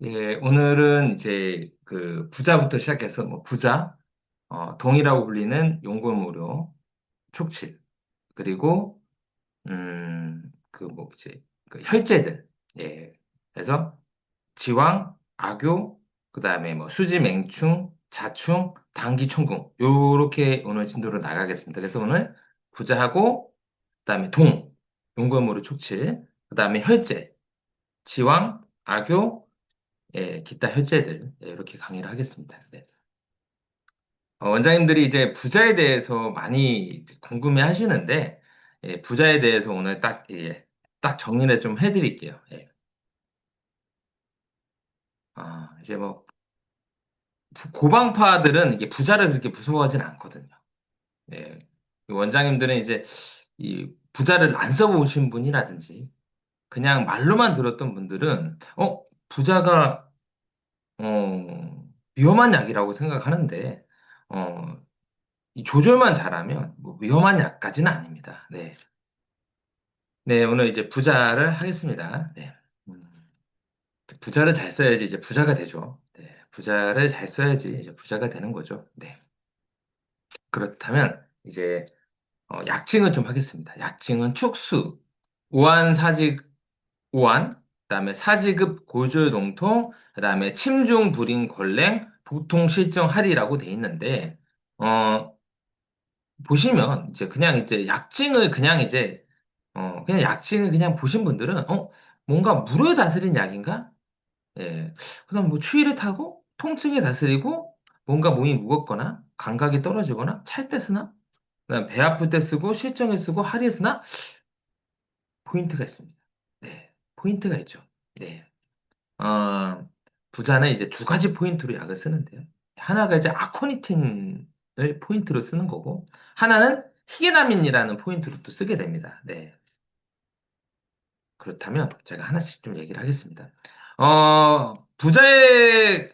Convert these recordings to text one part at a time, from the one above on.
예, 오늘은 이제 그 부자부터 시작해서 뭐 부자, 동이라고 불리는 용고무료, 촉칠, 그리고 그 뭐 이제 그 혈제들, 예, 그래서 지왕, 악교, 그다음에 뭐 수지, 맹충, 자충, 당기, 총궁 요렇게 오늘 진도로 나가겠습니다. 그래서 오늘 부자하고 그다음에 동, 용고무료, 촉칠, 그다음에 혈제, 지왕, 악교 예, 기타 혈재들 예, 이렇게 강의를 하겠습니다. 네. 원장님들이 이제 부자에 대해서 많이 이제 궁금해 하시는데 예, 부자에 대해서 오늘 딱, 예, 딱 정리를 좀 해드릴게요. 예. 이제 뭐 고방파들은 이게 부자를 그렇게 무서워하진 않거든요. 예. 원장님들은 이제 이 부자를 안 써보신 분이라든지 그냥 말로만 들었던 분들은 부자가 위험한 약이라고 생각하는데 어, 이 조절만 잘하면 뭐 위험한 약까지는 아닙니다. 네. 네, 오늘 이제 부자를 하겠습니다. 네. 음, 부자를 잘 써야지 이제 부자가 되죠. 네. 부자를 잘 써야지 이제 부자가 되는 거죠. 네. 그렇다면 이제 약칭을 좀 하겠습니다. 약칭은 축수, 우한사직, 우한, 그다음에 사지급 고졸농통, 그다음에 침중 불임 권랭, 보통 실정 하리라고 돼 있는데 어, 보시면 이제 그냥 이제 약칭을 그냥 이제 그냥 약칭을 그냥 보신 분들은 뭔가 물을 다스린 약인가? 예. 그다음 뭐 추위를 타고 통증에 다스리고 뭔가 몸이 무겁거나 감각이 떨어지거나 찰 때 쓰나? 그다음 배 아플 때 쓰고 실정에 쓰고 하리에 쓰나? 포인트가 있습니다. 네. 포인트가 있죠. 네. 어, 부자는 이제 두 가지 포인트로 약을 쓰는데요. 하나가 이제 아코니틴을 포인트로 쓰는 거고, 하나는 히게나민이라는 포인트로 또 쓰게 됩니다. 네. 그렇다면 제가 하나씩 좀 얘기를 하겠습니다. 부자의,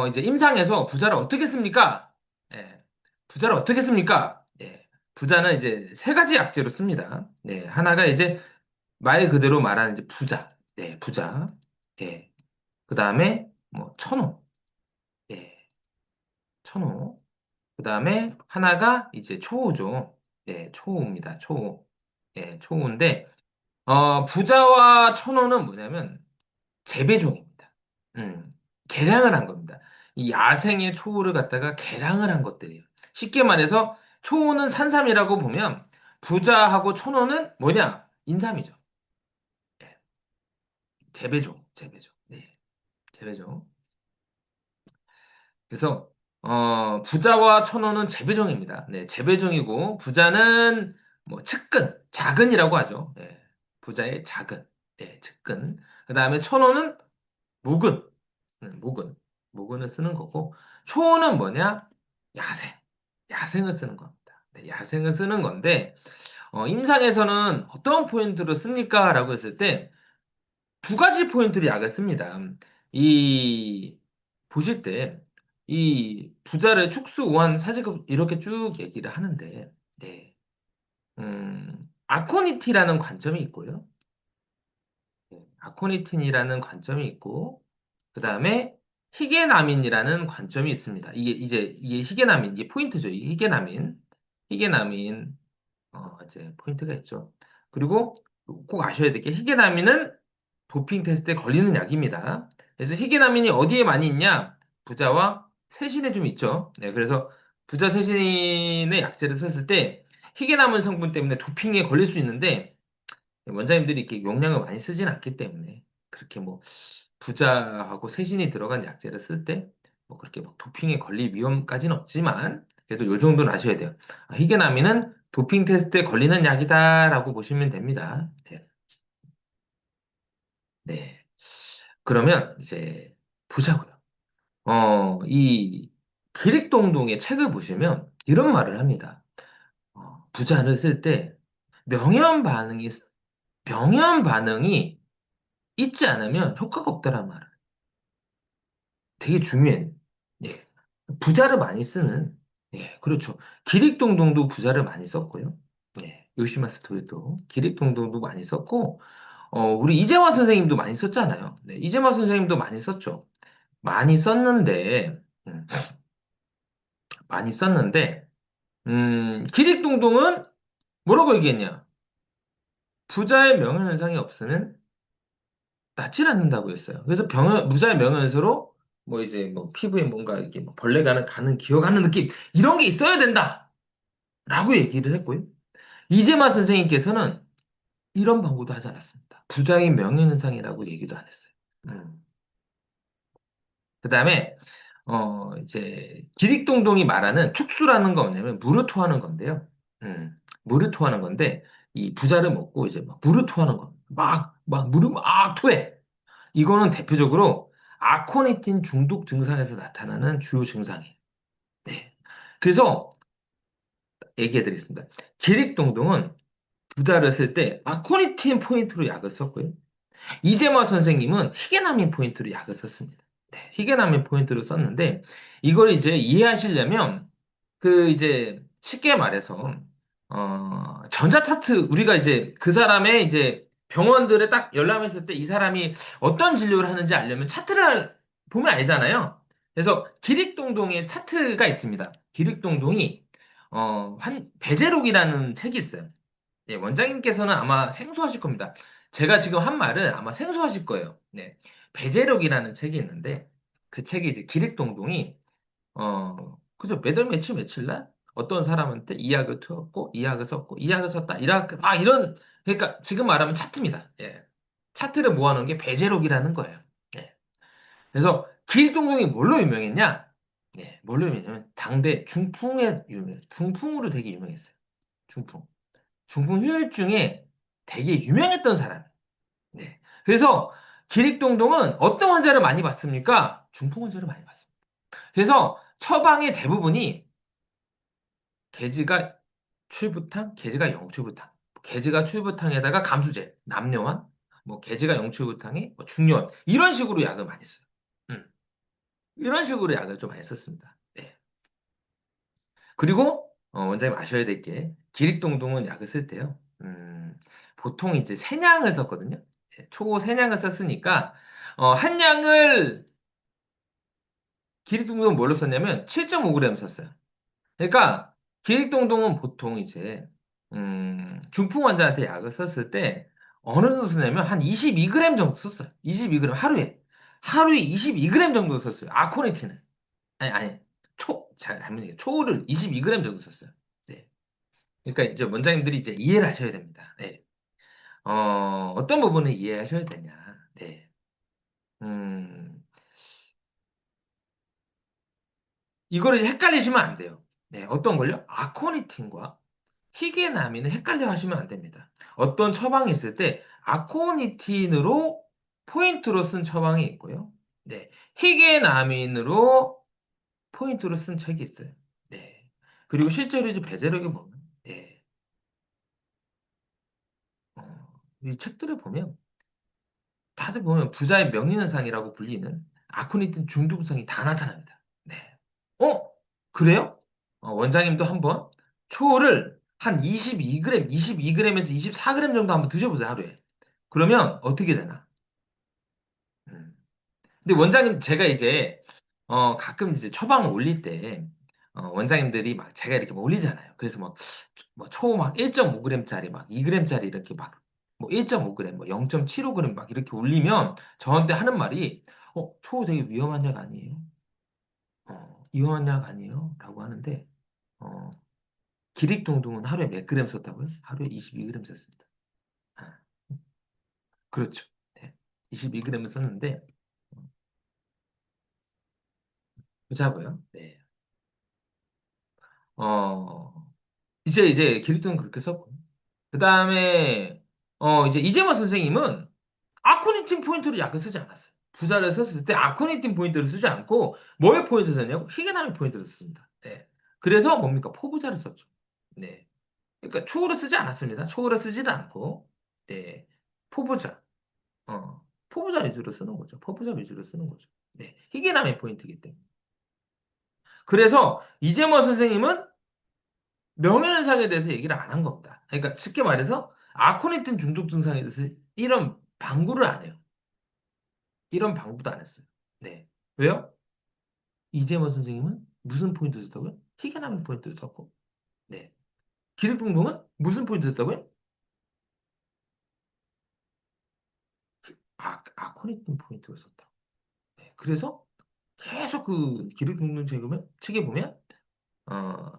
이제 임상에서 부자를 어떻게 씁니까? 예. 부자를 어떻게 씁니까? 예. 부자는 이제 세 가지 약재로 씁니다. 네. 하나가 이제 말 그대로 말하는 이제 부자. 네, 부자. 예. 그 다음에 뭐 천호, 예, 천호. 그 다음에 하나가 이제 초호죠. 예, 초호입니다. 초호. 예, 초호인데 부자와 천호는 뭐냐면 재배종입니다. 개량을 한 겁니다. 이 야생의 초호를 갖다가 개량을 한 것들이에요. 쉽게 말해서 초호는 산삼이라고 보면 부자하고 천호는 뭐냐? 인삼이죠. 예, 재배종, 재배종. 네, 재배종. 그래서 부자와 천호는 재배종입니다. 네, 재배종이고 부자는 뭐 측근, 자근이라고 하죠. 네, 부자의 자근, 네, 측근. 그다음에 천호는 모근, 모근, 모근을 쓰는 거고 초호는 뭐냐? 야생, 야생을 쓰는 겁니다. 네, 야생을 쓰는 건데 임상에서는 어떤 포인트로 씁니까? 라고 했을 때 두 가지 포인트로 약을 씁니다. 이, 보실 때, 이 부자를 축소, 우한, 사제급 이렇게 쭉 얘기를 하는데, 네. 아코니티라는 관점이 있고요. 네, 아코니틴이라는 관점이 있고, 그 다음에 희게나민이라는 관점이 있습니다. 이게 희게나민, 이게 포인트죠. 이 희게나민, 이제 포인트가 있죠. 그리고 꼭 아셔야 될 게 희게나민은 도핑 테스트에 걸리는 약입니다. 그래서 희귀나민이 어디에 많이 있냐? 부자와 세신에 좀 있죠. 네, 그래서 부자 세신의 약제를 썼을 때 희귀나민 성분 때문에 도핑에 걸릴 수 있는데 원장님들이 이렇게 용량을 많이 쓰진 않기 때문에 그렇게 뭐 부자하고 세신이 들어간 약제를 쓸 때 뭐 그렇게 막 도핑에 걸릴 위험까지는 없지만 그래도 요 정도는 아셔야 돼요. 희귀나민은 도핑 테스트에 걸리는 약이다라고 보시면 됩니다. 네. 네. 그러면 이제 보자고요. 이 기릭동동의 책을 보시면 이런 말을 합니다. 부자를 쓸 때 명현 반응이 명현 반응이 있지 않으면 효과가 없다는 말을 되게 중요해. 예. 부자를 많이 쓰는 예, 그렇죠. 기릭동동도 부자를 많이 썼고요. 예. 요시마스 토요도 기릭동동도 많이 썼고 우리 이재화 선생님도 많이 썼잖아요. 네, 이재화 선생님도 많이 썼죠. 많이 썼는데, 음, 많이 썼는데, 기릭동동은 뭐라고 얘기했냐? 부자의 명예훼손이 없으면 낫질 않는다고 했어요. 그래서 무자의 명예훼손으로 뭐 이제 뭐 피부에 뭔가 이렇게 뭐 벌레가 가는 기어가는 느낌 이런 게 있어야 된다라고 얘기를 했고요. 이재마 선생님께서는 이런 방구도 하지 않았습니다. 부자의 명예훼손이라고 얘기도 안 했어요. 음. 그다음에 이제 기릭동동이 말하는 축수라는 거 뭐냐면 물을 토하는 건데요. 물을 토하는 건데 이 부자를 먹고 이제 막 물을 토하는 거. 막 물을 막 토해. 이거는 대표적으로 아코니틴 중독 증상에서 나타나는 주요 증상이에요. 네. 그래서 얘기해 드리겠습니다. 기릭동동은 부자를 쓸 때 아코니틴 포인트로 약을 썼고요. 이재마 선생님은 희게나민 포인트로 약을 썼습니다. 네, 희게나민 포인트로 썼는데 이걸 이제 이해하시려면 그 이제 쉽게 말해서 전자타트 우리가 이제 그 사람의 이제 병원들에 딱 열람했을 때 이 사람이 어떤 진료를 하는지 알려면 차트를 보면 알잖아요. 그래서 기릭동동의 차트가 있습니다. 기릭동동이 배제록이라는 책이 있어요. 예, 원장님께서는 아마 생소하실 겁니다. 제가 지금 한 말은 아마 생소하실 거예요. 네. 배제록이라는 책이 있는데 그 책이 이제 기릭동동이 그죠? 매달 며칠 며칠 날 어떤 사람한테 이 약을 투었고 이 약을 썼고 이 약을 썼다. 이렇게 막 이런 그러니까 지금 말하면 차트입니다. 예. 차트를 모아놓은 게 배제록이라는 거예요. 예. 그래서 기릭동동이 뭘로 유명했냐? 네, 뭘로 유명했냐면 당대 중풍으로 되게 유명했어요. 중풍. 중풍 후유증에 되게 유명했던 사람. 네. 그래서 기릭동동은 어떤 환자를 많이 봤습니까? 중풍 환자를 많이 봤습니다. 그래서 처방의 대부분이 개지가 출부탕, 개지가 영출부탕, 개지가 출부탕에다가 감수제, 남녀완, 뭐 개지가 영출부탕에 뭐 중요한 이런 식으로 약을 많이 써요. 음, 이런 식으로 약을 좀 많이 썼습니다. 네. 그리고 원장님 아셔야 될 게 기릭동동은 약을 쓸 때요. 보통 이제 세냥을 썼거든요. 예, 초 세냥을 썼으니까 한 양을 기릭동동은 뭘로 썼냐면 7.5g 썼어요. 그러니까 기릭동동은 보통 이제 중풍 환자한테 약을 썼을 때 어느 정도 쓰냐면 한 22g 정도 썼어요. 22g 하루에 22g 정도 썼어요. 아코니틴을 아니 잘못 얘기해 초를 22g 정도 썼어요. 네. 그러니까 이제 원장님들이 이제 이해를 하셔야 됩니다. 네. 어떤 부분을 이해하셔야 되냐. 네. 음, 이거를 헷갈리시면 안 돼요. 네. 어떤 걸요? 아코니틴과 희게나민을 헷갈려 하시면 안 됩니다. 어떤 처방이 있을 때 아코니틴으로 포인트로 쓴 처방이 있고요. 네. 희게나민으로 포인트로 쓴 책이 있어요. 네. 그리고 실제로 이제 배제록에 보면, 네. 이 책들을 보면 다들 보면 부자의 명예현상이라고 불리는 아코니틴 중독성이 다 나타납니다. 네. 어? 그래요? 원장님도 한번 초를 한 22g, 22g에서 24g 정도 한번 드셔보세요, 하루에. 그러면 어떻게 되나? 음. 근데 원장님, 제가 이제, 가끔 이제 처방을 올릴 때, 원장님들이 막 제가 이렇게 막 올리잖아요. 그래서 막, 뭐, 초 막 1.5g짜리 막 2g짜리 이렇게 막, 뭐 1.5g, 뭐 0.75g 막 이렇게 올리면 저한테 하는 말이, 초 되게 위험한 약 아니에요? 위험한 약 아니에요? 라고 하는데, 어, 기릭동동은 하루에 몇 그램 썼다고요? 하루에 22g 썼습니다. 아, 그렇죠. 네. 22g을 썼는데, 보자고요. 네. 어, 이제 기릭동은 그렇게 썼고. 그 다음에, 이제 이재만 선생님은 아코니틴 포인트로 약을 쓰지 않았어요. 부자를 썼을 때 아코니틴 포인트를 쓰지 않고, 뭐의 포인트를 썼냐고? 희귀남의 포인트를 썼습니다. 네. 그래서 뭡니까? 포부자를 썼죠. 네. 그러니까 초를 쓰지 않았습니다. 초를 쓰지도 않고, 네. 포부자. 포부자 위주로 쓰는 거죠. 포부자 위주로 쓰는 거죠. 네. 희귀남의 포인트이기 때문에. 그래서 이재모 선생님은 명예현상에 대해서 얘기를 안 한 겁니다. 그러니까 쉽게 말해서 아코니틴 중독 증상에 대해서 이런 방구를 안 해요. 이런 방구도 안 했어요. 네. 왜요? 이재모 선생님은 무슨 포인트 썼다고요? 희귀남의 포인트를 썼고, 네. 기립동동은 무슨 포인트 썼다고요? 아코니틴 포인트를 썼다. 네. 그래서 계속 그 기립동동 책에 보면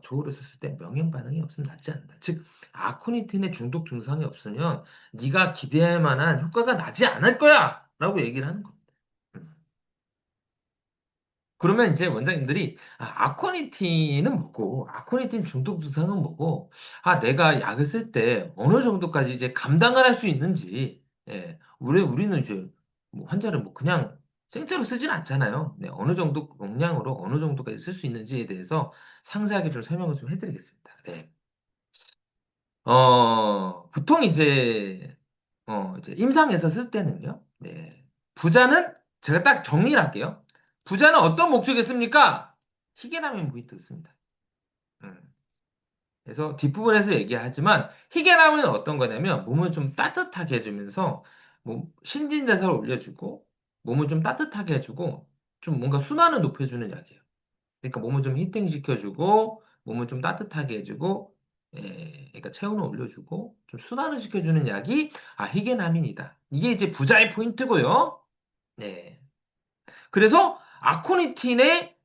저울을 썼을 때 명행 반응이 없으면 낫지 않는다. 즉, 아코니틴의 중독 증상이 없으면 네가 기대할 만한 효과가 나지 않을 거야! 라고 얘기를 하는 겁니다. 음. 그러면 이제 원장님들이 아코니틴은 뭐고, 아코니틴 중독 증상은 뭐고, 내가 약을 쓸 때 어느 정도까지 이제 감당을 할 수 있는지, 예, 우리는 이제 뭐 환자를 뭐 그냥 생체로 쓰진 않잖아요. 네, 어느 정도 용량으로 어느 정도까지 쓸 수 있는지에 대해서 상세하게 좀 설명을 좀 해드리겠습니다. 네. 보통 이제 임상에서 쓸 때는요, 네. 부자는 제가 딱 정리를 할게요. 부자는 어떤 목적에 씁니까? 희귀남의 무이익을 씁니다. 음. 그래서 뒷부분에서 얘기하지만 희귀남은 어떤 거냐면 몸을 좀 따뜻하게 해주면서 신진대사를 올려주고 몸을 좀 따뜻하게 해주고 좀 뭔가 순환을 높여주는 약이에요. 그러니까 몸을 좀 히팅시켜주고 몸을 좀 따뜻하게 해주고 그러니까 체온을 올려주고 좀 순환을 시켜주는 약이 희게나민이다. 이게 이제 부자의 포인트고요. 네. 그래서 아코니틴의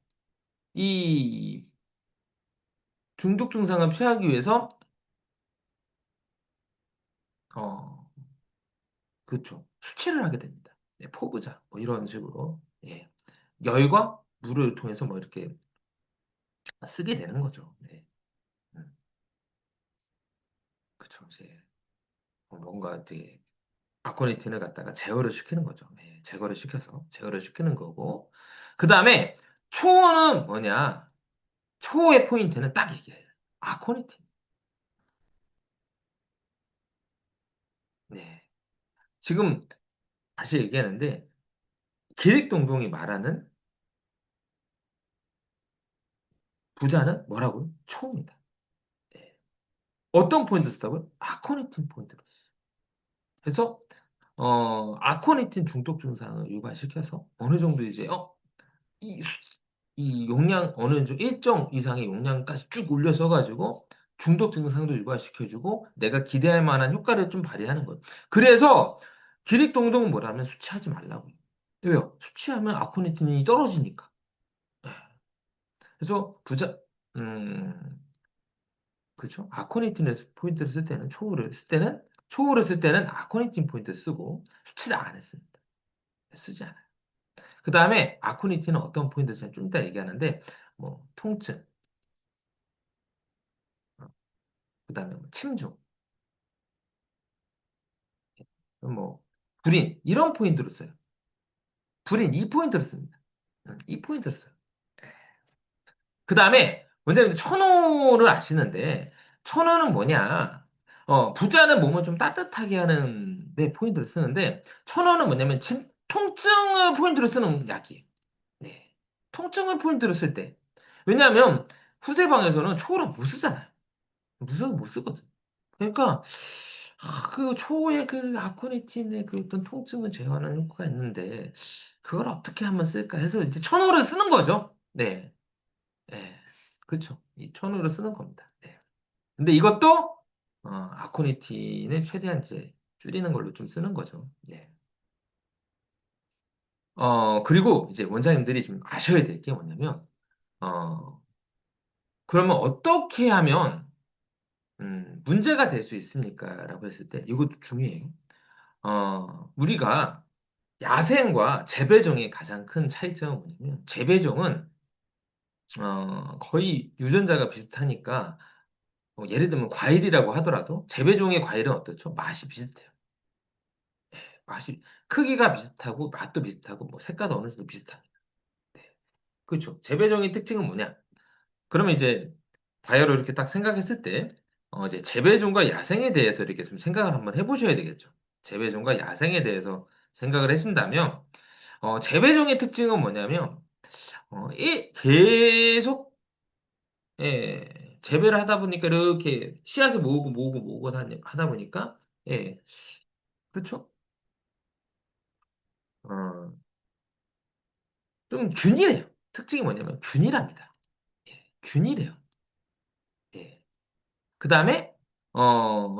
이 중독 증상을 피하기 위해서 어 그렇죠. 수치를 하게 됩니다. 네, 포부자 뭐 이런 식으로 예. 열과 물을 통해서 뭐 이렇게 쓰게 되는 거죠. 네. 음, 그렇죠. 이제 뭔가 되게 아코니틴을 갖다가 제어를 시키는 거죠. 예, 제거를 시켜서 제어를 시키는 거고. 그 다음에 초호는 뭐냐? 초호의 포인트는 딱 얘기해요. 아코니틴. 네. 지금 다시 얘기하는데 기획동동이 말하는 부자는 뭐라고요? 초호입니다. 네. 어떤 포인트 썼다고요? 아코니틴 포인트를 썼어요. 그래서 아코니틴 중독 증상을 유발시켜서 어느 정도 이제 이, 이 용량 어느 정도 일정 이상의 용량까지 쭉 올려서 가지고 중독 증상도 유발시켜주고 내가 기대할 만한 효과를 좀 발휘하는 거예요. 그래서 기립동동은 뭐라면 수치하지 말라고요. 왜요? 수치하면 아코니틴이 떨어지니까. 네. 그래서 음, 그렇죠? 아코니틴을 포인트를 쓸 때는 초우를 쓸 때는 아코니틴 포인트를 쓰고 수치를 안 했습니다. 쓰지 않아요. 그 다음에 아코니틴은 어떤 포인트를 좀 이따 얘기하는데 뭐 통증, 그다음에 뭐 침중, 뭐 불인 이런 포인트로 써요. 불인 이 포인트로 씁니다. 이 포인트로 써요. 그다음에 원장님 천호를 아시는데 천호는 뭐냐? 부자는 몸을 좀 따뜻하게 하는 데 포인트를 쓰는데 천호는 뭐냐면 통증을 포인트로 쓰는 약이에요. 네. 통증을 포인트로 쓸 때. 왜냐하면 후세방에서는 초호를 못 쓰잖아요. 무서워서 못 쓰거든. 그러니까 그 초호의 그 아코니틴의 그 어떤 통증을 제어하는 효과가 있는데 그걸 어떻게 하면 쓸까 해서 이제 천호를 쓰는 거죠. 네, 네, 그렇죠. 이 천호를 쓰는 겁니다. 네. 근데 이것도 아코니틴을 최대한 이제 줄이는 걸로 좀 쓰는 거죠. 네. 그리고 이제 원장님들이 좀 아셔야 될 게 뭐냐면 어, 그러면 어떻게 하면 문제가 될 수 있습니까? 라고 했을 때 이것도 중요해요. 우리가 야생과 재배종의 가장 큰 차이점은 뭐냐면, 재배종은, 거의 유전자가 비슷하니까, 예를 들면 과일이라고 하더라도, 재배종의 과일은 어떻죠? 맛이 비슷해요. 맛이, 크기가 비슷하고, 맛도 비슷하고, 뭐, 색깔도 어느 정도 비슷합니다. 네. 그렇죠. 재배종의 특징은 뭐냐? 그러면 이제, 바이오로 이렇게 딱 생각했을 때, 이제 재배종과 야생에 대해서 이렇게 좀 생각을 한번 해보셔야 되겠죠. 재배종과 야생에 대해서 생각을 하신다면, 재배종의 특징은 뭐냐면, 계속, 재배를 하다 보니까 이렇게 씨앗을 모으고 모으고 모으고 하다 보니까, 예, 그렇죠? 어, 좀 균일해요. 특징이 뭐냐면 균일합니다. 예, 균일해요. 예. 그 다음에,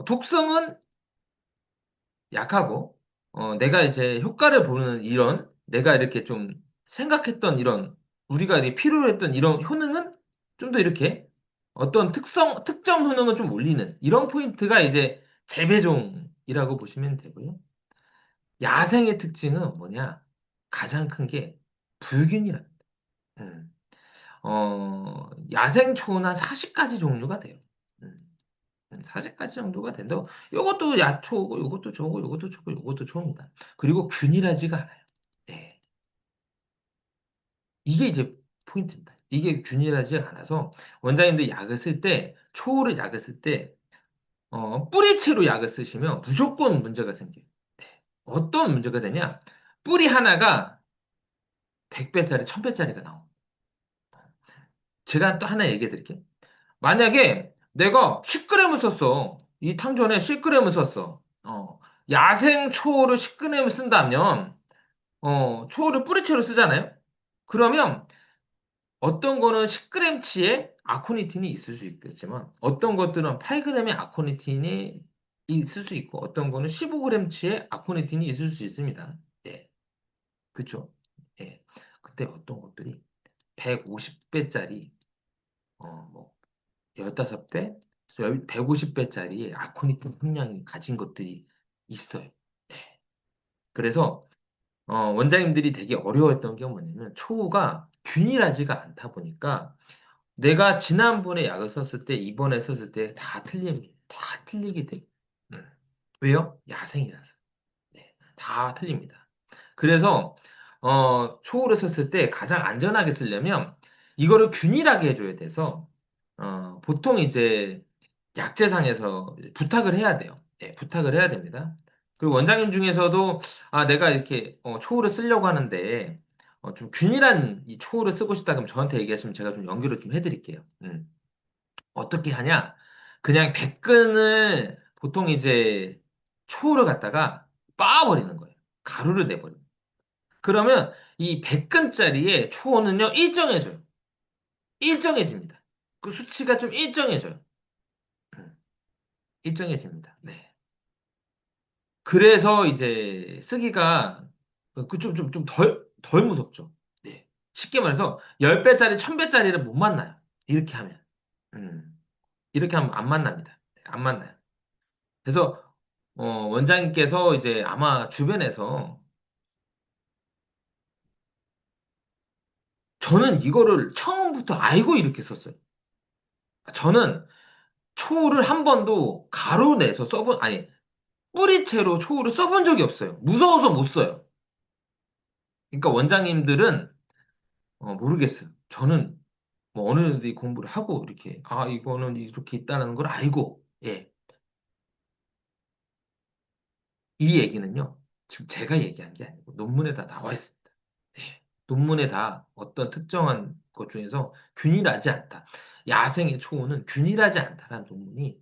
독성은 약하고, 내가 이제 효과를 보는 이런, 내가 이렇게 좀 생각했던 이런, 우리가 이렇게 필요로 했던 이런 효능은 좀 더 이렇게 어떤 특정 효능을 좀 올리는 이런 포인트가 이제 재배종이라고 보시면 되고요. 야생의 특징은 뭐냐? 가장 큰 게 불균이랍니다. 음. 야생 초는 한 40가지 종류가 돼요. 음. 40가지 정도가 된다. 요것도 야초고, 요것도 저고, 요것도 저고, 요것도 초입니다. 그리고 균일하지가 않아요. 네. 이게 이제 포인트입니다. 이게 균일하지 않아서 원장님들 약을 쓸 때, 초를 약을 쓸 때, 뿌리채로 약을 쓰시면 무조건 문제가 생겨요. 네. 어떤 문제가 되냐? 뿌리 하나가 100배짜리, 1000배짜리가 나옵니다. 제가 또 하나 얘기해 드릴게요. 만약에 내가 10g을 썼어. 이 탕전에 10g을 썼어. 야생 초를 10g을 쓴다면, 초를 뿌리채로 쓰잖아요? 그러면 어떤 거는 10g치의 아코니틴이 있을 수 있겠지만, 어떤 것들은 8g의 아코니틴이 있을 수 있고, 어떤 거는 15g치의 아코니틴이 있을 수 있습니다. 예, 그쵸? 예. 그때 어떤 것들이 150배짜리, 뭐, 15배, 150배짜리 아코니tin 함량이 가진 것들이 있어요. 네. 그래서 원장님들이 되게 어려웠던 게 뭐냐면 초가 균일하지가 않다 보니까 내가 지난번에 약을 썼을 때 이번에 썼을 때 다 틀리게 돼. 음. 왜요? 야생이라서. 네. 다 틀립니다. 그래서 초를 썼을 때 가장 안전하게 쓰려면 이거를 균일하게 해줘야 돼서 보통 이제 약재상에서 부탁을 해야 돼요. 네, 부탁을 해야 됩니다. 그리고 원장님 중에서도 내가 이렇게 초호를 쓰려고 하는데 좀 균일한 이 초호를 쓰고 싶다 그러면 저한테 얘기하시면 제가 좀 연결을 좀 해드릴게요. 어떻게 하냐? 그냥 백근을 보통 이제 초호를 갖다가 빻아버리는 거예요. 가루를 내버려요. 그러면 이 100근짜리의 초호는요 일정해져요. 일정해집니다. 그 수치가 좀 일정해져요. 음, 일정해집니다. 네. 그래서 이제 쓰기가 좀 덜 무섭죠. 네. 쉽게 말해서 10배짜리, 1000배짜리를 못 만나요. 이렇게 하면. 음, 이렇게 하면 안 만납니다. 네, 안 만나요. 그래서, 원장님께서 이제 아마 주변에서 저는 이거를 처음부터 알고 이렇게 썼어요. 저는 초를 한 번도 가루 내서 아니, 뿌리채로 초를 써본 적이 없어요. 무서워서 못 써요. 그러니까 원장님들은 모르겠어요. 저는 뭐 어느 정도 공부를 하고 이렇게 이거는 이렇게 있다는 걸 알고 예. 이 얘기는요. 지금 제가 얘기한 게 아니고 논문에 다 나와 있습니다. 예. 논문에 다 어떤 특정한 것 중에서 균일하지 않다. 야생의 초호는 균일하지 않다라는 논문이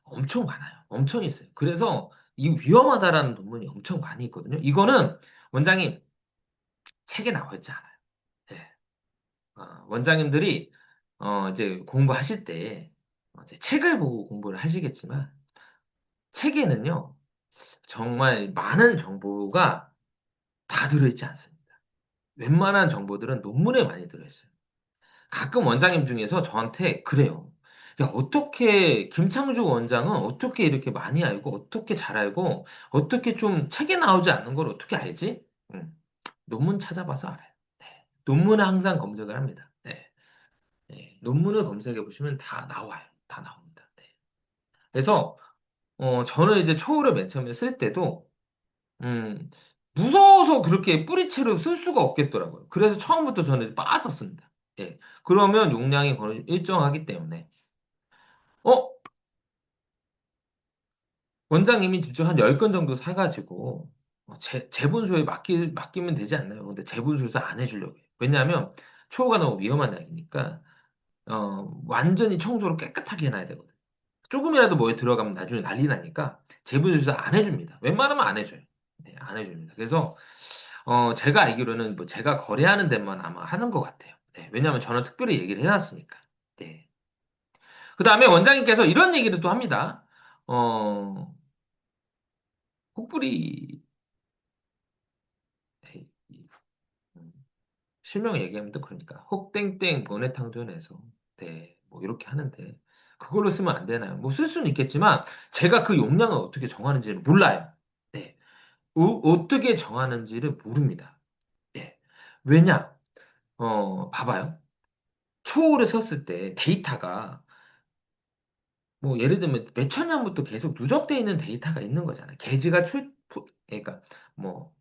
엄청 많아요. 엄청 있어요. 그래서 이 위험하다라는 논문이 엄청 많이 있거든요. 이거는 원장님 책에 나와 있지 않아요. 예. 원장님들이 이제 공부하실 때 이제 책을 보고 공부를 하시겠지만 책에는요 정말 많은 정보가 다 들어있지 않습니다. 웬만한 정보들은 논문에 많이 들어있어요. 가끔 원장님 중에서 저한테 그래요. 야, 어떻게 김창주 원장은 어떻게 이렇게 많이 알고 어떻게 잘 알고 어떻게 좀 책에 나오지 않는 걸 어떻게 알지? 논문 찾아봐서 알아요. 네. 논문을 항상 검색을 합니다. 네. 네, 논문을 검색해 보시면 다 나와요. 다 나옵니다. 네. 그래서 저는 이제 초우를 맨 처음에 쓸 때도 음, 무서워서 그렇게 뿌리채로 쓸 수가 없겠더라고요. 그래서 처음부터 저는 빠았었습니다. 예. 그러면 용량이 거의 일정하기 때문에 어 원장님이 직접 한 10건 정도 사가지고 재분소에 맡기면 되지 않나요? 근데 재분소에서 안 해주려고 해요. 왜냐하면 초우가 너무 위험한 약이니까 완전히 청소를 깨끗하게 해놔야 되거든요. 조금이라도 뭐에 들어가면 나중에 난리 나니까 재분리수사 안 해줍니다. 웬만하면 안 해줘요. 네, 안 해줍니다. 그래서 제가 알기로는 뭐 제가 거래하는 데만 아마 하는 것 같아요. 네, 왜냐하면 저는 특별히 얘기를 해놨으니까. 네. 그 다음에 원장님께서 이런 얘기를 또 합니다. 어, 혹부리, 에이, 실명 얘기하면 또 그러니까, 혹땡땡 원예탕전에서, 네, 뭐 이렇게 하는데, 그걸로 쓰면 안 되나요? 뭐 쓸 수는 있겠지만, 제가 그 용량을 어떻게 정하는지를 몰라요. 네. 어떻게 정하는지를 모릅니다. 예. 왜냐? 봐봐요. 초를 썼을 때 데이터가 뭐 예를 들면 몇천 년부터 계속 누적되어 있는 데이터가 있는 거잖아요. 그러니까 뭐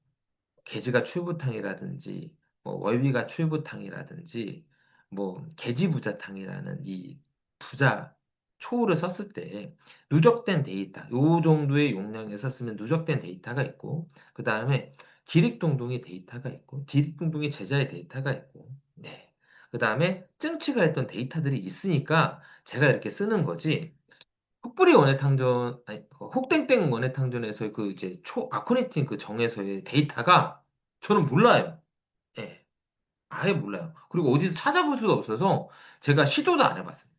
계지가 출부탕이라든지 뭐 월비가 출부탕이라든지 뭐 계지부자탕이라는 이 부자 초를 썼을 때 누적된 데이터 요 정도의 용량에 썼으면 누적된 데이터가 있고 그 다음에 기립동동의 데이터가 있고 기립동동의 제자의 데이터가 있고 네. 그 다음에 증치가 했던 데이터들이 있으니까 제가 이렇게 쓰는 거지 혹부리 원해탕전, 아니, 혹땡땡 원해탕전에서 그 이제 아코니틴 그 정에서의 데이터가 저는 몰라요. 예, 아예 몰라요. 그리고 어디서 찾아볼 수가 없어서 제가 시도도 안 해봤어요.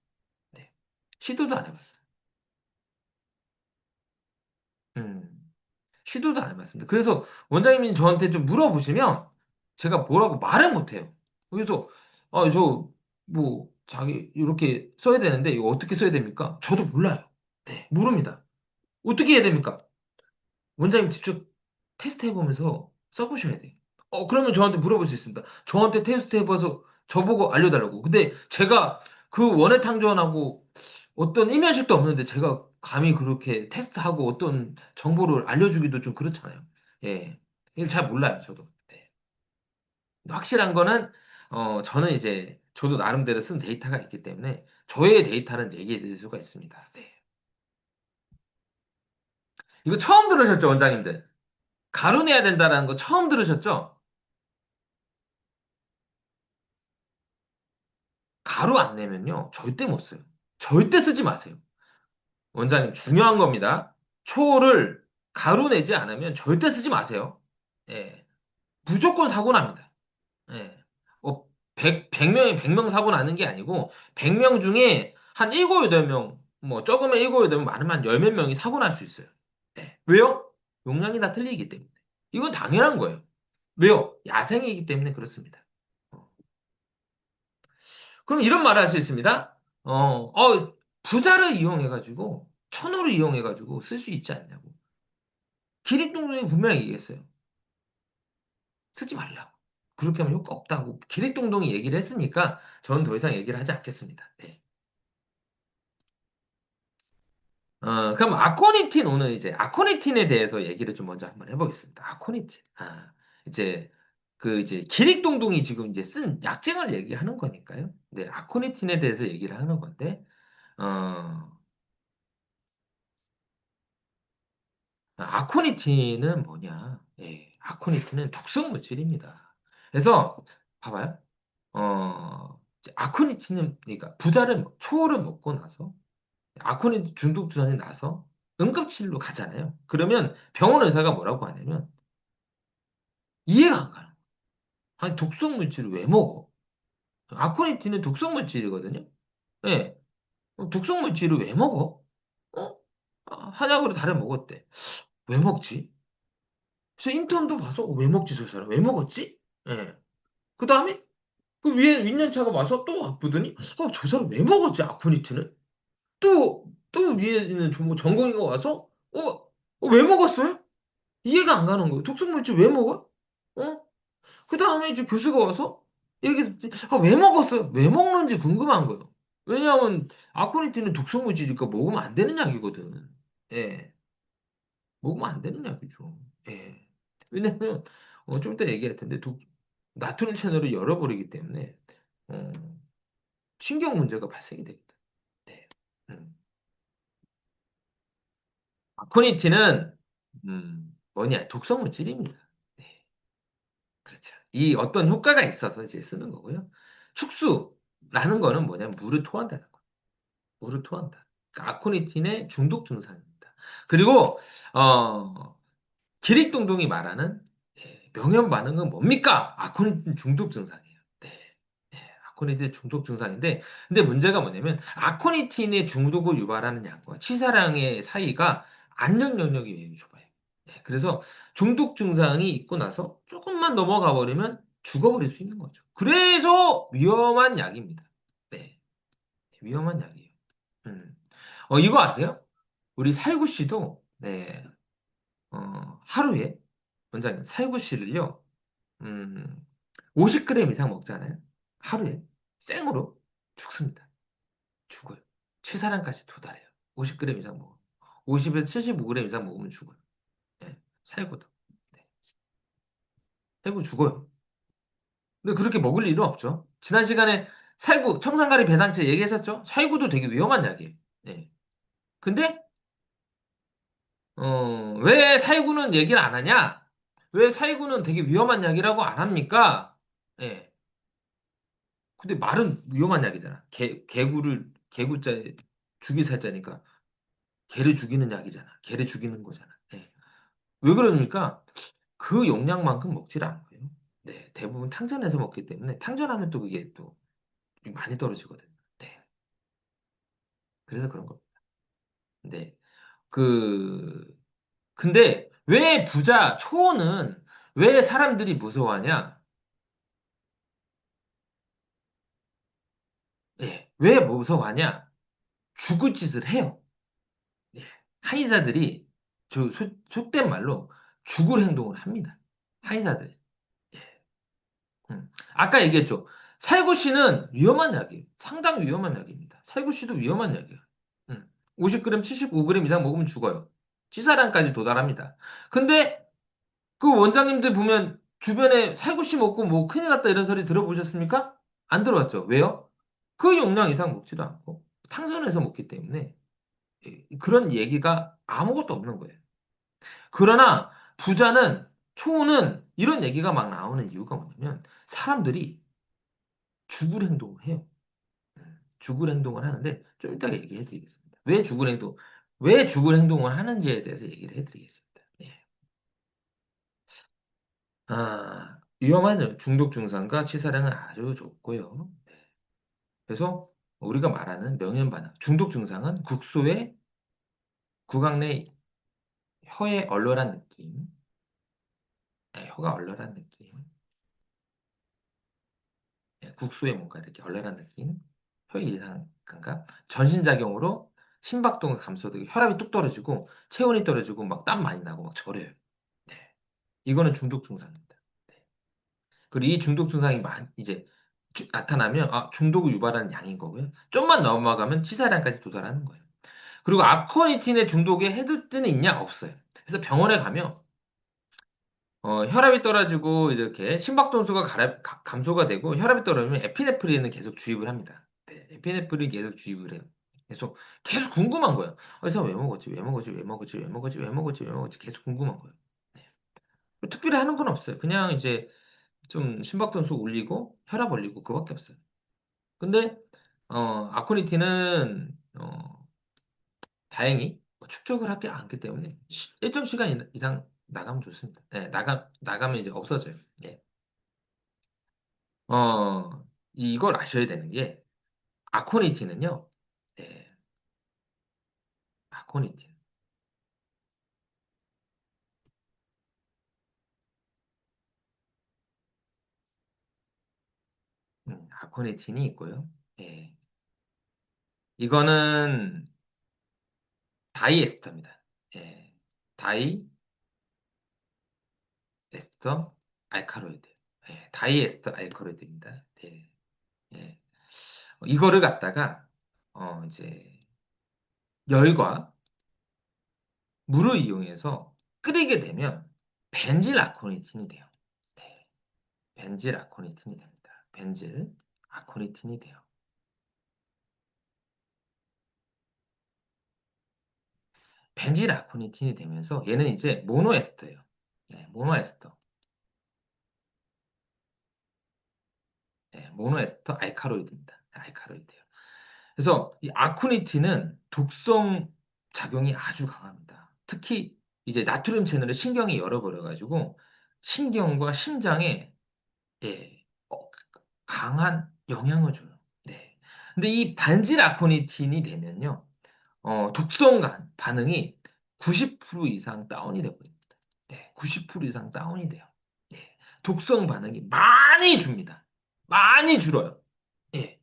네, 시도도 안 해봤어요. 음, 시도도 안 해봤습니다. 그래서 원장님이 저한테 좀 물어보시면 제가 뭐라고 말을 못해요. 그래서, 뭐, 자기, 이렇게 써야 되는데, 이거 어떻게 써야 됩니까? 저도 몰라요. 네, 모릅니다. 어떻게 해야 됩니까? 원장님 직접 테스트 해보면서 써보셔야 돼요. 그러면 저한테 물어볼 수 있습니다. 저한테 테스트 해봐서 저보고 알려달라고. 근데 제가 그 원해탕전하고 어떤 이면식도 없는데 제가 감히 그렇게 테스트하고 어떤 정보를 알려주기도 좀 그렇잖아요. 예. 이걸 잘 몰라요, 저도. 네. 확실한 거는, 저는 이제 저도 나름대로 쓴 데이터가 있기 때문에 저의 데이터는 얘기해 드릴 수가 있습니다. 네. 이거 처음 들으셨죠, 원장님들? 가루내야 된다라는 거 처음 들으셨죠? 가루 안 내면요. 절대 못 써요. 절대 쓰지 마세요. 원장님, 중요한 겁니다. 초를 가루 내지 않으면 절대 쓰지 마세요. 예. 무조건 사고 납니다. 예. 100명이 사고 나는 게 아니고, 100명 중에 한 7, 8명, 뭐, 적으면 7, 8명, 많으면 한 열 몇 명이 사고 날 수 있어요. 예. 왜요? 용량이 다 틀리기 때문에. 이건 당연한 거예요. 왜요? 야생이기 때문에 그렇습니다. 어. 그럼 이런 말을 할 수 있습니다. 부자를 이용해가지고, 천호를 이용해가지고 쓸 수 있지 않냐고. 기립동동이 분명히 얘기했어요. 쓰지 말라고. 그렇게 하면 효과 없다고. 기립동동이 얘기를 했으니까 저는 더 이상 얘기를 하지 않겠습니다. 네. 그럼 아코니틴 오늘 이제 아코니틴에 대해서 얘기를 좀 먼저 한번 해보겠습니다. 아코니틴. 이제 기릭동동이 지금 이제 쓴 약쟁을 얘기하는 거니까요. 네, 아코니틴에 대해서 얘기를 하는 건데, 어, 아코니틴은 뭐냐? 예, 아코니틴은 독성 물질입니다. 그래서 봐봐요. 이제 아코니틴은 그러니까 초를 먹고 나서 아코니틴 중독 주사이 나서 응급실로 가잖아요. 그러면 병원 의사가 뭐라고 하냐면 이해가 안 가는 거예요. 아니 독성 물질을 왜 먹어? 아코니틴은 독성 물질이거든요. 예, 독성 물질을 왜 먹어? 어? 한약으로 다른 먹었대. 왜 먹지? 그래서 인턴도 봐서 왜 먹지 저 사람? 왜 먹었지? 예. 그 다음에 그 위에 윗년차가 와서 또 와보더니 저 사람 왜 먹었지 아코니틴을? 또 위에 있는 전공의가 와서 왜 먹었어요? 이해가 안 가는 거예요. 독성물질 왜 먹어? 어? 그 다음에 이제 교수가 와서 왜 먹었어요? 왜 먹는지 궁금한 거예요. 왜냐하면 아코니틴은 독성물질이니까 먹으면 안 되는 약이거든. 예. 먹으면 안 되는 약이죠. 예. 왜냐면 좀 이따 얘기할 텐데 나트륨 채널을 열어버리기 때문에 어, 신경 문제가 발생이 됩니다. 네. 음. 아코니틴은 뭐냐 독성 물질입니다. 네. 그렇죠. 이 어떤 효과가 있어서 이제 쓰는 거고요. 축수라는 거는 뭐냐면 물을 토한다는 거. 물을 토한다. 그러니까 아코니틴의 중독 증상입니다. 그리고 어, 기릭동동이 말하는 명현 반응은 뭡니까? 아코니틴 중독 증상이에요. 네. 네, 아코니틴 중독 증상인데, 근데 문제가 뭐냐면, 아코니틴의 중독을 유발하는 양과 치사량의 사이가 안정 영역이 매우 좁아요. 네, 그래서 중독 증상이 있고 나서 조금만 넘어가 버리면 죽어버릴 수 있는 거죠. 그래서 위험한 약입니다. 네, 위험한 약이에요. 음. 이거 아세요? 우리 살구 씨도, 네, 하루에, 원장님, 살구 씨를요, 음, 50g 이상 먹잖아요. 하루에 생으로 죽습니다. 죽어요. 취사량까지 도달해요. 50g 이상 먹어. 50에서 75g 이상 먹으면 죽어요. 네, 살구도. 네, 살구 죽어요. 근데 그렇게 먹을 일은 없죠. 지난 시간에 살구, 청산가리 배당제 얘기했었죠? 살구도 되게 위험한 약이에요. 네. 근데, 왜 살구는 얘기를 안 하냐? 왜 살구는 되게 위험한 약이라고 안 합니까? 예. 근데 말은 위험한 약이잖아. 개구자에 죽이 살자니까 개를 죽이는 약이잖아. 개를 죽이는 거잖아. 예. 왜 그러니까 그 용량만큼 먹질 않고요. 네, 대부분 탕전해서 먹기 때문에 탕전하면 또 그게 또 많이 떨어지거든. 네, 그래서 그런 겁니다. 네, 그 근데 왜 부자 초호는 왜 사람들이 무서워하냐? 예, 왜 무서워하냐? 죽을 짓을 해요. 예, 하이자들이 속된 말로 죽을 행동을 합니다. 하이자들. 예. 아까 얘기했죠. 살구씨는 위험한 약이에요. 상당히 위험한 약입니다. 살구씨도 위험한 약이에요. 음. 50g, 75g 이상 먹으면 죽어요. 치사량까지 도달합니다. 근데 그 원장님들 보면 주변에 살구씨 먹고 뭐 큰일 났다 이런 소리 들어보셨습니까? 안 들어봤죠. 왜요? 그 용량 이상 먹지도 않고 탕선해서 먹기 때문에 그런 얘기가 아무것도 없는 거예요. 그러나 부자는 초는 이런 얘기가 막 나오는 이유가 뭐냐면 사람들이 죽을 행동을 해요. 죽을 행동을 하는데 좀 이따가 얘기해 드리겠습니다. 왜 죽을 행동을 하는지에 대해서 얘기를 해 드리겠습니다. 예. 위험한 중독 증상과 치사량은 아주 좁고요. 네. 그래서 우리가 말하는 명현 반응, 중독 증상은 국소에 구강 내 혀에 얼얼한 느낌, 네, 혀가 얼얼한 느낌, 네, 국소에 뭔가 이렇게 얼얼한 느낌, 혀의 이상 감각, 전신작용으로 심박동 감소되고 혈압이 뚝 떨어지고 체온이 떨어지고 막 땀 많이 나고 막 저려요. 네. 이거는 중독 증상입니다. 네. 그리고 이 중독 증상이 이제 나타나면 중독을 유발하는 양인 거고요. 좀만 넘어가면 치사량까지 도달하는 거예요. 그리고 아코니틴의 중독에 해독제는 있냐? 없어요. 그래서 병원에 가면 혈압이 떨어지고 이렇게 심박동수가 감소가 되고 혈압이 떨어지면 에피네프린은 계속 주입을 합니다. 네, 에피네프린 계속 주입을 해요. 계속 궁금한 거예요. 그래서 왜 먹었지? 왜 먹었지? 왜 먹었지? 왜 먹었지? 왜 먹었지? 왜 먹었지? 계속 궁금한 거예요. 네. 특별히 하는 건 없어요. 그냥 이제 좀 심박동수 올리고 혈압 올리고 그밖에 없어요. 근데 아코니틴은 다행히 축적을 하지 않기 때문에 일정 시간 이상 나가면 좋습니다. 네, 나가면 이제 없어져요. 예. 이걸 아셔야 되는 게 아코니틴은요. 네, 아코니틴. 아코니틴이 있고요. 예. 이거는 다이에스터입니다. 예. 다이에스터 알카로이드. 예. 다이에스터 알카로이드입니다. 네. 예. 이거를 갖다가 이제 열과 물을 이용해서 끓이게 되면 벤질 아코니틴이 돼요. 네. 벤질 아코니틴이 됩니다. 벤질 아코니틴이 돼요. 벤질 아코니틴이 되면서 얘는 이제 모노에스터예요. 네, 모노에스터. 네, 모노에스터 알카로이드입니다. 알카로이드요. 그래서 이 아코니틴은 독성 작용이 아주 강합니다. 특히 이제 나트륨 채널을 신경이 열어버려가지고 신경과 심장에 예, 강한 영향을 줘요. 네. 근데 이 반질 아코니틴이 되면요, 독성 반응이 90% 이상 다운이 되거든요. 네, 90% 이상 다운이 돼요. 네, 독성 반응이 많이 줍니다. 많이 줄어요. 예,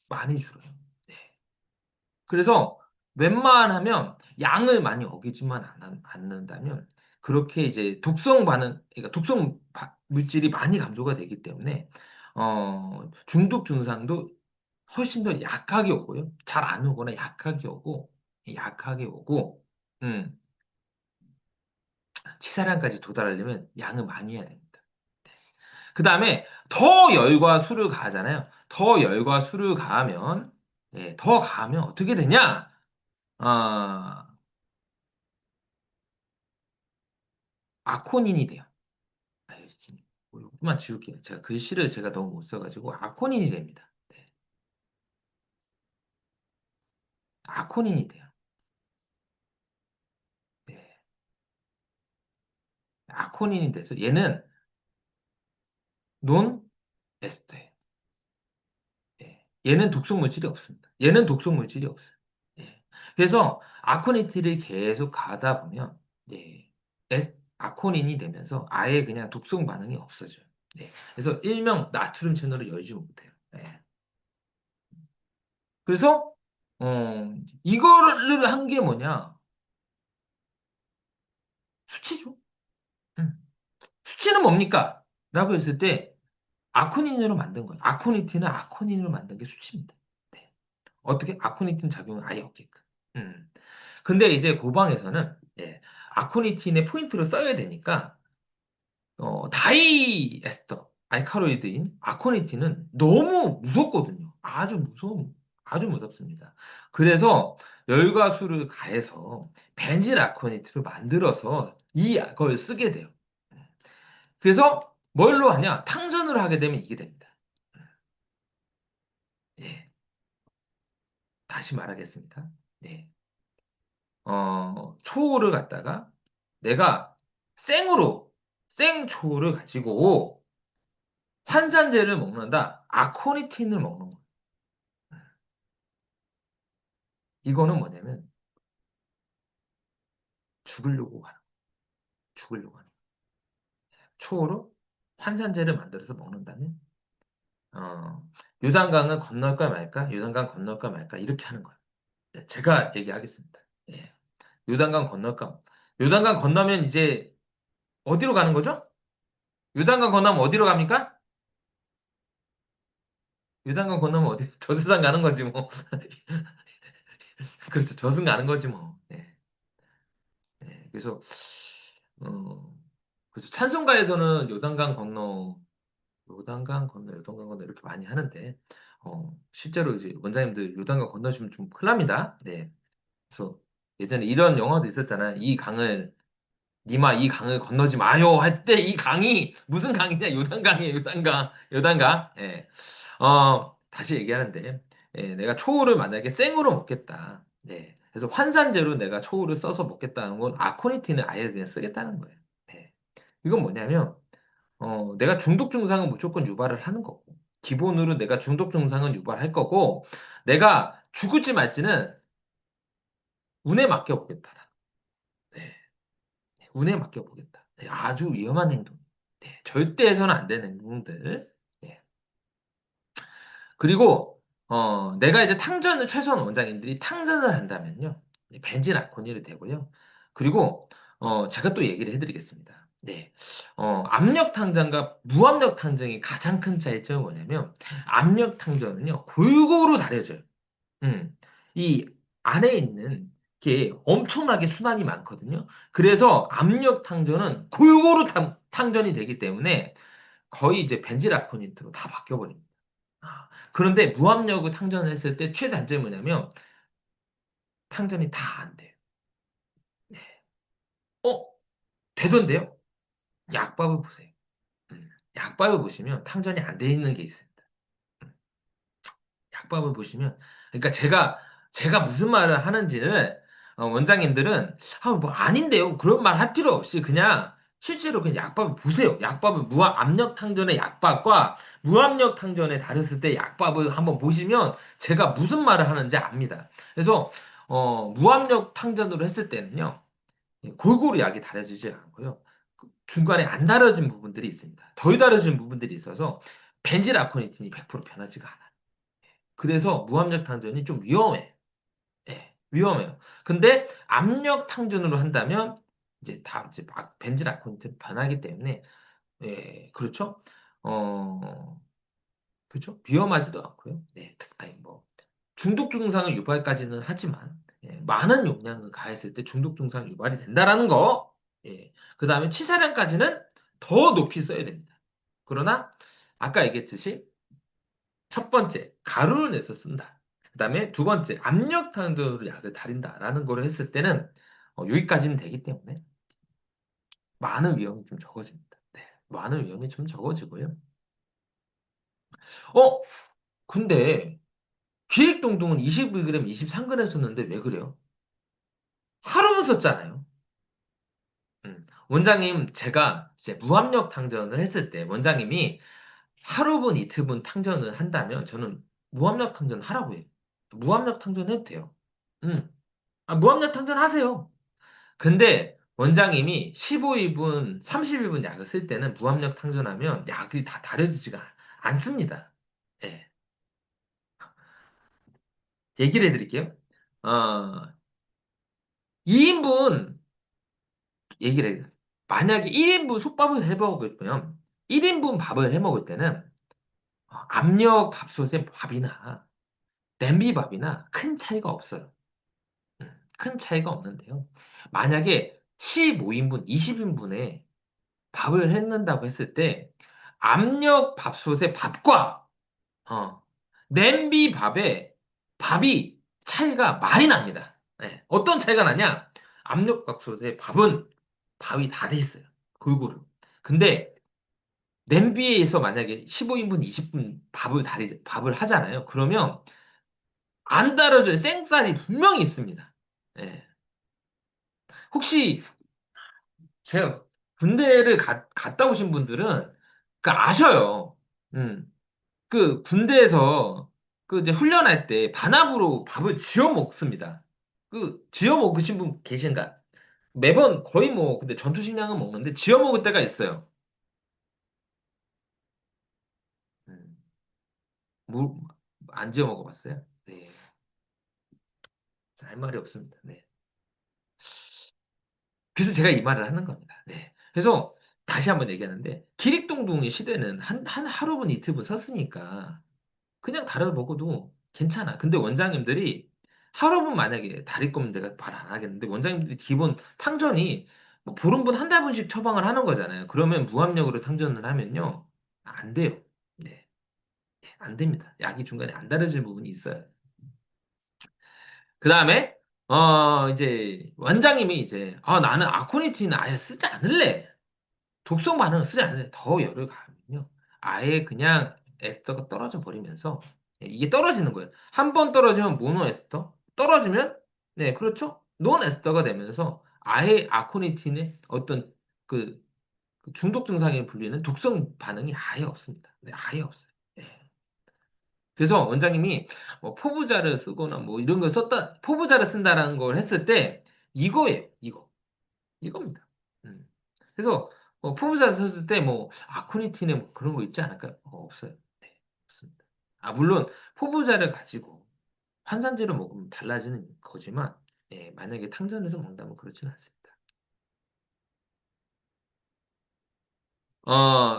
많이 줄어요. 네. 그래서 웬만하면 양을 많이 어기지만 않는다면 그렇게 이제 독성 반응, 그러니까 독성 물질이 많이 감소가 되기 때문에 중독 증상도 훨씬 더 약하게 오고요. 잘 안 오거나 약하게 오고, 음, 치사량까지 도달하려면 양을 많이 해야 됩니다. 그 다음에 더 열과 술을 가하잖아요. 더 열과 술을 가하면, 예, 더 가하면 어떻게 되냐? 아, 아코닌이 돼요. 아유, 뭐 요것만 지울게요. 제가 글씨를 제가 너무 못 써가지고 아코닌이 됩니다. 네, 아코닌이 돼요. 네, 아코닌이 돼서 얘는 논 에스터예요. 예. 얘는 독성 물질이 없습니다. 얘는 독성 물질이 없어요. 예. 그래서 아코니티를 계속 가다 보면 예. 아코닌이 되면서 아예 그냥 독성 반응이 없어져요. 네. 그래서 일명 나트륨 채널을 열지 못해요. 예. 그래서 이거를 한 게 뭐냐? 수치죠. 음. 수치는 뭡니까? 라고 했을 때 아코닌으로 만든 거예요. 아코니틴은 아코닌으로 만든 게 수치입니다. 네. 어떻게 아코니틴 작용을 아예 없게끔. 음. 근데 이제 고방에서는 예, 아코니틴의 포인트를 써야 되니까 다이에스터 알카로이드인 아코니틴은 너무 무섭거든요. 아주 무섭습니다. 그래서 열과 수를 가해서 벤질 아코니틴을 만들어서 이걸 쓰게 돼요. 그래서 뭘로 하냐? 탕전을 하게 되면 이게 됩니다. 예, 다시 말하겠습니다. 네. 초를 갖다가 내가 생으로 생초를 가지고 환산제를 먹는다. 아코니틴을 먹는 거예요. 이거는 뭐냐면 죽으려고 하는 죽으려고 하는 초로 환산제를 만들어서 먹는다면 어, 요단강을 건널까 말까? 요단강 건널까 말까? 이렇게 하는 거예요. 네, 제가 얘기하겠습니다. 예. 요단강 건널까? 요단강 건너면 이제 어디로 가는 거죠? 요단강 건너면 어디로 갑니까? 요단강 건너면 어디? 저세상 가는 거지 뭐. 그래서 저승 가는 거지 뭐. 네. 네. 어, 그래서 찬송가에서는 요단강 건너 이렇게 많이 하는데, 실제로 이제 원장님들 요단강 건너시면 좀 큰일 납니다. 네. 그래서 예전에 이런 영화도 있었잖아요. 니마 이 강을 건너지 마요 할 때 이 강이 무슨 강이냐? 요단강이에요, 요단강. 요단강. 예. 다시 얘기하는데, 예, 내가 초우를 만약에 생으로 먹겠다. 네. 그래서 환산제로 내가 초우를 써서 먹겠다는 건 아코니틴을 아예 그냥 쓰겠다는 거예요. 네. 이건 뭐냐면, 내가 중독 증상은 무조건 유발을 하는 거고, 기본으로 내가 중독 증상은 유발할 거고, 내가 죽을지 말지는 운에 맡겨보겠다. 네. 운에 맡겨보겠다. 네, 아주 위험한 행동. 네, 절대 해서는 안 되는 행동들. 네. 그리고 내가 이제 최소한 원장님들이 탕전을 한다면요. 네, 벤진 아코니를 되고요. 그리고 제가 또 얘기를 해드리겠습니다. 네. 압력 탕전과 무압력 탕전이 가장 큰 차이점은 뭐냐면 압력 탕전은요. 골고루 다려져요. 음. 이 안에 있는 게 엄청나게 순환이 많거든요. 그래서 압력 탕전은 골고루 탕전이 되기 때문에 거의 이제 벤질아코니트로 다 바뀌어버립니다. 그런데 무압력을 탕전을 했을 때 최단점이 뭐냐면 탕전이 다 안 돼요. 네. 어? 되던데요? 약밥을 보세요. 약밥을 보시면 탕전이 안 돼 있는 게 있습니다. 음, 약밥을 보시면 그러니까 제가 무슨 말을 하는지를 원장님들은 뭐 아닌데요. 그런 말 할 필요 없이 그냥 실제로 그냥 약밥을 보세요. 약밥을 압력 탕전의 약밥과 무압력 탕전에 다렸을 때 약밥을 한번 보시면 제가 무슨 말을 하는지 압니다. 그래서 무압력 탕전으로 했을 때는요. 골고루 약이 다려지지 않고요. 그 중간에 안 다려진 부분들이 있습니다. 덜 다려진 부분들이 있어서 벤질 아코니틴이 100% 변하지가 않아요. 그래서 무압력 탕전이 좀 위험해. 예, 위험해요. 근데 압력 탕전으로 한다면 이제 다 이제 막 벤질 아코니틴 변하기 때문에 그렇죠? 어, 그렇죠? 위험하지도 않고요. 네, 아니 뭐 중독 증상을 유발까지는 하지만 많은 용량을 가했을 때 중독 증상이 유발이 된다라는 거. 그 다음에 치사량까지는 더 높이 써야 됩니다. 그러나 아까 얘기했듯이 첫 번째 가루를 내서 쓴다. 그 다음에 두 번째 압력 탄도로 약을 다린다라는 걸 했을 때는 여기까지는 되기 때문에 많은 위험이 좀 적어집니다. 네, 많은 위험이 좀 적어지고요. 어, 근데 기획동동은 22g, 23g 썼는데 왜 그래요? 하루는 썼잖아요. 원장님, 제가 이제 무압력 탕전을 했을 때 원장님이 하루분, 이틀분 탕전을 한다면 저는 무압력 탕전 하라고 해요. 무압력 탕전 해도 돼요. 음. 무압력 탕전 하세요. 근데 원장님이 15일분, 31분 약을 쓸 때는 무압력 탕전하면 약이 다 다려지지가 않습니다. 예. 얘기를 해드릴게요. 어, 2인분 얘기를 해요. 만약에 1인분 솥밥을 해 먹으면 1인분 밥을 해 먹을 때는 압력 밥솥의 밥이나 냄비밥이나 큰 차이가 없어요. 큰 차이가 없는데요. 만약에 15인분, 20인분에 밥을 했는다고 했을 때 압력 밥솥의 밥과 어, 냄비 밥의 밥이 차이가 많이 납니다. 어떤 차이가 나냐? 압력 밥솥의 밥이 다 돼 있어요. 골고루. 근데 냄비에서 만약에 15인분, 20분 밥을 하잖아요. 그러면 안 달아줘요. 생쌀이 분명히 있습니다. 예. 혹시 제가 군대를 갔다 오신 분들은 그 아셔요. 음. 그 군대에서 그 이제 훈련할 때 반합으로 밥을 지어 먹습니다. 그 지어 먹으신 분 계신가? 매번 거의 뭐 근데 전투식량은 먹는데 지어 먹을 때가 있어요. 음. 뭐, 안 지어 먹어봤어요? 네. 할 말이 없습니다. 네. 그래서 제가 이 말을 하는 겁니다. 네. 그래서 다시 한번 얘기하는데 기릭동동의 시대는 한 하루분 이틀분 썼으니까 그냥 달아 먹어도 괜찮아. 근데 원장님들이 하루분 만약에 다릴 거면 내가 말 안 하겠는데 원장님들이 기본 탕전이 뭐 보름분 한 달분씩 처방을 하는 거잖아요. 그러면 무압력으로 탕전을 하면요. 안 돼요. 네. 안 됩니다. 약이 중간에 안 달아질 부분이 있어요. 그 다음에 이제 원장님이 이제 나는 아코니틴 아예 쓰지 않을래. 독성 반응을 쓰지 않을래. 더 열을 가하면요. 아예 그냥 에스터가 떨어져 버리면서 이게 떨어지는 거예요. 한 번 떨어지면 모노 에스터, 떨어지면 네 그렇죠. 논 에스터가 되면서 아예 아코니틴의 어떤 그, 그 중독 증상에 불리는 독성 반응이 아예 없습니다. 네, 아예 없어요. 네. 그래서 원장님이 뭐 포부자를 쓰거나 뭐 이런 걸 썼다, 포부자를 쓴다라는 걸 했을 때 이거예요. 이겁니다. 음. 그래서 포부자를 썼을 때 뭐 아쿠니틴에 뭐 그런 거 있지 않을까요? 없어요. 네, 없습니다. 물론 포부자를 가지고 환산제를 먹으면 달라지는 거지만 만약에 탕전에서 먹는다면 그렇지는 않습니다.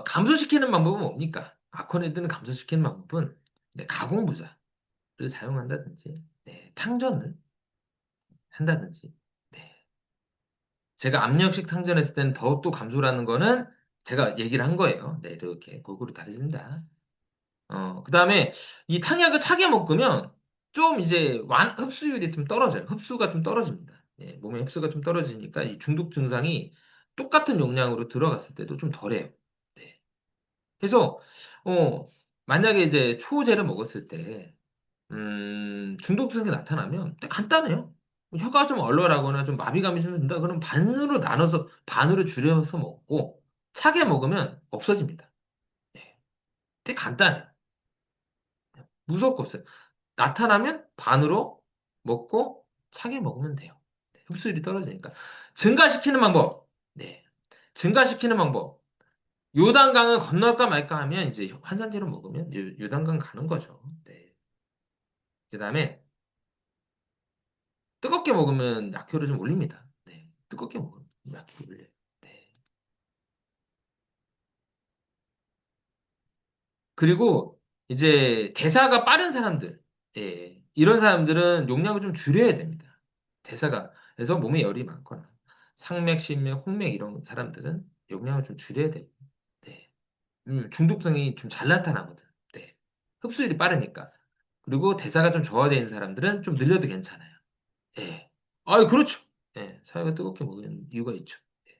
감소시키는 방법은 뭡니까? 아코니틴을 감소시키는 방법은 가공부자를 사용한다든지 탕전을 한다든지. 네. 제가 압력식 탕전했을 때는 더욱더 감소라는 거는 제가 얘기를 한 거예요. 네, 이렇게 골고루 다려진다. 그 다음에 이 탕약을 차게 먹으면 좀 이제 흡수율이 좀 떨어져요. 흡수가 좀 떨어집니다. 몸에 흡수가 좀 떨어지니까 이 중독 증상이 똑같은 용량으로 들어갔을 때도 좀 덜해요. 네. 그래서, 만약에 이제 초제를 먹었을 때, 중독 증상이 나타나면 간단해요. 혀가 좀 얼얼하거나 좀 마비감이 좀 든다. 그럼 반으로 나눠서, 반으로 줄여서 먹고, 차게 먹으면 없어집니다. 예. 되게 간단해요. 무서울 거 없어요. 나타나면 반으로 먹고 차게 먹으면 돼요. 네, 흡수율이 떨어지니까. 증가시키는 방법. 네. 증가시키는 방법. 요단강을 건널까 말까 하면 이제 환산제로 먹으면 요단강 가는 거죠. 네. 그다음에 뜨겁게 먹으면 약효를 좀 올립니다. 네. 뜨겁게 먹으면 약효를 올려요. 네. 그리고 이제 대사가 빠른 사람들, 예, 이런 사람들은 용량을 좀 줄여야 됩니다. 대사가. 그래서 몸에 열이 많거나 상맥, 신맥, 홍맥 이런 사람들은 용량을 좀 줄여야 돼요. 네. 중독성이 좀 잘 나타나거든. 네. 흡수율이 빠르니까. 그리고 대사가 좀 저하되어 있는 사람들은 좀 늘려도 괜찮아요. 예. 아, 그렇죠. 예. 사회가 뜨겁게 먹는 이유가 있죠. 예.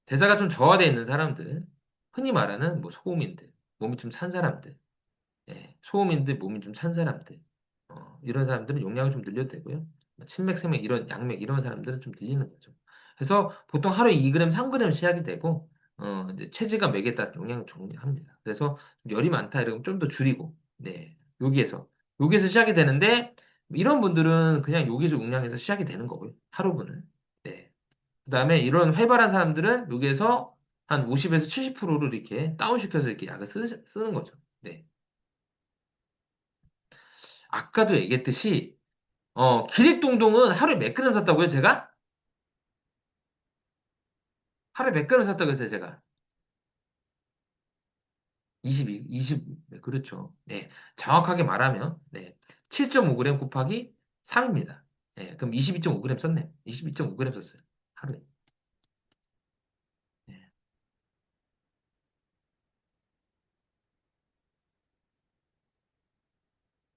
대사가 좀 저하되어 있는 사람들, 흔히 말하는 뭐 소음인들, 몸이 좀 찬 사람들, 예, 소음인들 몸이 좀 찬 사람들, 이런 사람들은 용량을 좀 늘려도 되고요. 뭐 침맥, 세맥, 이런 양맥 이런 사람들은 좀 늘리는 거죠. 그래서 보통 하루에 2g, 3g 시작이 되고, 이제 체질과 맥에 따라 용량을 조합니다. 그래서 열이 많다 이러면 좀 더 줄이고, 네, 여기에서 시작이 되는데 이런 분들은 그냥 여기서 용량에서 시작이 되는 거고요. 하루분은. 네. 그다음에 이런 활발한 사람들은 여기에서 한 50에서 70%를 이렇게 다운시켜서 이렇게 약을 쓰는 거죠. 네. 아까도 얘기했듯이 기릭동동은 하루에 몇 그램 샀다고요, 제가? 하루에 몇 그램 샀다고 했어요, 제가. 20, 네, 그렇죠. 네. 정확하게 말하면, 네. 7.5g 곱하기 3입니다. 네. 그럼 22.5g 썼네요. 22.5g 썼어요. 하루에. 네.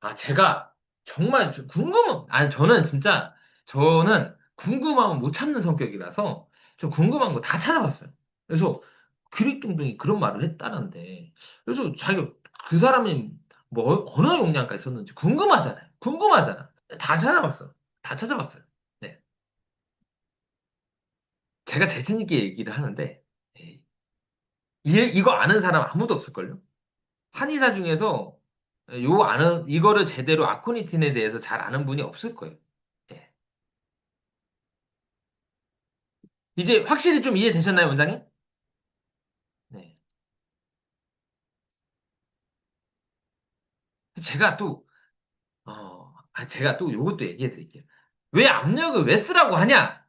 아, 제가 정말 아니, 저는 궁금하면 못 참는 성격이라서 좀 궁금한 거 다 찾아봤어요. 그래서 기릭동동이 그런 말을 했다는데, 그래서 그 사람이 뭐, 어느 용량까지 썼는지 궁금하잖아요. 궁금하잖아. 다 찾아봤어. 다 찾아봤어요. 네. 제가 자신 있게 얘기를 하는데, 예, 이거 아는 사람 아무도 없을걸요? 한의사 중에서 이거를 제대로 아코니틴에 대해서 잘 아는 분이 없을 거예요. 예. 이제 확실히 좀 이해되셨나요, 원장님? 네. 제가 또, 제가 또 이것도 얘기해 드릴게요. 왜 압력을 왜 쓰라고 하냐?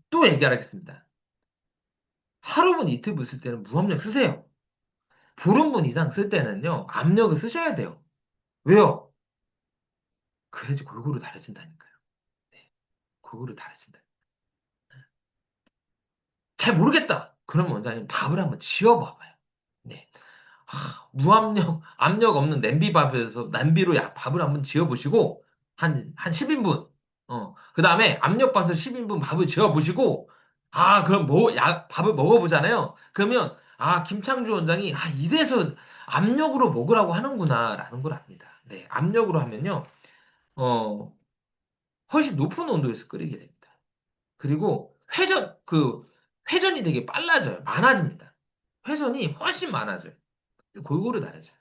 또 얘기하겠습니다. 하루분 이틀분 쓸 때는 무압력 쓰세요. 보름분 이상 쓸 때는요, 압력을 쓰셔야 돼요. 왜요? 그래야지 골고루 달아진다니까요. 네. 골고루 달아진다. 잘 모르겠다. 그럼 원장님 밥을 한번 지어봐봐요. 네. 무압력, 압력 없는 냄비밥에서 냄비로 밥을 한번 지어보시고, 한 10인분, 그 다음에 압력밥솥 10인분 밥을 지어보시고, 그럼 밥을 먹어보잖아요. 그러면, 김창주 원장이, 이래서 압력으로 먹으라고 하는구나, 라는 걸 압니다. 네, 압력으로 하면요, 어, 훨씬 높은 온도에서 끓이게 됩니다. 그리고 회전이 되게 빨라져요. 많아집니다. 회전이 훨씬 많아져요. 골고루 다르죠.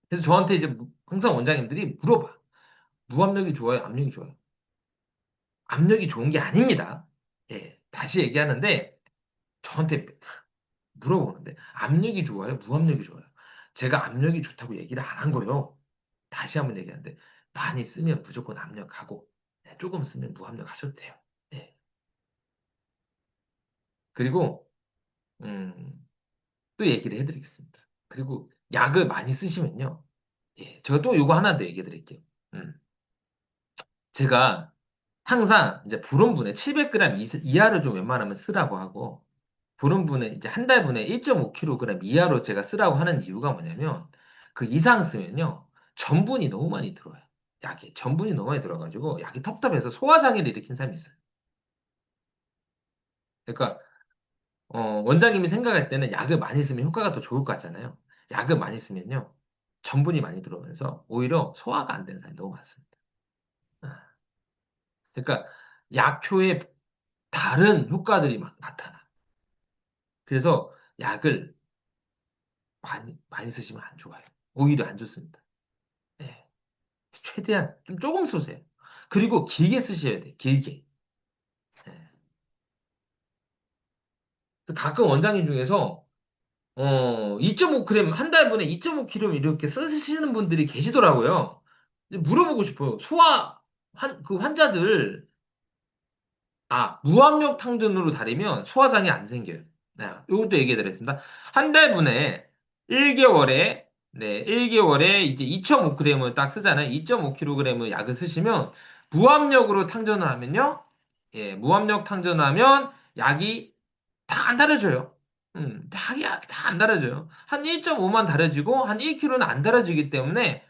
그래서 저한테 이제 항상 원장님들이 물어봐. 무압력이 좋아요? 압력이 좋아요? 압력이 좋은 게 아닙니다. 예, 다시 얘기하는데 저한테 물어보는데 압력이 좋아요? 무압력이 좋아요? 제가 압력이 좋다고 얘기를 안 한 거예요. 다시 한번 얘기하는데 많이 쓰면 무조건 압력하고 조금 쓰면 무압력 하셔도 돼요. 예. 그리고 또 얘기를 해드리겠습니다. 그리고 약을 많이 쓰시면요. 예, 제가 또 요거 하나 더 얘기해 드릴게요. 음. 제가 항상 이제 보름분에 700g 이하로 좀 웬만하면 쓰라고 하고, 보름분에 이제 한 달분에 1.5kg 이하로 제가 쓰라고 하는 이유가 뭐냐면, 그 이상 쓰면요, 전분이 너무 많이 들어와요. 약에. 전분이 너무 많이 들어가지고, 약이 텁텁해서 소화장애를 일으킨 사람이 있어요. 그러니까, 원장님이 생각할 때는 약을 많이 쓰면 효과가 더 좋을 것 같잖아요. 약을 많이 쓰면요. 전분이 많이 들어오면서 오히려 소화가 안 되는 사람이 너무 많습니다. 아, 그러니까 약효에 다른 효과들이 막 나타나. 그래서 약을 많이 쓰시면 안 좋아요. 오히려 안 좋습니다. 예. 최대한 좀 조금 쏘세요. 그리고 길게 쓰셔야 돼. 길게. 예. 가끔 원장님 중에서 2.5g 한 달분에 2.5kg 이렇게 쓰시는 분들이 계시더라고요. 근데 물어보고 싶어요. 그 환자들 무압력 탕전으로 다리면 소화장애 안 생겨요. 네, 이것도 얘기해 드리겠습니다. 한 달분에 1개월에, 네, 1개월에 이제 2.5g을 딱 쓰잖아요. 2.5kg 약을 쓰시면 무압력으로 탕전을 하면요. 예, 무압력 탕전을 하면 약이 다 안 달아져요. 약이 다 안 달아져요. 한 1.5만 달아지고 한 1kg는 안 달아지기 때문에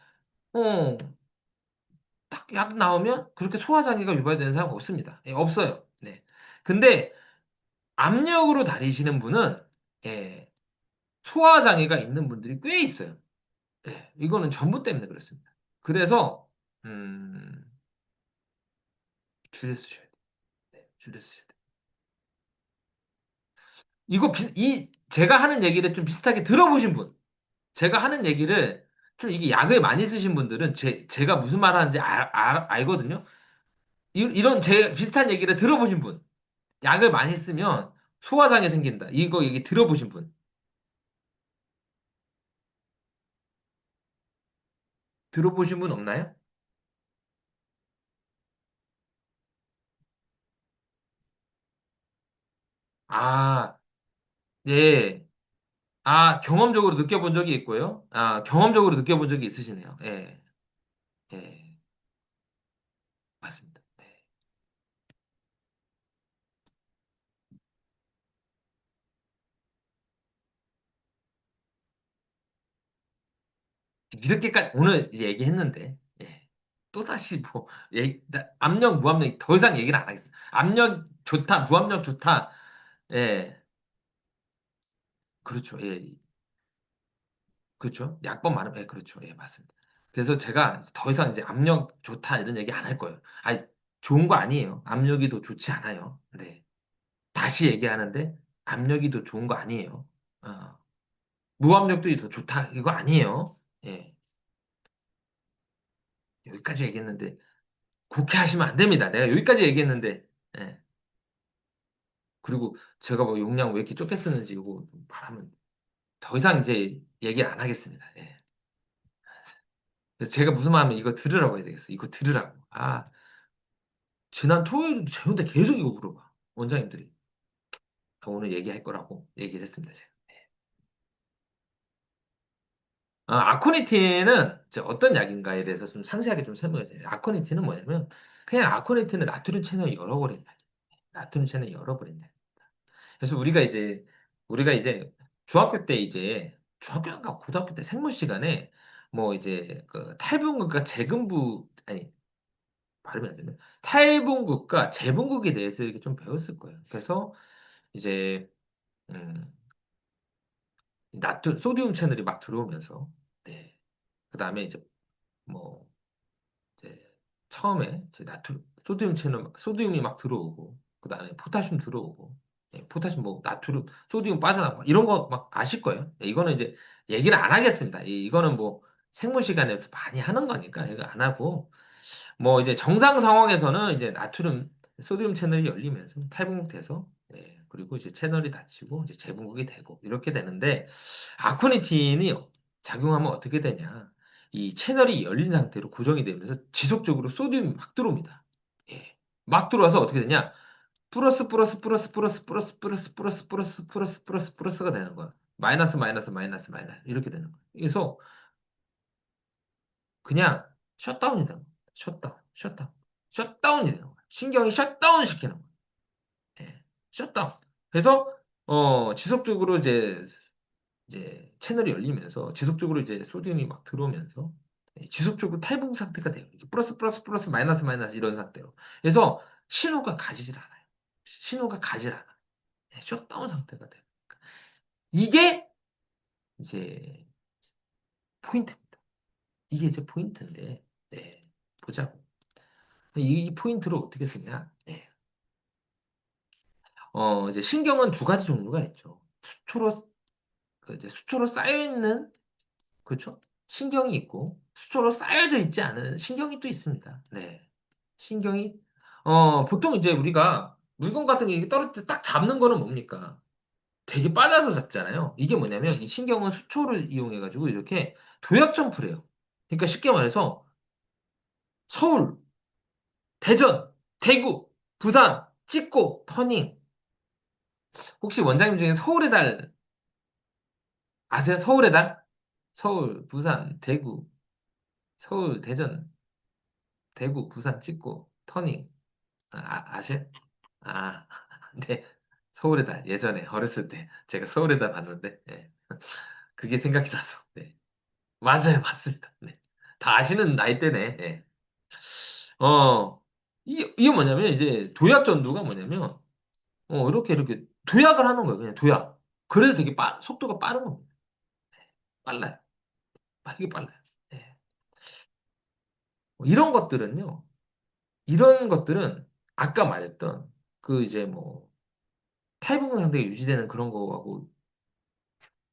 어, 딱 약 나오면 그렇게 소화장애가 유발되는 사람 없습니다. 예, 없어요. 네. 근데 압력으로 다니시는 분은 예, 소화장애가 있는 분들이 꽤 있어요. 예, 이거는 전부 때문에 그렇습니다. 그래서 음, 줄여 쓰셔야 돼요. 네, 줄여 쓰셔야 돼요. 제가 하는 얘기를 좀 비슷하게 들어보신 분, 제가 하는 얘기를 좀 이게 약을 많이 쓰신 분들은 제가 무슨 말 하는지 알거든요. 이런 제 비슷한 얘기를 들어보신 분, 약을 많이 쓰면 소화장애 생긴다. 이거 얘기 들어보신 분, 들어보신 분 없나요? 아, 예. 경험적으로 느껴본 적이 있고요. 경험적으로 느껴본 적이 있으시네요. 예, 예, 맞습니다. 네. 이렇게까지 오늘 이제 얘기했는데, 예. 또다시 뭐, 압력, 무압력 더 이상 얘기를 안 하겠습니다. 압력 좋다, 무압력 좋다. 예, 그렇죠. 예, 그렇죠. 약법 많으면, 예, 그렇죠. 예, 맞습니다. 그래서 제가 더 이상 이제 압력 좋다 이런 얘기 안 할 거예요. 좋은 거 아니에요. 압력이 더 좋지 않아요. 네. 다시 얘기하는데, 압력이 더 좋은 거 아니에요. 어. 무압력도 더 좋다. 이거 아니에요. 예. 여기까지 얘기했는데, 곡해하시면 안 됩니다. 내가 여기까지 얘기했는데, 예. 그리고 제가 뭐 용량 왜 이렇게 좁게 쓰는지 이거 말하면 더 이상 이제 얘기 안 하겠습니다. 예. 그래서 제가 무슨 말하면 이거 들으라고 해야 되겠어. 이거 들으라고. 지난 토요일도 재훈대 계속 이거 물어봐. 원장님들이. 오늘 얘기할 거라고 얘기를 했습니다. 제가. 아코니틴은 이제 어떤 약인가에 대해서 좀 상세하게 좀 설명해 드려요. 아코니틴은 뭐냐면, 그냥 아코니틴은 나트륨 채널을 열어버린다. 나트륨 채널을 열어버린다. 그래서 우리가 이제 중학교인가 고등학교 때 생물 시간에 뭐 이제 그 탈분극과 재분부 아니 발음이 안 되네. 탈분극과 재분극에 대해서 이렇게 좀 배웠을 거예요. 그래서 이제 음, 소디움 채널이 막 들어오면서 네. 그다음에 이제 뭐 이제 처음에 이제 소디움이 막 들어오고 그다음에 포타슘 들어오고 포타슘 뭐 나트륨 소디움 빠져나가고 이런 거 막 아실 거예요. 이거는 이제 얘기를 안 하겠습니다. 이거는 뭐 생물 시간에서 많이 하는 거니까 이거 안 하고 뭐 이제 정상 상황에서는 이제 소디움 채널이 열리면서 탈분극돼서 그리고 이제 채널이 닫히고 이제 재분극이 되고 이렇게 되는데 아쿠니틴이 작용하면 어떻게 되냐? 이 채널이 열린 상태로 고정이 되면서 지속적으로 소듐이 막 들어옵니다. 예. 막 들어와서 어떻게 되냐? 플러스 플러스 플러스 플러스 플러스 플러스 플러스 플러스 플러스 플러스 플러스가 되는 거야. 마이너스 마이너스 마이너스 마이너스 이렇게 되는 거야. 그래서 그냥 셧다운이 되는 거야. 셧다운, 셧다운, 셧다운이 되는 거야. 신경이 셧다운 시키는 거야. 예. 셧다운. 그래서 지속적으로 이제 채널이 열리면서 지속적으로 이제 소디움이 막 들어오면서 지속적으로 탈분 상태가 돼요. 이게 플러스 플러스 플러스 마이너스 마이너스 이런 상태로. 그래서 신호가 가지질 않아요. 신호가 가질 않아. 셧다운 상태가 돼요. 이게 이제 포인트입니다. 이게 이제 포인트인데, 네, 보자고. 이 포인트를 어떻게 쓰냐? 네. 이제 신경은 두 가지 종류가 있죠. 이제 수초로 쌓여있는, 그렇죠? 신경이 있고, 수초로 쌓여져 있지 않은 신경이 또 있습니다. 네. 신경이, 보통 이제 우리가 물건 같은 게 떨어질 때 딱 잡는 거는 뭡니까? 되게 빨라서 잡잖아요. 이게 뭐냐면, 이 신경은 수초를 이용해가지고 이렇게 도약 점프를 해요. 그러니까 쉽게 말해서, 서울, 대전, 대구, 부산, 찍고, 터닝. 혹시 원장님 중에 서울의 달 아세요? 서울의 달? 서울, 부산, 대구, 서울, 대전, 대구, 부산 찍고, 터닝. 아세요? 아, 네. 서울의 달. 예전에 어렸을 때 제가 서울의 달 봤는데, 네. 그게 생각이 나서, 네. 맞아요, 맞습니다. 네. 다 아시는 나이대네. 네. 이게 뭐냐면, 이제 도약 전도가 뭐냐면, 이렇게 도약을 하는 거예요. 그냥 도약. 그래서 되게 속도가 빠른 겁니다. 빨라요. 빠르게 빨라요. 네. 이런 것들은요, 이런 것들은 아까 말했던 그 이제 뭐 탈부분 상태가 유지되는 그런 거하고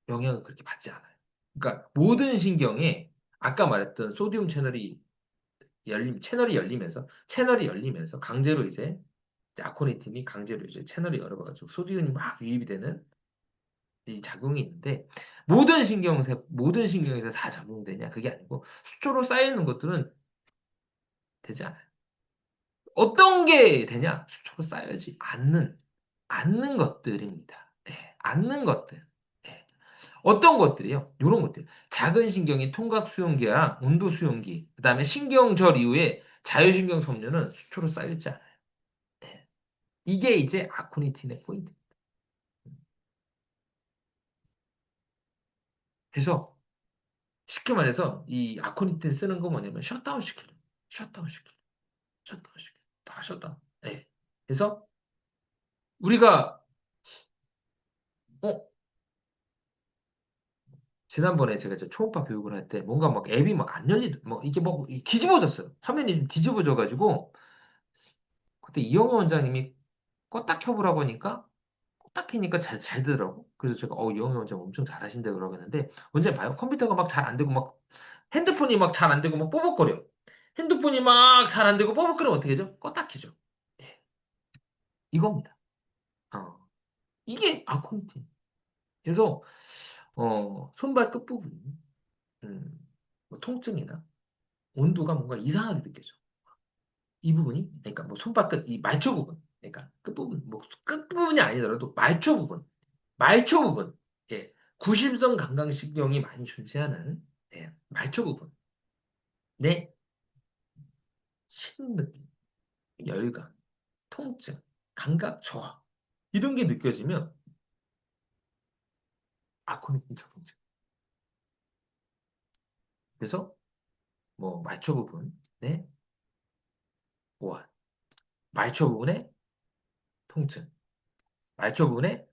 영향을 그렇게 받지 않아요. 그러니까 모든 신경에 아까 말했던 소디움 채널이 열리면서 강제로 이제 아코니틴이 강제로 이제 채널이 열어가지고 소디움이 막 유입이 되는 이 작용이 있는데 모든 신경에서 다 작용되냐? 그게 아니고 수초로 쌓여 있는 것들은 되지 않아요. 어떤 게 되냐? 수초로 쌓여지 않는 것들입니다. 네, 않는 것들. 네. 어떤 것들이요? 이런 것들. 작은 신경인 통각 수용기랑 온도 수용기, 그다음에 신경절 이후에 자율신경 섬유는 수초로 쌓여있지 않아요. 네. 이게 이제 아코니틴의 포인트. 그래서 쉽게 말해서 이 아코니틴 쓰는 거 뭐냐면 셧다운 시키는 셧다운 시키는 셧다운 시키는 다 셧다운. 네. 그래서 우리가 어 지난번에 제가 저 초음파 교육을 할 때 뭔가 막 앱이 막 안 뭐 이게 뭐 뒤집어졌어요. 화면이 좀 뒤집어져가지고 그때 이영호 원장님이 껐다 켜보라고 하니까 껐다 켜니까 잘 되더라고. 그래서 제가 이영호 원장 엄청 잘하신다 그러고 했는데 원장님 봐요. 컴퓨터가 막 잘 안 되고 막 핸드폰이 막 잘 안 되고 막 뽀벅거려. 핸드폰이 막 잘 안 되고 뽀벅거리면 어떻게 하죠? 껐다 켜죠. 예, 이겁니다. 어, 이게 아콘틴. 그래서 손발 끝부분 뭐 통증이나 온도가 뭔가 이상하게 느껴져. 이 부분이, 그러니까 뭐 손바끝, 이 말초 부분, 그러니까 끝부분, 뭐 끝부분이 아니더라도 말초 부분, 예, 구심성 감각신경이 많이 존재하는 말초 부분, 내 신느낌, 열감, 통증, 감각 저하 이런 게 느껴지면 아코니틴 적응증. 그래서 뭐 말초 부분의 보완, 말초 부분의 통증, 말초 부분의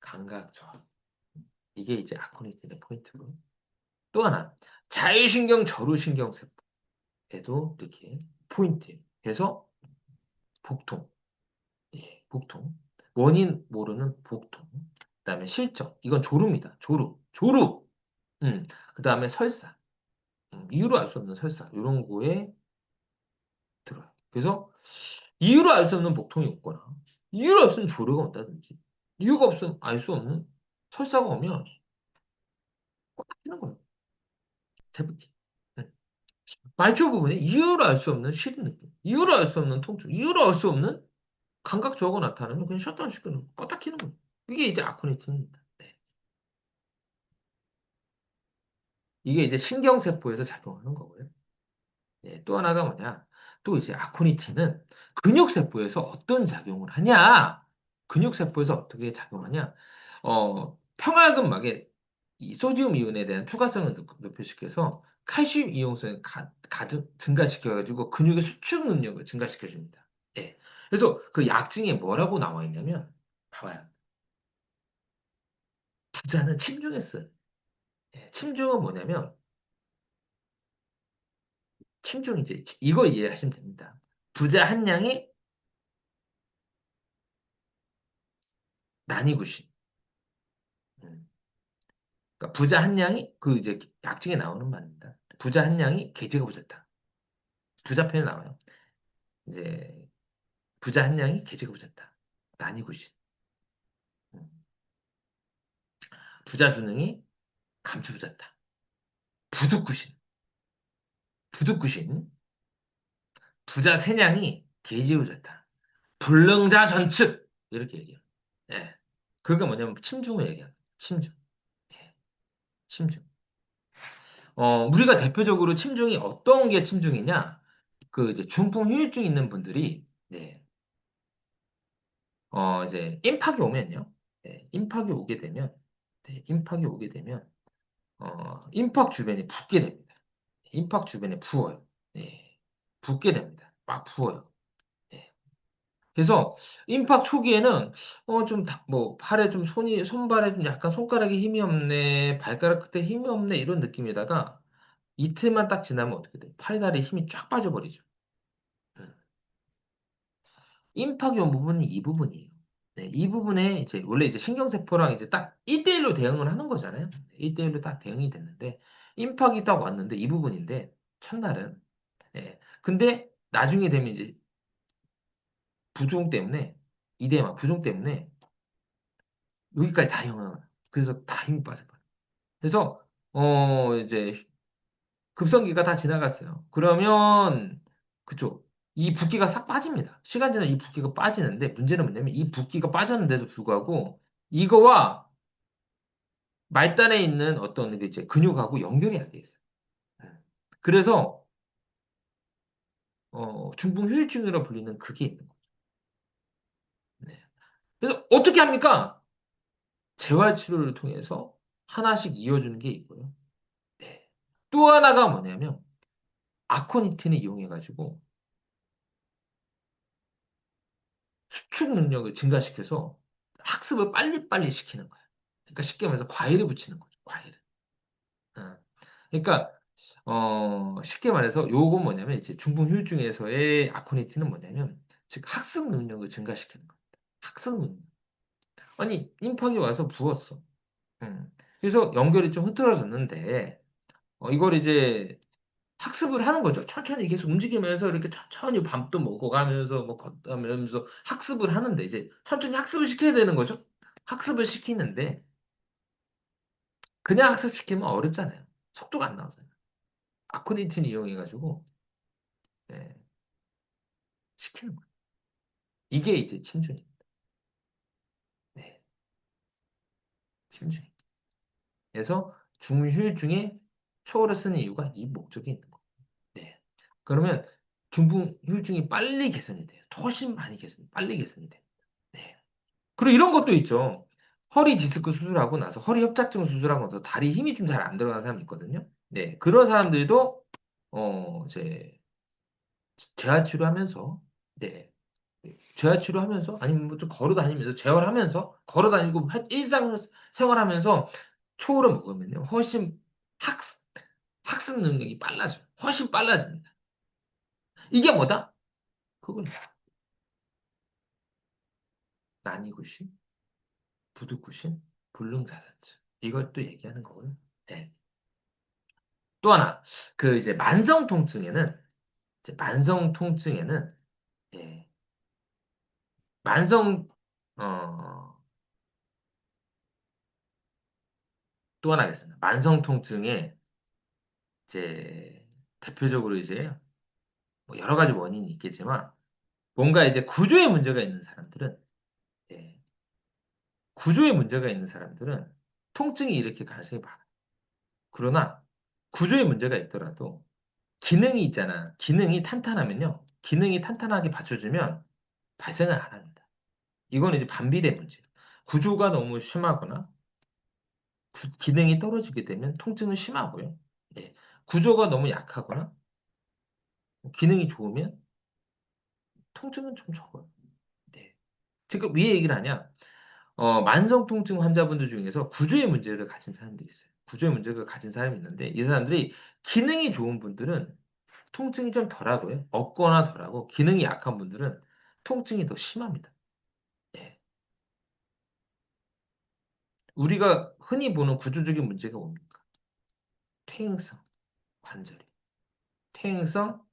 감각 저하. 이게 이제 아코니틴의 포인트고. 또 하나, 자율신경 저루신경세포에도 이렇게 포인트. 그래서 복통, 예, 복통. 원인 모르는 복통. 그다음에 실적. 이건 조루입니다. 조루. 음, 그다음에 설사. 이유로 알 수 없는 설사. 이런 거에 들어요. 그래서 이유로 알 수 없는 복통이 없거나 이유로 알 수 없는 조루가 온다든지 이유가 없으면 알 수 없는 설사가 오면 꼭 닦이는 거예요. 세부티. 말초 부분에 이유를 알 수 없는 쉬는 느낌, 이유를 알 수 없는 통증, 이유를 알 수 없는 감각 저하가 나타나면 그냥 셧다운 시키는 거, 껐다 키는 거예요. 이게 이제 아코니틴입니다. 네. 이게 이제 신경세포에서 작용하는 거고요. 네, 또 하나가 뭐냐? 또 이제 아코니틴은 근육세포에서 어떤 작용을 하냐? 근육세포에서 어떻게 작용하냐? 평화근막에 이 소디움 이온에 대한 투과성을 높여시켜서 칼슘 이용성을 가득 증가시켜가지고 근육의 수축 능력을 증가시켜줍니다. 예. 그래서 그 약증에 뭐라고 나와 있냐면, 봐봐요. 부자는 침중했어요. 예, 침중은 뭐냐면, 침중이지. 이거 이해하시면 됩니다. 부자 한 양이 난이구시. 음. 그러니까 부자 한 양이 그 이제 약증에 나오는 말입니다. 부자 한 양이 계제가 부졌다. 부자 편에 나와요. 이제 부자 한 양이 계제가 부졌다. 난이구시. 음. 부자 두 능이 감추 부졌다. 부득구신. 부득구신. 부자 세 냥이 계제 부졌다. 불능자 전측. 이렇게 얘기해요. 예. 그게 뭐냐면 침중을 얘기하는 거예요. 침중. 예. 침중. 우리가 대표적으로 침중이 어떤 게 침중이냐? 그 이제 중풍 후유증 있는 분들이 네. 이제 임팍이 오면요. 네, 임팍이 오게 되면 네, 임팍이 오게 되면 임팍 주변이 붓게 됩니다. 임팍 주변에 부어요. 네. 붓게 됩니다. 막 부어요. 네. 그래서 임팍 초기에는 좀 뭐 팔에 좀 손발에 좀 약간 손가락에 힘이 없네, 발가락 끝에 힘이 없네 이런 느낌이다가 이틀만 딱 지나면 어떻게 돼? 팔다리에 힘이 쫙 빠져버리죠. 음. 임팍이 온 부분이 이 부분이에요. 네, 이 부분에 이제 원래 이제 신경세포랑 이제 딱 1대1로 대응을 하는 거잖아요. 1대1로 딱 대응이 됐는데 임팍이 딱 왔는데 이 부분인데 첫날은 근데 나중에 되면 이제 부종 때문에 이대마 부종 때문에 여기까지 다 영향을. 그래서 다 힘이 빠져버려. 그래서 이제 급성기가 다 지나갔어요. 그러면 그쵸. 이 붓기가 싹 빠집니다. 시간 지나면 이 붓기가 빠지는데 문제는 뭐냐면 이 붓기가 빠졌는데도 불구하고 이거와 말단에 있는 어떤 그 이제 근육하고 연결이 안 돼 있어요. 음. 그래서 중풍 후유증이라 불리는 그게 있는 거예요. 네. 그래서 어떻게 합니까? 재활 치료를 통해서 하나씩 이어주는 게 있고요. 네. 또 하나가 뭐냐면 아코니틴을 이용해가지고 수축 능력을 증가시켜서 학습을 빨리빨리 시키는 거야. 그러니까 쉽게 말해서 과일을 붙이는 거죠. 과일을. 어. 그러니까 쉽게 말해서 요건 뭐냐면 이제 중풍 후유증에서의 아코니틴은 뭐냐면 즉 학습 능력을 증가시키는 거야. 학습 능력. 아니 임팍이 와서 부었어. 그래서 연결이 좀 흐트러졌는데 이걸 이제 학습을 하는 거죠. 천천히 계속 움직이면서 이렇게 천천히 밥도 먹어가면서 뭐 걷다면서 학습을 하는데 이제 천천히 학습을 시켜야 되는 거죠. 학습을 시키는데 그냥 학습시키면 어렵잖아요. 속도가 안 나오잖아요. 아쿠니틴 이용해가지고 예, 시키는 거예요. 이게 이제 침준입니다. 네, 침준. 그래서 중후유증에 초월을 쓰는 이유가 이 목적이 있는 거예요. 네. 그러면 중풍 후유증이 빨리 개선이 돼요. 훨씬 많이 빨리 개선이 돼요. 네. 그리고 이런 것도 있죠. 허리 디스크 수술하고 나서 허리 협착증 수술하고 나서 다리 힘이 좀 잘 안 들어가는 사람이 있거든요. 네, 그런 사람들도 이제 재활 치료하면서 네, 재활 치료하면서 아니면 뭐좀 걸어 다니면서 재활하면서 걸어 다니고 일상 생활하면서 초를 먹으면요 훨씬 학습 학습 능력이 빨라져요. 훨씬 빨라집니다. 이게 뭐다? 그건 난이구시, 부두구시, 불능자산증 이걸 또 얘기하는 거고요. 네. 또 하나, 그 이제 만성 통증에는, 이제 만성 통증에는, 예, 만성, 어, 또 하나 겠습니다. 만성 통증에 이제 대표적으로 이제 뭐 여러 가지 원인이 있겠지만, 뭔가 이제 구조에 문제가 있는 사람들은, 예, 구조에 문제가 있는 사람들은 통증이 일으킬 가능성이 많아요. 그러나 구조에 문제가 있더라도 기능이 있잖아. 기능이 탄탄하면요. 기능이 탄탄하게 받쳐주면 발생을 안 합니다. 이건 이제 반비례 문제. 구조가 너무 심하거나 기능이 떨어지게 되면 통증은 심하고요. 예. 구조가 너무 약하거나 기능이 좋으면 통증은 좀 적어요. 네. 지금 왜 얘기를 하냐? 만성 통증 환자분들 중에서 구조의 문제를 가진 사람들이 있어요. 구조의 문제를 가진 사람이 있는데 이 사람들이 기능이 좋은 분들은 통증이 좀 덜하고요. 없거나 덜하고 기능이 약한 분들은 통증이 더 심합니다. 예. 우리가 흔히 보는 구조적인 문제가 뭡니까? 퇴행성 관절이. 퇴행성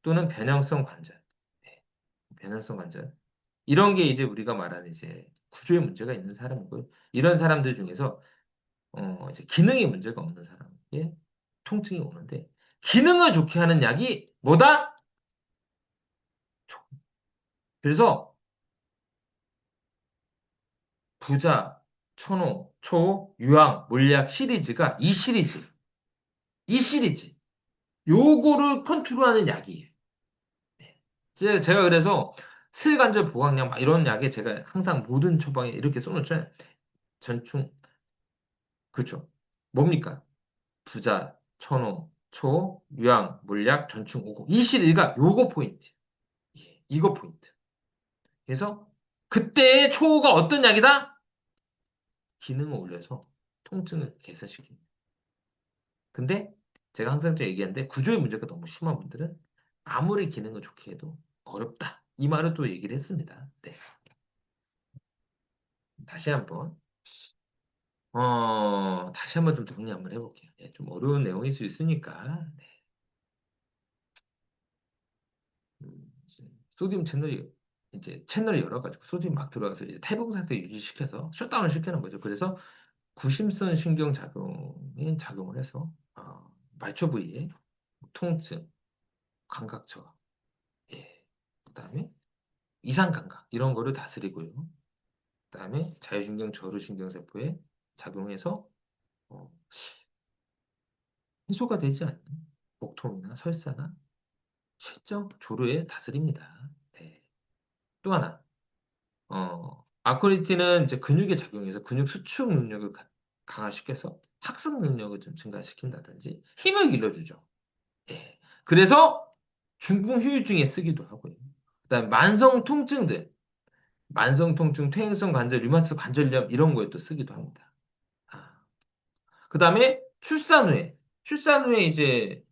또는 변형성 관절. 네, 변형성 관절. 이런 게 이제 우리가 말하는 이제 구조에 문제가 있는 사람이고요. 이런 사람들 중에서 이제 기능에 문제가 없는 사람에게 통증이 오는데 기능을 좋게 하는 약이 뭐다? 그래서 부자, 천호, 초, 유황, 몰약 시리즈가 이 시리즈 요거를 컨트롤하는 약이에요. 네. 제가 그래서 슬관절 보강약 막 이런 약에 제가 항상 모든 처방에 이렇게 써놓죠. 전충 그렇죠. 뭡니까? 부자, 천호, 초, 유황, 몰약, 전충, 오고 이 시리즈가 요거 포인트. 예, 이거 포인트. 그래서 그때의 초가 어떤 약이다? 기능을 올려서 통증을 개선시킵니다. 근데 제가 항상 또 얘기하는데 구조의 문제가 너무 심한 분들은 아무리 기능을 좋게 해도 어렵다. 이 말을 또 얘기를 했습니다. 네. 다시 한번 다시 한번 좀 정리 한번 해볼게요. 예, 좀 어려운 내용일 수 있으니까. 네. 이제 소디움 채널이 이제 채널이 열어가지고 소디움 막 들어가서 이제 탈북 상태 유지시켜서 셧다운을 시키는 거죠. 그래서 구심선 신경 작용에 작용을 해서 말초 부위에 통증, 감각 저하, 예. 그다음에 이상 감각 이런 거를 다스리고요. 그다음에 자율신경 저루신경세포에 작용해서 어, 해소가 되지 않는 복통이나 설사나 실적 조루에 다스립니다. 네. 또 하나, 아쿠니틴은 이제 근육에 작용해서 근육 수축 능력을 강화시켜서 학습 능력을 좀 증가시킨다든지 힘을 길러주죠. 예. 그래서 중풍 후유증에 쓰기도 하고요. 그다음에 만성 통증들, 만성 통증, 퇴행성 관절, 류마티스 관절염 이런 거에 또 쓰기도 합니다. 아. 그다음에 출산 후에 이제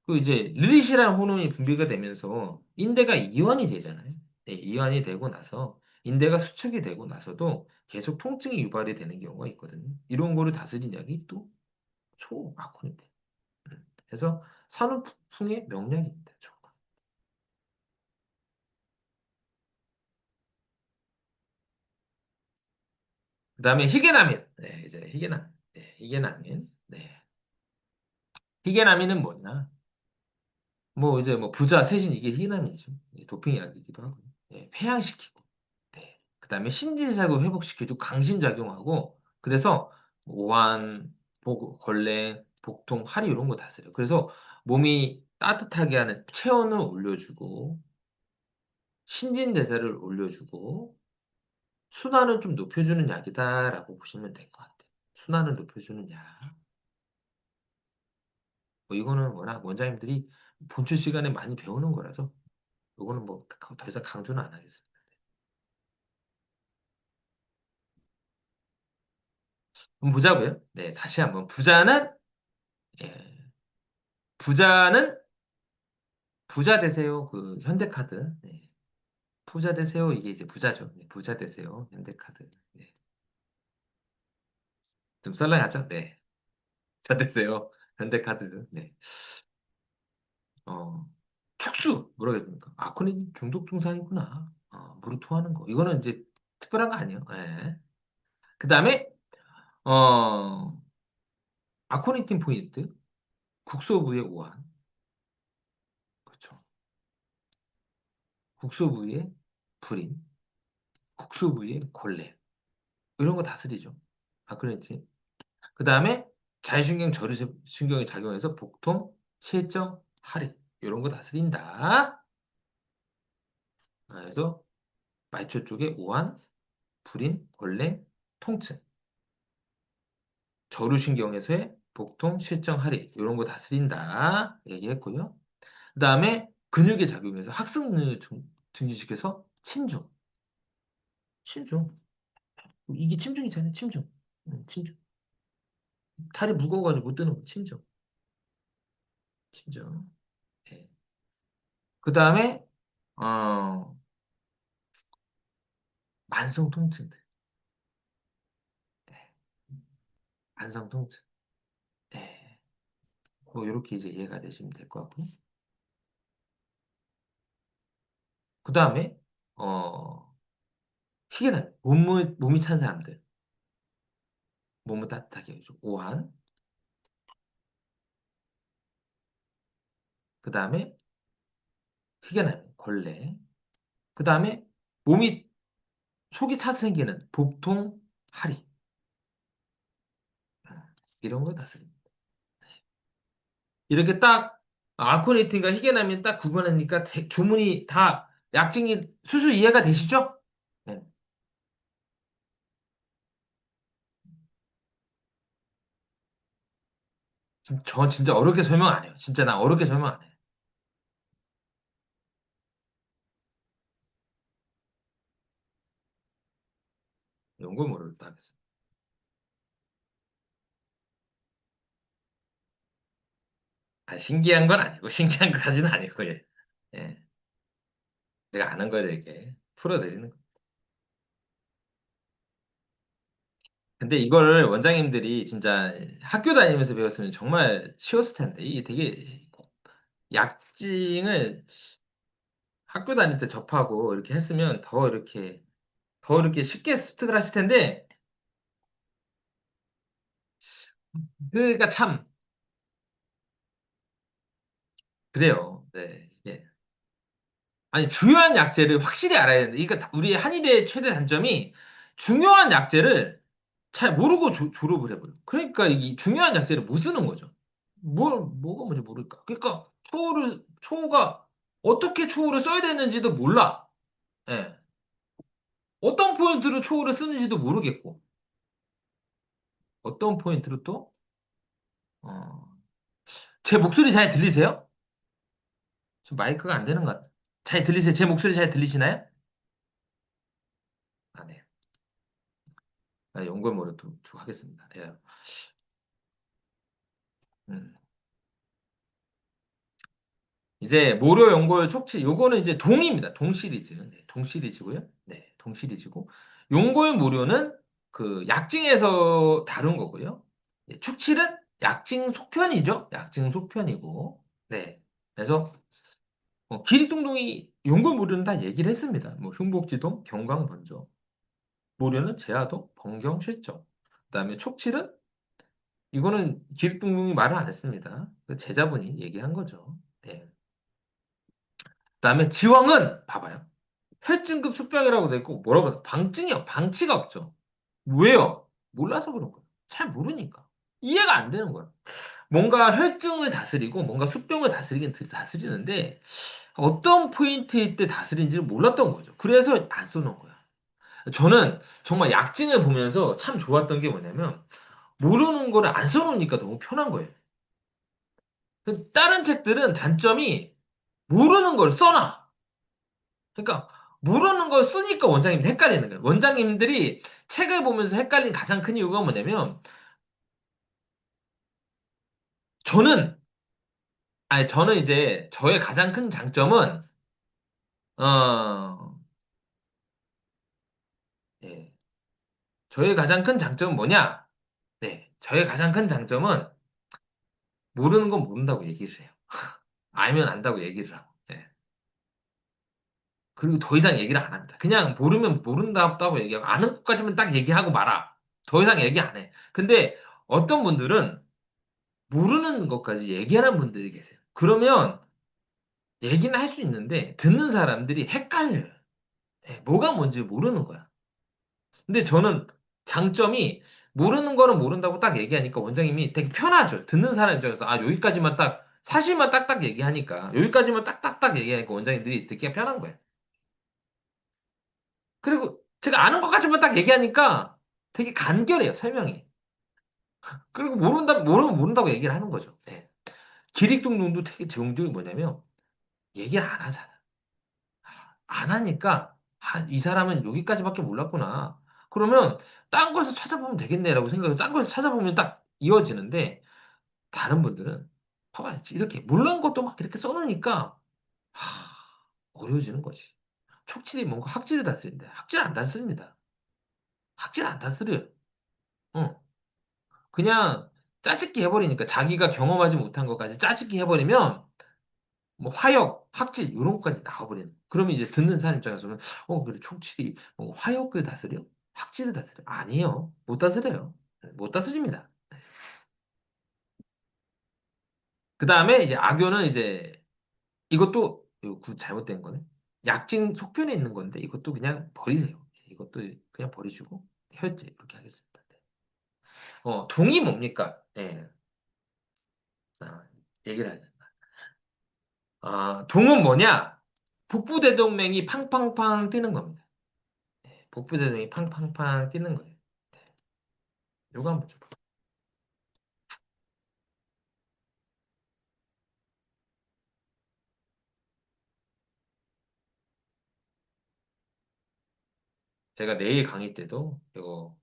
그 이제 릴리시라는 호르몬이 분비가 되면서 인대가 이완이 되잖아요. 네, 이완이 되고 나서 인대가 수축이 되고 나서도 계속 통증이 유발이 되는 경우가 있거든요. 이런 거를 다스린 약이 또 초아코니틴. 그래서 산후풍의 명약입니다. 초가. 그다음에 희게나민. 네, 이제 희게나민. 네, 희게나민. 네. 희게나민은 뭐냐? 뭐 이제 뭐 부자 세신 이게 희귀남이죠. 예, 도핑약이기도 하고 예, 폐양시키고 네. 그다음에 신진사구 회복시켜주고 강심작용하고 그래서 오한, 걸레, 복통, 하리 이런 거 다스려요. 그래서 몸이 따뜻하게 하는 체온을 올려주고 신진대사를 올려주고 순환을 좀 높여주는 약이다라고 보시면 될 것 같아요. 순환을 높여주는 약. 뭐 이거는 워낙 원장님들이 본출 시간에 많이 배우는 거라서 요거는 뭐 더 이상 강조는 안 하겠습니다. 한번 보자고요. 네, 다시 한번 예, 부자는 부자 되세요. 그 현대카드. 네, 부자 되세요. 이게 이제 부자죠. 네, 부자 되세요. 현대카드. 네, 좀 썰렁하죠? 네, 부자 되세요. 현대카드. 네, 어, 촉수 뭐라고 해야 됩니까? 아코닌 중독 증상이구나. 물을 토하는 거. 이거는 이제 특별한 거 아니에요. 네. 그 다음에 어, 아코니틴 포인트 국소부의 오한. 그렇죠. 국소 부위에 불인, 국소 부위에 골렘 이런 거 다스리죠. 아크레틴. 그 다음에 자율신경 저류신경이 작용해서 복통, 실정, 할인 이런 거 다스린다. 그래서 말초 쪽에 오한, 불인, 골렘, 통증, 저류신경에서의 복통, 실정, 할인 이런 거 다스린다 얘기했고요. 그 다음에 근육에 작용해서 학습능을 증진시켜서 침중. 이게 침중이잖아요. 침중. 침중. 탈이 무거워가지고 못 드는 거, 침중. 침중. 네. 그 다음에, 어, 만성 통증들. 네, 만성 통증. 네. 뭐, 이렇게 이제 이해가 되시면 될 것 같고. 그 다음에, 어, 희귀는 몸이 찬 사람들. 몸을 따뜻하게 해줘. 오한. 그 다음에, 희귀는 걸레. 그 다음에, 몸이, 속이 차서 생기는 복통, 하리. 이런 거 다스립니다. 이렇게 딱, 아쿠아네이팅과 희귀남이 딱 구분하니까 주문이 다 약증이 수수 이해가 되시죠? 네. 저 진짜 어렵게 설명 안 해요. 진짜 나 어렵게 설명 안 해요. 연구모를 또 하겠습니다. 아, 신기한 건 아니고, 신기한 것까지는 아니고, 예. 예. 내가 아는 걸 이렇게 풀어드리는 거. 근데 이걸 원장님들이 진짜 학교 다니면서 배웠으면 정말 쉬웠을 텐데, 이게 되게 약징을 학교 다닐 때 접하고 이렇게 했으면 더 이렇게 쉽게 습득을 하실 텐데, 그러니까 참, 그래요. 네. 예. 아니, 중요한 약재를 확실히 알아야 되는데, 그러니까 우리 한의대의 최대 단점이 중요한 약재를 잘 모르고 졸업을 해버려요. 그러니까 이 중요한 약재를 못 쓰는 거죠. 뭐가 뭔지 모를까. 그러니까 초호가 어떻게 초호를 써야 되는지도 몰라. 예. 어떤 포인트로 초호를 쓰는지도 모르겠고, 어떤 포인트로 또, 어, 제 목소리 잘 들리세요? 지금 마이크가 안 되는 것 같아요. 잘 들리세요? 제 목소리 잘 들리시나요? 아, 네. 아, 연구모를 또 하겠습니다. 예. 음. 이제 모료 연골 촉치 요거는 이제 동입니다. 동 시리즈. 네, 동 시리즈고요. 네, 동 시리즈고 연골 모료는 그 약증에서 다룬 거고요. 네, 축칠은 약증 속편이죠. 약증 속편이고. 네. 그래서 기립동동이 연골 모료는 다 얘기를 했습니다. 뭐 흉복지동, 경광번조. 모료는 제하동, 번경실정. 그다음에 촉칠은 이거는 기립동동이 말을 안 했습니다. 그 제자분이 얘기한 거죠. 네. 그다음에 지황은 봐봐요. 혈증급 숙병이라고 돼 있고 뭐라고 해서 방증이요. 방치가 없죠. 왜요? 몰라서 그런 거예요. 잘 모르니까. 이해가 안 되는 거예요. 뭔가 혈증을 다스리고 뭔가 숙병을 다스리긴 다스리는데 어떤 포인트일 때 다스리는지를 몰랐던 거죠. 그래서 안 써놓은 거야. 저는 정말 약증을 보면서 참 좋았던 게 뭐냐면 모르는 거를 안 써놓으니까 너무 편한 거예요. 다른 책들은 단점이 모르는 걸 써놔. 그러니까 모르는 걸 쓰니까 원장님이 헷갈리는 거예요. 원장님들이 책을 보면서 헷갈린 가장 큰 이유가 뭐냐면 저는 저는 이제 저의 가장 큰 장점은 어 예, 저의 가장 큰 장점은 뭐냐? 네, 저의 가장 큰 장점은 모르는 건 모른다고 얘기를 해요. 알면 안다고 얘기를 하고. 예. 그리고 더 이상 얘기를 안 합니다. 그냥 모르면 모른다고 얘기하고 아는 것까지만 딱 얘기하고 말아. 더 이상 얘기 안 해. 근데 어떤 분들은 모르는 것까지 얘기하는 분들이 계세요. 그러면 얘기는 할 수 있는데 듣는 사람들이 헷갈려요. 예, 뭐가 뭔지 모르는 거야. 근데 저는 장점이 모르는 거는 모른다고 딱 얘기하니까 원장님이 되게 편하죠. 듣는 사람 입장에서 여기까지만 딱 사실만 딱딱 얘기하니까 여기까지만 딱딱딱 얘기하니까 원장님들이 듣기가 편한 거예요. 그리고 제가 아는 것까지만 딱 얘기하니까 되게 간결해요, 설명이. 그리고 모르면 모른다고 얘기를 하는 거죠. 예. 기립동동도 되게 정적이 뭐냐면 얘기 안 하잖아. 안 하니까 이 사람은 여기까지밖에 몰랐구나. 그러면 딴 거에서 찾아보면 되겠네라고 생각해서 딴 거에서 찾아보면 딱 이어지는데 다른 분들은 봐봐요. 이렇게 몰랐는 것도 막 이렇게 써놓으니까 어려워지는 거지. 촉칠이 뭔가 학질을 다스린다. 학질 안 다스립니다. 학질 안 다스려요. 어. 그냥 짜집기 해버리니까 자기가 경험하지 못한 것까지 짜집기 해버리면 뭐 화역, 학질 이런 것까지 나와버리는. 그러면 이제 듣는 사람 입장에서는 그래 촉칠이 뭐 화역을 다스려? 학질을 다스려? 아니에요. 못 다스려요. 못 다스립니다. 그 다음에 이제 악교는 이제 이것도 그 잘못된 거네. 약진 속편에 있는 건데 이것도 그냥 버리세요. 이것도 그냥 버리시고 혈제 이렇게 하겠습니다. 네. 동이 뭡니까? 예. 아, 얘기를 하겠습니다. 동은 뭐냐? 북부대동맹이 팡팡팡 뛰는 겁니다. 북부대동맹이 팡팡팡 뛰는 거예요. 요거 한번 좀. 제가 내일 강의 때도 이거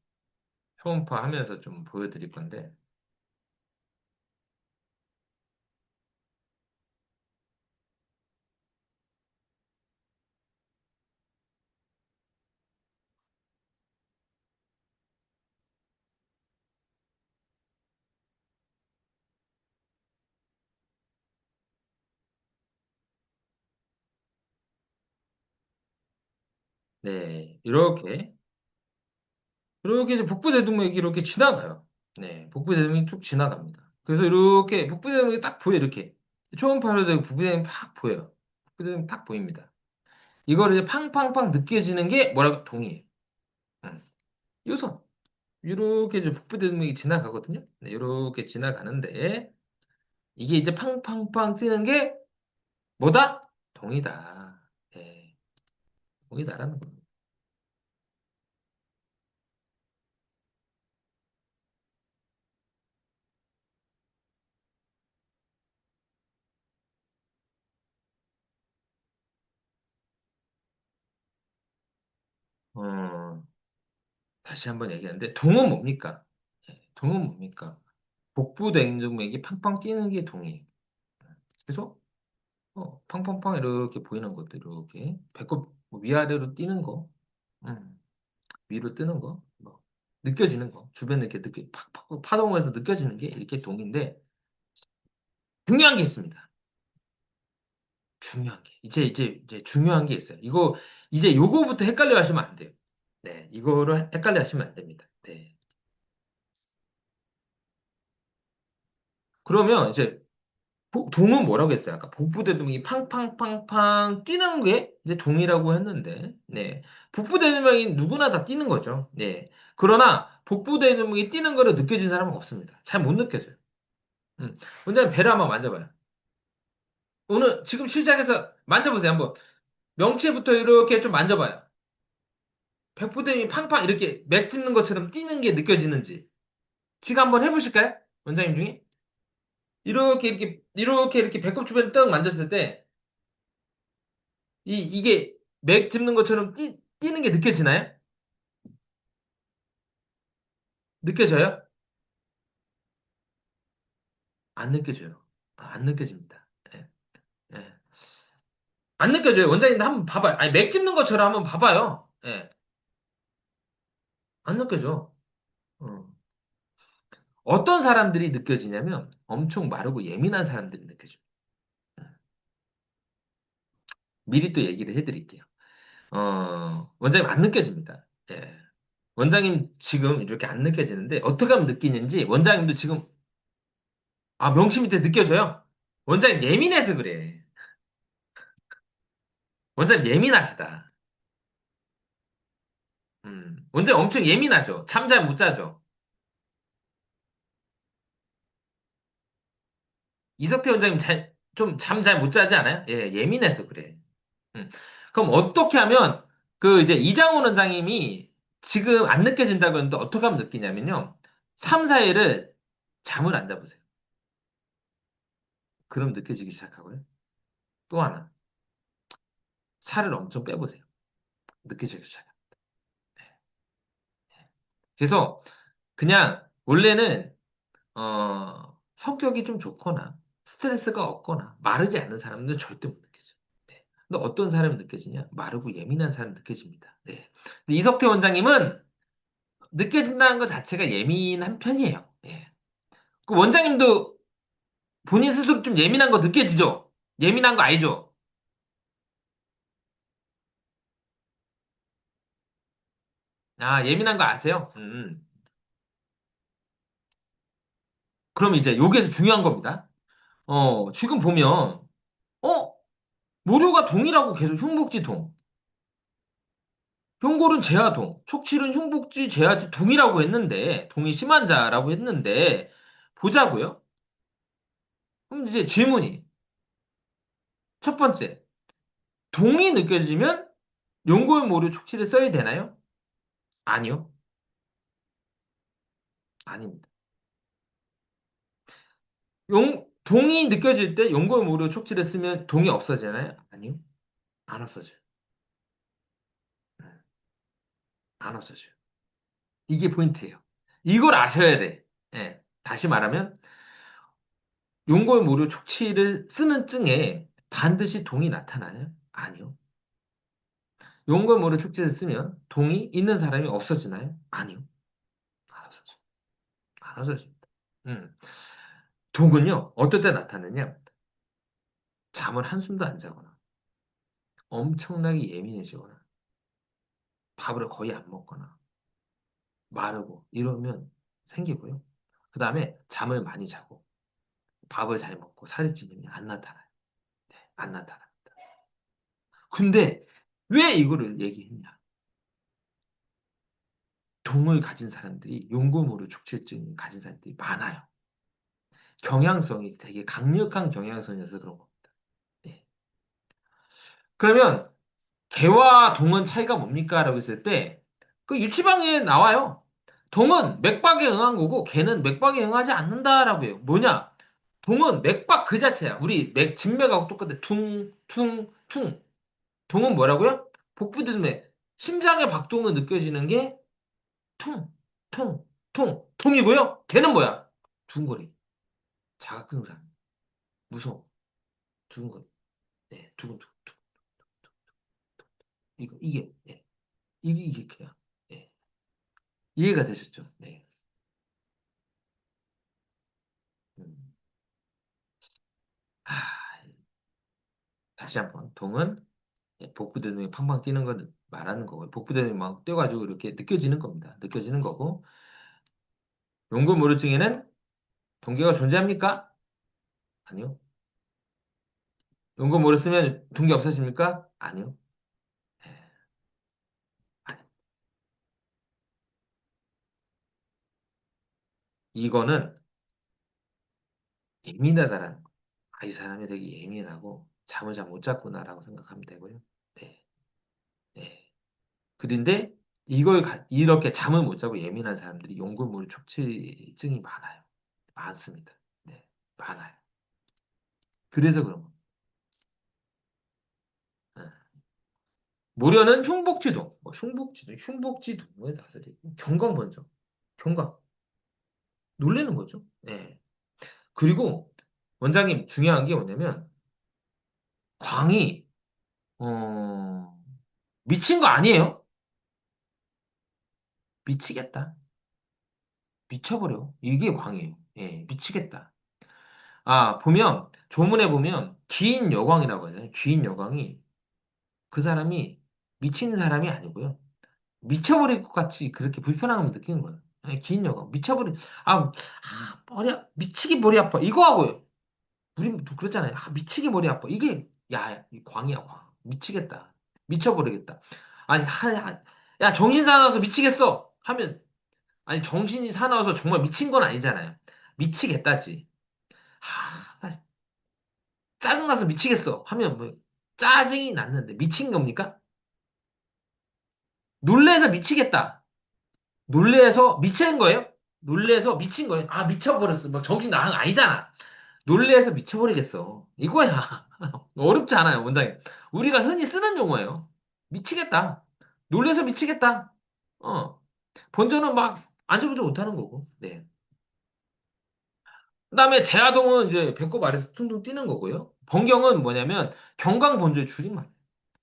초음파 하면서 좀 보여드릴 건데, 네, 이렇게 이제 북부대동맥이 이렇게 지나가요. 네, 북부대동맥이 쭉 지나갑니다. 그래서 이렇게 북부대동맥이 딱 보여, 이렇게. 초음파로 되고 북부대동맥이 팍 보여요. 북부대동맥이 딱 보입니다. 이걸 이제 팡팡팡 느껴지는 게 뭐라고? 동이에요. 응. 요선. 이렇게 이제 북부대동맥이 지나가거든요. 네, 이렇게 지나가는데, 이게 이제 팡팡팡 뛰는 게 뭐다? 동이다. 네, 동이다라는 겁니다. 어, 다시 한번 얘기하는데, 동은 뭡니까? 동은 뭡니까? 복부 냉동맥이 팡팡 뛰는 게 동이에요. 그래서 팡팡팡 이렇게 보이는 것도 이렇게 배꼽 뭐 위아래로 뛰는 거, 음, 위로 뜨는 거, 뭐 느껴지는 거, 주변에 이렇게 팍팍 파동에서 느껴지는 게 이렇게 동인데 중요한 게 있습니다. 중요한 게 이제 중요한 게 있어요. 이거 이제 요거부터 헷갈려 하시면 안 돼요. 네, 이거를 헷갈려 하시면 안 됩니다. 네. 그러면 이제 동은 뭐라고 했어요? 아까 복부대동이 팡팡팡팡 뛰는 게 이제 동이라고 했는데, 네. 복부대동이 누구나 다 뛰는 거죠. 네. 그러나 복부대동이 뛰는 거를 느껴진 사람은 없습니다. 잘 못 느껴져요. 원장님 배를 한번 만져봐요. 오늘 지금 시작해서 만져보세요. 한번 명치부터 이렇게 좀 만져봐요. 백부대동이 팡팡 이렇게 맥 짚는 것처럼 뛰는 게 느껴지는지. 지금 한번 해보실까요? 원장님 중에? 이렇게 배꼽 주변 떡 만졌을 때 이게 맥 짚는 것처럼 뛰는 게 느껴지나요? 느껴져요? 안 느껴져요. 안 느껴집니다. 예, 예. 안 느껴져요. 원장님도 한번 봐봐요. 아니, 맥 짚는 것처럼 한번 봐봐요. 예, 안 느껴져. 어. 어떤 사람들이 느껴지냐면 엄청 마르고 예민한 사람들이 느껴져요. 미리 또 얘기를 해드릴게요. 원장님 안 느껴집니다. 예. 원장님 지금 이렇게 안 느껴지는데 어떻게 하면 느끼는지 원장님도 지금 명치 밑에 느껴져요? 원장님 예민해서 그래. 원장님 예민하시다. 원장님 엄청 예민하죠? 잠 잘 못 자죠? 이석태 원장님 좀 잠 잘 못 자지 않아요? 예, 예민해서 그래. 음. 그럼 어떻게 하면 그 이제 이장훈 원장님이 지금 안 느껴진다고 했는데 어떻게 하면 느끼냐면요. 3, 4일을 잠을 안 자보세요. 그럼 느껴지기 시작하고요. 또 하나, 살을 엄청 빼보세요. 느껴지기 시작해요. 그래서 그냥 원래는 성격이 좀 좋거나 스트레스가 없거나 마르지 않는 사람들은 절대 못 느껴져요. 네. 근데 어떤 사람이 느껴지냐? 마르고 예민한 사람이 느껴집니다. 네. 근데 이석태 원장님은 느껴진다는 것 자체가 예민한 편이에요. 예. 그 원장님도 본인 스스로 좀 예민한 거 느껴지죠? 예민한 거 알죠? 아, 예민한 거 아세요? 그럼 이제 여기에서 중요한 겁니다. 지금 보면, 어, 모료가 동이라고 계속 흉복지 동, 형골은 제하동, 촉칠은 흉복지 제하지 동이라고 했는데, 동이 심한 자라고 했는데, 보자고요. 그럼 이제 질문이, 첫 번째, 동이 느껴지면 용골 모료 촉칠을 써야 되나요? 아니요. 아닙니다. 동이 느껴질 때 용골 모료 촉칠을 쓰면 동이 없어지나요? 아니요. 안 없어져요. 음, 안 없어져요. 이게 포인트예요. 이걸 아셔야 돼. 예. 다시 말하면 용골 모료 촉치를 쓰는 증에 반드시 동이 나타나요? 아니요. 용골 모료 촉치를 쓰면 동이 있는 사람이 없어지나요? 아니요. 안 없어져. 안 없어집니다. 음. 동은요, 어떨 때 나타나냐? 잠을 한숨도 안 자거나, 엄청나게 예민해지거나, 밥을 거의 안 먹거나, 마르고, 이러면 생기고요. 그 다음에 잠을 많이 자고, 밥을 잘 먹고, 살이 찌면 안 나타나요. 네, 안 나타나. 근데 왜 이거를 얘기했냐? 동을 가진 사람들이 용고모루 촉출증 가진 사람들이 많아요. 경향성이 되게 강력한 경향성이어서 그런 겁니다. 네. 그러면 개와 동은 차이가 뭡니까? 라고 했을 때 그 유치방에 나와요. 동은 맥박에 응한 거고 개는 맥박에 응하지 않는다라고 해요. 뭐냐? 동은 맥박 그 자체야. 우리 진맥하고 똑같아. 퉁, 퉁, 퉁. 동은 뭐라고요? 복부등맥. 심장의 박동을 느껴지는 게 통, 통, 통이고요. 걔는 뭐야? 두근거리. 자각증상. 무서워. 두근거리. 네, 두근두근. 예. 이게 걔야. 네. 이해가 되셨죠? 네. 음. 아, 다시 한번. 동은 복부대동이 팡팡 뛰는 걸 말하는 거고요. 복부대동이 막 뛰어가지고 이렇게 느껴지는 겁니다. 느껴지는 거고. 용골무료증에는 동기가 존재합니까? 아니요. 용골무료 쓰면 동기 없어집니까? 아니요. 네. 아니, 이거는 예민하다라는 거. 아, 이 사람이 되게 예민하고 잠을 잘 못 잤구나라고 생각하면 되고요. 네, 네. 그런데 이렇게 잠을 못 자고 예민한 사람들이 용골무료 촉취증이 많아요. 많습니다. 네, 많아요. 그래서 그런 겁니다. 네. 모려는 흉복지동, 흉복지동의 다스리. 경강 먼저, 경강 놀라는 거죠. 네. 그리고 원장님 중요한 게 뭐냐면 광이 어, 미친 거 아니에요. 미치겠다. 미쳐버려. 이게 광이에요. 예, 미치겠다. 아, 조문에 보면, 긴 여광이라고 하잖아요. 긴 여광이, 그 사람이 미친 사람이 아니고요. 미쳐버릴 것 같이 그렇게 불편함을 느끼는 거예요. 아니, 긴 여광. 미치게 머리 아파. 이거 하고요. 우리 또 그랬잖아요. 아, 미치게 머리 아파. 이 광이야, 광. 미치겠다. 미쳐버리겠다. 아니, 야, 정신 사나워서 미치겠어. 하면, 아니, 정신이 사나워서 정말 미친 건 아니잖아요. 미치겠다지. 나 짜증나서 미치겠어. 하면 뭐, 짜증이 났는데 미친 겁니까? 놀래서 미치겠다. 놀래서 미치는 거예요? 놀래서 미친 거예요? 아, 미쳐버렸어. 막 정신 나간 거 아니잖아. 놀래서 미쳐버리겠어. 이거야. 어렵지 않아요, 원장님. 우리가 흔히 쓰는 용어예요. 미치겠다. 놀래서 미치겠다. 어. 본전은 막 안절부절 못하는 거고. 네. 그다음에 제아동은 이제 배꼽 아래에서 퉁퉁 뛰는 거고요. 번경은 뭐냐면 경강 번조의 줄임말.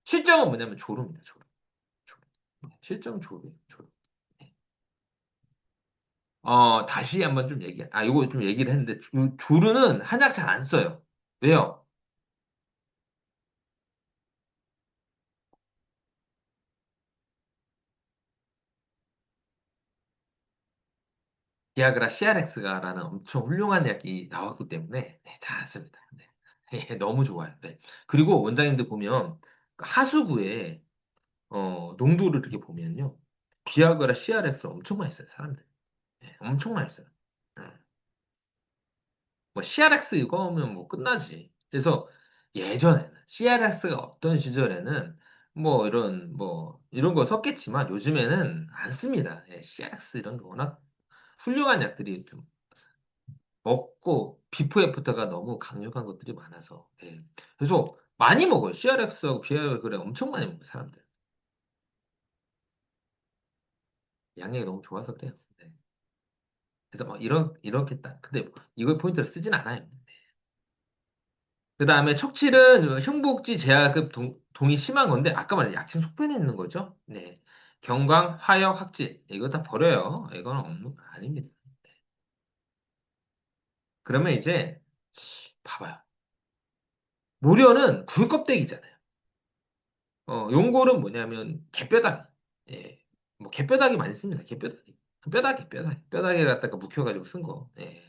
실정은 뭐냐면 조루입니다. 조루. 조루. 실정 조루예요. 조루. 네. 다시 한번 좀 이거 좀 얘기를 했는데, 조루는 한약 잘 안 써요. 왜요? 비아그라 CRX가라는 엄청 훌륭한 약이 나왔기 때문에, 네, 잘 안 씁니다. 네. 예, 너무 좋아요. 네. 그리고 원장님들 보면, 하수구에, 농도를 이렇게 보면요. 비아그라 CRX를 엄청 많이 써요, 사람들. 네, 엄청 많이 써요. 네. 뭐 CRX 이거면 뭐 끝나지. 그래서 예전에는 CRX가 없던 시절에는 뭐 이런 거 썼겠지만 요즘에는 안 씁니다. 예, CRX 이런 거 워낙 훌륭한 약들이 좀 없고 비포 애프터가 너무 강력한 것들이 많아서. 예. 그래서 많이 먹어요. CRX하고 비아그라 엄청 많이 먹어요, 사람들. 양력이 너무 좋아서 그래요. 네. 그래서 막 이렇게 딱 근데 이걸 포인트로 쓰진 않아요. 그 다음에 척칠은 흉복지 제하급 동이 심한 건데, 아까 말한 약침 속편에 있는 거죠. 네. 경광, 화역, 학질. 이거 다 버려요. 이건 업무 아닙니다. 그러면 이제, 봐봐요. 모려는 굴껍데기잖아요. 용골은 뭐냐면, 개뼈다귀. 예. 뭐, 개뼈다귀 많이 씁니다. 개뼈다귀. 뼈다귀. 뼈다귀 갖다가 묵혀가지고 쓴 거. 예.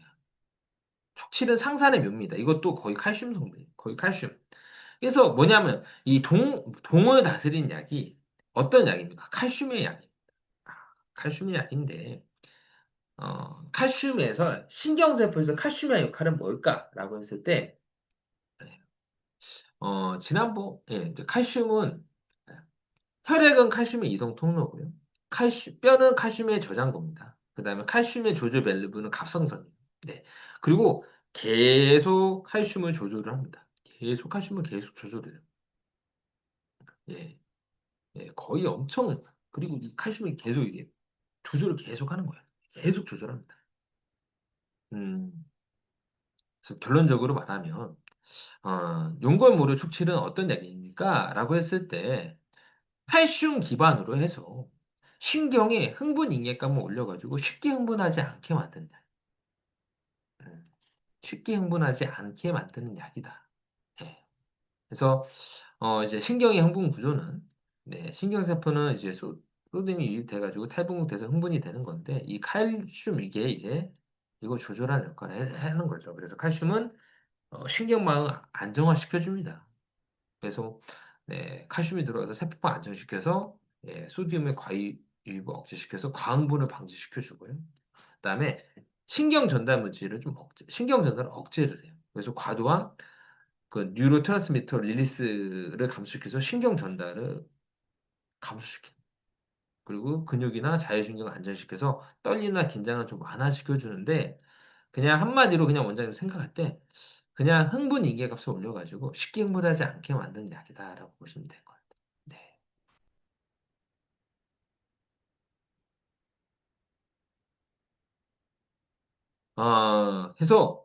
척칠은 상산의 묘입니다. 이것도 거의 칼슘 성분이에요. 거의 칼슘. 그래서 뭐냐면, 동을 다스린 약이 어떤 약입니까? 칼슘의 약입니다. 아, 칼슘의 약인데, 칼슘에서, 신경세포에서 칼슘의 역할은 뭘까라고 했을 때, 이제 칼슘은, 혈액은 칼슘의 이동 통로고요. 뼈는 칼슘의 저장고입니다. 그 다음에 칼슘의 조절 밸브는 갑상선이에요. 네. 그리고 계속 칼슘을 조절을 합니다. 계속 칼슘을 계속 조절을 해요. 예. 예, 거의 엄청, 그리고 이 칼슘이 계속 이게 조절을 계속 하는 거예요. 계속 조절합니다. 음, 그래서 결론적으로 말하면, 용골모루 촉칠은 어떤 약입니까? 라고 했을 때, 칼슘 기반으로 해서 신경에 흥분 인계감을 올려가지고 쉽게 흥분하지 않게 만드는 약. 음, 쉽게 흥분하지 않게 만드는 약이다. 예. 그래서 이제 신경의 흥분 구조는, 네, 신경세포는 이제 소dim이 유입돼가지고 탈분국돼서 흥분이 되는 건데, 이 칼슘 이게 이제 이거 조절하는 역할을 하는 거죠. 그래서 칼슘은 신경망을 안정화시켜줍니다. 그래서 네, 칼슘이 들어가서 세포만 안정시켜서, 예, 소디움의 과유 유입을 억제시켜서 과흥분을 방지시켜주고요. 그다음에 신경 전달 물질을 신경 전달을 억제를 해요. 그래서 과도한 그 뉴로트랜스미터 릴리스를 감소시켜서 신경 전달을 감소시켜요. 그리고 근육이나 자율신경을 안정시켜서 떨림이나 긴장을 좀 완화시켜 주는데, 그냥 한마디로 그냥 원장님 생각할 때 그냥 흥분 인계값을 올려가지고 쉽게 흥분하지 않게 만드는 약이다라고 보시면 될 것 같아요. 네. 해서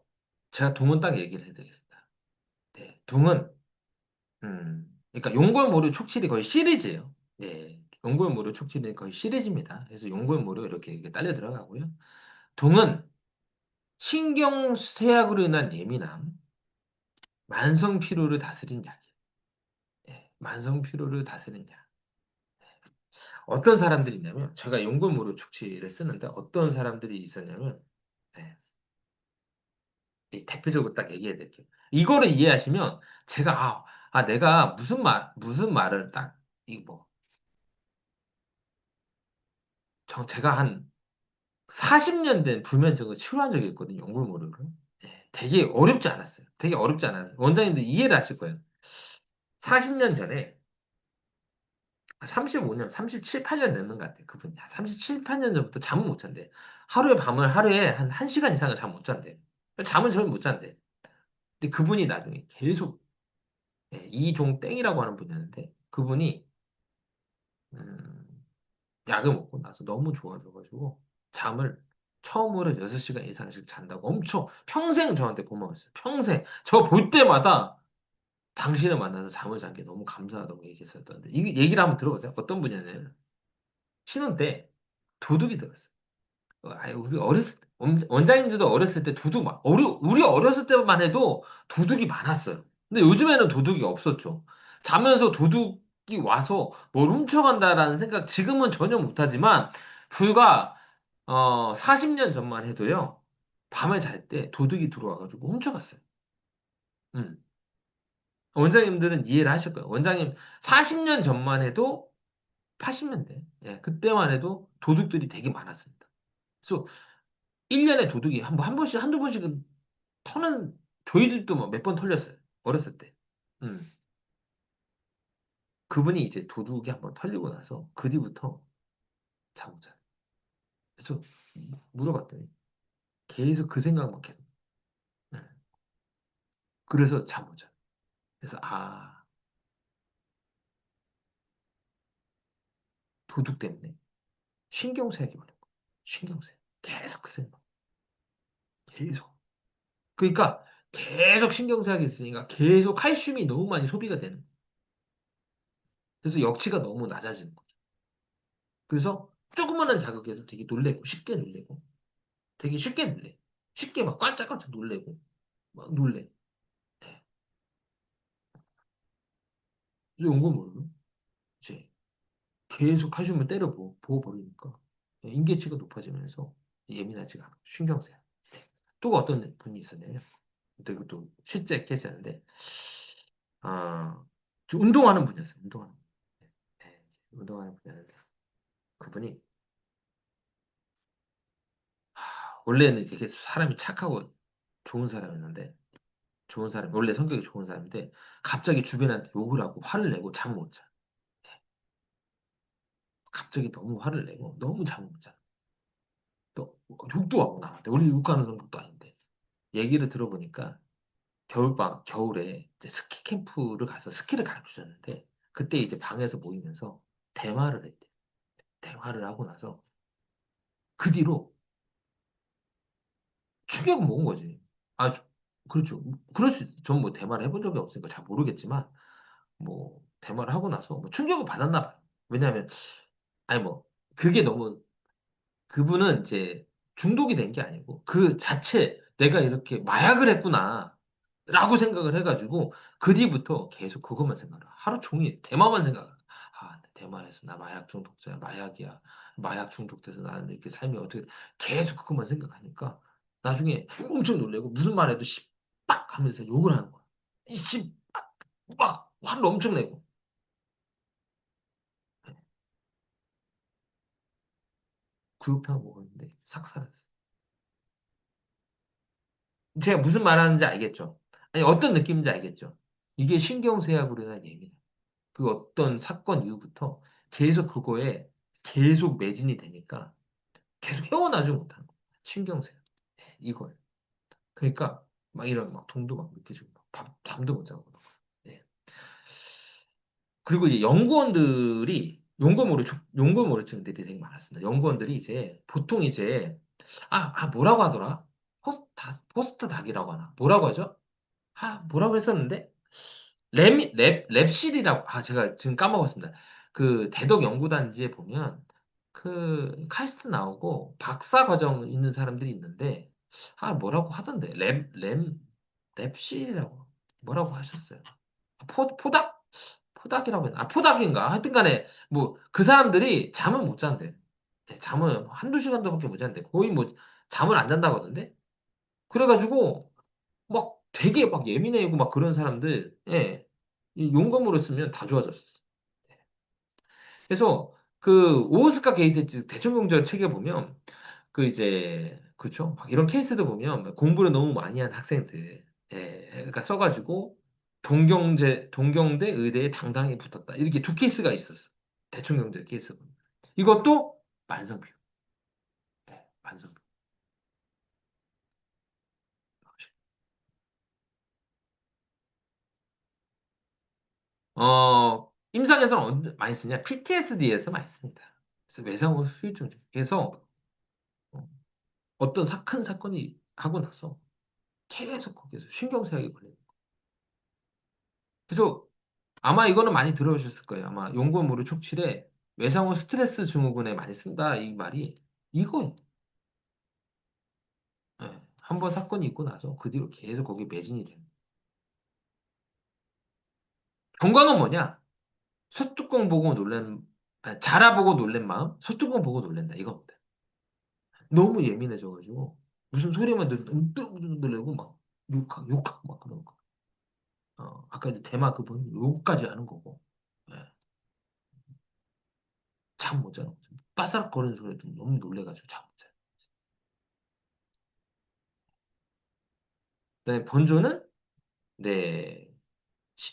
제가 동은 딱 얘기를 해드리겠습니다. 네. 동은 그러니까 용골모루 촉칠이 거의 시리즈예요. 네. 용골모루 촉칠이 거의 시리즈입니다. 그래서 용골모루 이렇게 딸려 들어가고요. 동은 신경쇠약으로 인한 예민함, 만성 피로를 다스린 약이에요. 네, 만성 피로를 다스린 약. 어떤 사람들이 있냐면, 제가 용골무료 촉치를 쓰는데 어떤 사람들이 있었냐면, 네, 이 대표적으로 딱 얘기해 드릴게요. 이거를 이해하시면 제가 내가 무슨 말을 딱 이거 제가 한 40년 된 불면증을 치료한 적이 있거든요. 용골무료를. 네, 되게 어렵지 않았어요. 되게 어렵지 않았어요. 원장님도 이해를 하실 거예요. 40년 전에 35년, 37, 8년 됐는 것 같아요. 그분이. 37, 8년 전부터 잠을 못 잔대. 하루에 한 1시간 이상을 잠 못 잔대. 잠은 전혀 못 잔대. 근데 그분이 나중에 계속, 예, 이종땡이라고 하는 분이었는데, 그분이, 음, 약을 먹고 나서 너무 좋아져가지고, 잠을 처음으로 6시간 이상씩 잔다고 엄청, 평생 저한테 고마웠어요. 평생. 저 볼 때마다, 당신을 만나서 잠을 잔 게 너무 감사하다고 얘기했었던데, 이 얘기를 한번 들어보세요. 어떤 분이냐면, 신혼 때 도둑이 들었어요. 아유, 우리 어렸을 때, 원장님들도 어렸을 때 도둑 우리 어렸을 때만 해도 도둑이 많았어요. 근데 요즘에는 도둑이 없었죠. 자면서 도둑이 와서 뭘 훔쳐간다라는 생각 지금은 전혀 못하지만, 불과 40년 전만 해도요, 밤을 잘 때 도둑이 들어와가지고 훔쳐갔어요. 음. 원장님들은 이해를 하실 거예요. 원장님 40년 전만 해도 80년대, 예, 그때만 해도 도둑들이 되게 많았습니다. 그래서 1년에 도둑이 한 번씩, 한두 번씩은 터는, 저희들도 뭐 몇 번 털렸어요. 어렸을 때. 음. 그분이 이제 도둑이 한 번 털리고 나서 그 뒤부터 잠 못 자요. 그래서 물어봤더니 계속 그 생각만 계속. 네. 그래서 잠 못 자요. 그래서 도둑 때문에 신경쇠약이 걸린 거예요. 신경쇠약. 계속 그 생각. 계속. 그러니까 계속 신경쇠약이 있으니까 계속 칼슘이 너무 많이 소비가 되는 거예요. 그래서 역치가 너무 낮아지는 거죠. 그래서 조그마한 자극에도 되게 놀래고 쉽게 놀래고 되게 쉽게 놀래. 쉽게 막 깜짝깜짝 놀래고 막 놀래. 네. 그래서 연구 모르고 이제 계속 칼슘을 때려 부어버리니까 인계치가 높아지면서 예민하지가 않아. 신경쇠. 또 어떤 분이 있었냐면, 또 이것도 실제 케이스였는데, 아, 저 운동하는 분이었어요. 운동하는 분. 네, 운동하는 분이었는데, 그분이 원래는 되게 사람이 착하고 좋은 사람이었는데, 좋은 사람, 원래 성격이 좋은 사람인데, 갑자기 주변한테 욕을 하고 화를 내고 잠을 못 자. 갑자기 너무 화를 내고 너무 잠을 못 자. 또 욕도 하고 나한테. 우리 욕하는 성격도 아닌데. 얘기를 들어보니까 겨울에 이제 스키 캠프를 가서 스키를 가르쳐 줬는데, 그때 이제 방에서 모이면서 대화를 했대. 대화를 하고 나서 그 뒤로 충격을 먹은 거지. 그렇죠. 그럴 수, 전뭐 대화를 해본 적이 없으니까 잘 모르겠지만, 뭐 대화를 하고 나서 뭐 충격을 받았나 봐요. 왜냐하면, 아니 뭐 그게 너무, 그분은 이제 중독이 된 게 아니고 그 자체 내가 이렇게 마약을 했구나 라고 생각을 해가지고 그 뒤부터 계속 그것만 생각을 해. 하루 종일 대마만 생각을 해. 대만에서 나 마약 중독자야, 마약이야, 마약 중독돼서 나는 이렇게 삶이 어떻게, 계속 그것만 생각하니까 나중에 엄청 놀래고 무슨 말 해도 씨빡 하면서 욕을 하는 거야. 이 씨빡 막 화를 엄청 내고. 구육탕 먹었는데 싹 사라졌어. 제가 무슨 말 하는지 알겠죠? 아니, 어떤 느낌인지 알겠죠? 이게 신경쇠약으로 인한 예민해. 그 어떤 사건 이후부터 계속 그거에 계속 매진이 되니까 계속 헤어나지 못하는 거야. 신경쇠약. 이걸. 그러니까 막 이런 막 돈도 막 이렇게 주고 막 잠도 못 자고. 네. 그리고 이제 연구모르층들이 되게 많았습니다. 연구원들이 이제 보통 이제 뭐라고 하더라? 포스트 닥이라고 하나? 뭐라고 하죠? 뭐라고 했었는데? 랩실이라고, 제가 지금 까먹었습니다. 그 대덕 연구단지에 보면 그 카이스트 나오고 박사 과정 있는 사람들이 있는데, 뭐라고 하던데. 랩실이라고 뭐라고 하셨어요. 포닥? 포닥이라고 했나? 포닥인가? 하여튼 간에 뭐 그 사람들이 잠을 못 잔대. 네, 잠을 한두 시간도밖에 못 잔대. 거의 뭐 잠을 안 잔다고 하던데? 그래가지고 막 되게 막 예민해고 막 그런 사람들, 예, 이 용검으로 쓰면 다 좋아졌었어. 그래서 그 오스카 게이세츠 대청경제 책에 보면 그 이제 그렇죠. 막 이런 케이스들 보면 공부를 너무 많이 한 학생들, 그러니까 써가지고 동경대 의대에 당당히 붙었다. 이렇게 두 케이스가 있었어. 대청경제 케이스 보면. 이것도 만성피로. 만성피로. 임상에서는 많이 쓰냐? PTSD에서 많이 씁니다. 그래서 외상후 후유증. 그래서 어, 어떤 큰 사건이 하고 나서 계속 거기서 신경쇠약이 걸려요. 그래서 아마 이거는 많이 들어보셨을 거예요. 아마 용고무료 촉칠에 외상후 스트레스 증후군에 많이 쓴다 이 말이 이거 예, 한번 사건이 있고 나서 그 뒤로 계속 거기 매진이 돼요. 건강은 뭐냐? 소뚜껑 보고 놀란 자라보고 놀란 마음, 소뚜껑 보고 놀란다 이겁니다. 너무 예민해져가지고 무슨 소리만 들으면 놀래고 막 욕하고 막 그러는 거. 아까 이제 대마 그분 욕까지 하는 거고. 예, 잠 못 자는 거죠. 빠삭거리는 소리도 너무 놀래가지고 잠 못 자요. 그다음에 번조는 네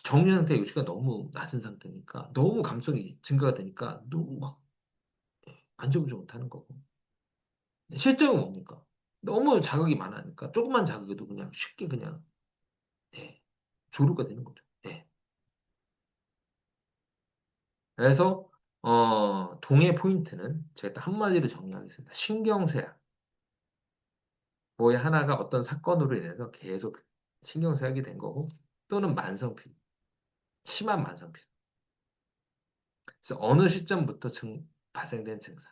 정류 상태 유지가 너무 낮은 상태니까 너무 감성이 증가가 되니까 너무 막 만져보지 못하는 거고. 실적은 뭡니까? 너무 자극이 많으니까 조금만 자극해도 그냥 쉽게 그냥 예, 조류가 되는 거죠. 예. 그래서 동의 포인트는 제가 딱 한마디로 정리하겠습니다. 신경쇠약. 뭐의 하나가 어떤 사건으로 인해서 계속 신경쇠약이 된 거고 또는 만성피로, 심한 만성피로. 그래서 어느 시점부터 발생된 증상.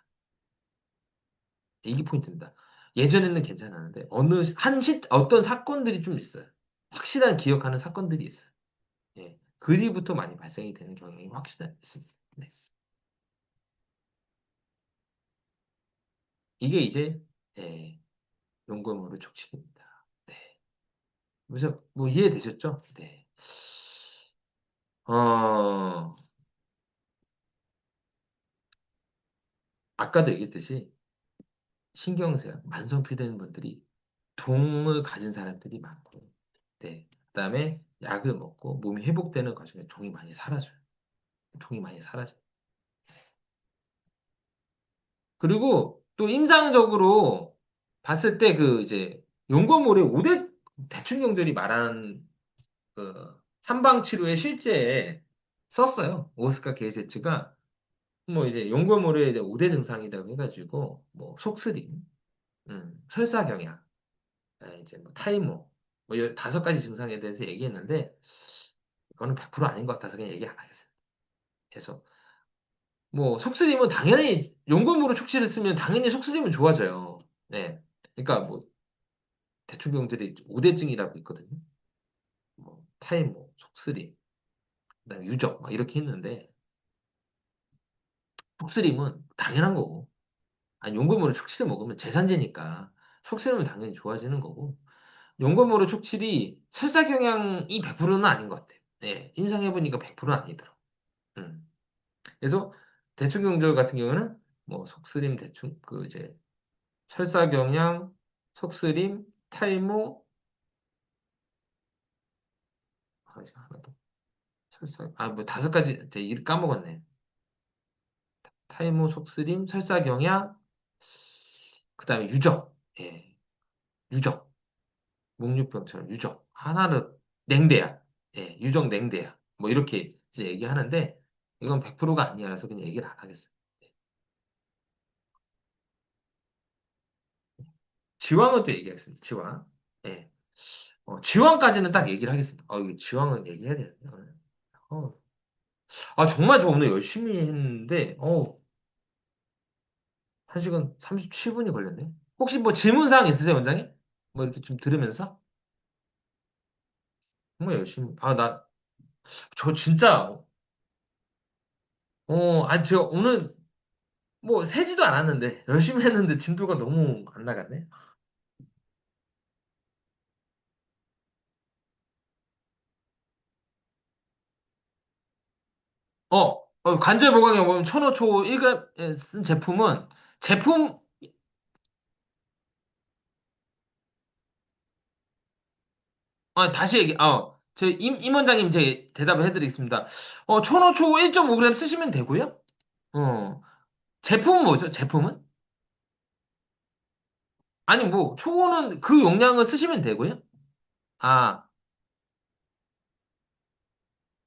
이게 포인트입니다. 예전에는 괜찮았는데 어떤 사건들이 좀 있어요. 확실한 기억하는 사건들이 있어요. 예. 그 뒤부터 많이 발생이 되는 경향이 확실히 있습니다. 네. 이게 이제 예, 용검으로 촉칙입니다. 네. 그래서 뭐 이해되셨죠? 네. 어, 아까도 얘기했듯이 신경쇠약, 만성피 되는 분들이 동을 가진 사람들이 많고, 네. 그다음에 약을 먹고 몸이 회복되는 과정에 동이 많이 사라져요. 동이 많이 사라져요. 그리고 또 임상적으로 봤을 때 그 이제 용검물의 5대 대충경들이 말한 그 한방 치료에 실제 썼어요. 오스카 게이세츠가 뭐 이제 용검물의 이제 5대 증상이라고 해가지고 뭐 속쓰림, 설사경약, 이제 뭐 타이모 뭐 5가지 증상에 대해서 얘기했는데 이거는 100% 아닌 것 같아서 그냥 얘기 안 하겠어요. 그래서 뭐 속쓰림은 당연히 용검으로 촉실을 쓰면 당연히 속쓰림은 좋아져요. 네. 그러니까 뭐 대충경들이 우대증이라고 있거든요. 뭐 타이모, 속쓰림, 그다음에 유적 막 이렇게 했는데 속쓰림은 당연한 거고. 아니 용검으로 촉실을 먹으면 재산제니까 속쓰림은 당연히 좋아지는 거고. 용검으로 촉실이 설사경향이 100%는 아닌 것 같아요. 네. 임상해보니까 100%는 아니더라고. 음. 그래서 대충경절 같은 경우는 뭐 속쓰림 대충 그 이제 설사경양, 속쓰림, 탈모, 하나 더. 뭐 5가지, 제 일 까먹었네. 탈모, 속쓰림, 설사경양, 그 다음에 유적. 예, 유적. 목류병처럼 유적. 하나는 냉대야. 예, 유적 냉대야. 뭐 이렇게 이제 얘기하는데, 이건 100%가 아니라서 그냥 얘기를 안 하겠어요. 지왕은 또 얘기하겠습니다. 지왕. 예. 지왕까지는 딱 얘기를 하겠습니다. 이거 지왕은 얘기해야 되는데. 어, 정말 저 오늘 열심히 했는데, 1시간 37분이 걸렸네. 혹시 뭐 질문사항 있으세요, 원장님? 뭐 이렇게 좀 들으면서? 정말 열심히. 저 진짜, 제가 오늘 뭐 세지도 않았는데, 열심히 했는데 진도가 너무 안 나갔네. 관절 보강에 보면 천호초 1g 쓴 제품, 다시 임 원장님 제 대답을 해드리겠습니다. 천호초 1.5g 쓰시면 되고요. 제품은 뭐죠? 제품은? 아니, 뭐, 초는 그 용량을 쓰시면 되고요. 아,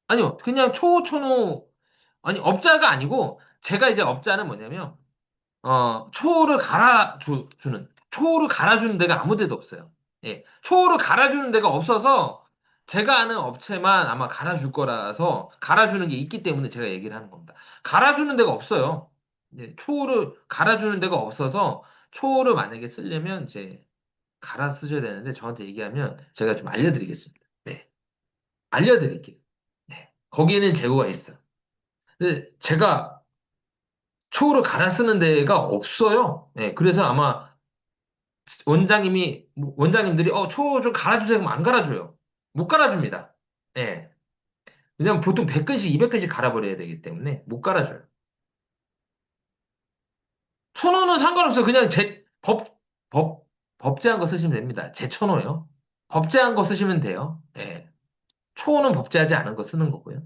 아니요. 그냥 초노, 아니, 업자가 아니고, 제가 이제 업자는 뭐냐면, 초를 갈아주는 데가 아무 데도 없어요. 예. 초를 갈아주는 데가 없어서, 제가 아는 업체만 아마 갈아줄 거라서 갈아주는 게 있기 때문에 제가 얘기를 하는 겁니다. 갈아주는 데가 없어요. 초를 갈아주는 데가 없어서 초를 만약에 쓰려면 이제 갈아 쓰셔야 되는데 저한테 얘기하면 제가 좀 알려드리겠습니다. 네, 알려드릴게요. 네, 거기에는 재고가 있어요. 근데 제가 초를 갈아 쓰는 데가 없어요. 네, 그래서 아마 원장님들이 초 좀 갈아주세요. 그러면 안 갈아줘요. 못 갈아줍니다. 예. 왜냐면 보통 100근씩, 200근씩 갈아버려야 되기 때문에 못 갈아줘요. 천호는 상관없어요. 그냥 법, 법제한 거 쓰시면 됩니다. 제 천호요. 법제한 거 쓰시면 돼요. 예. 초호는 법제하지 않은 거 쓰는 거고요.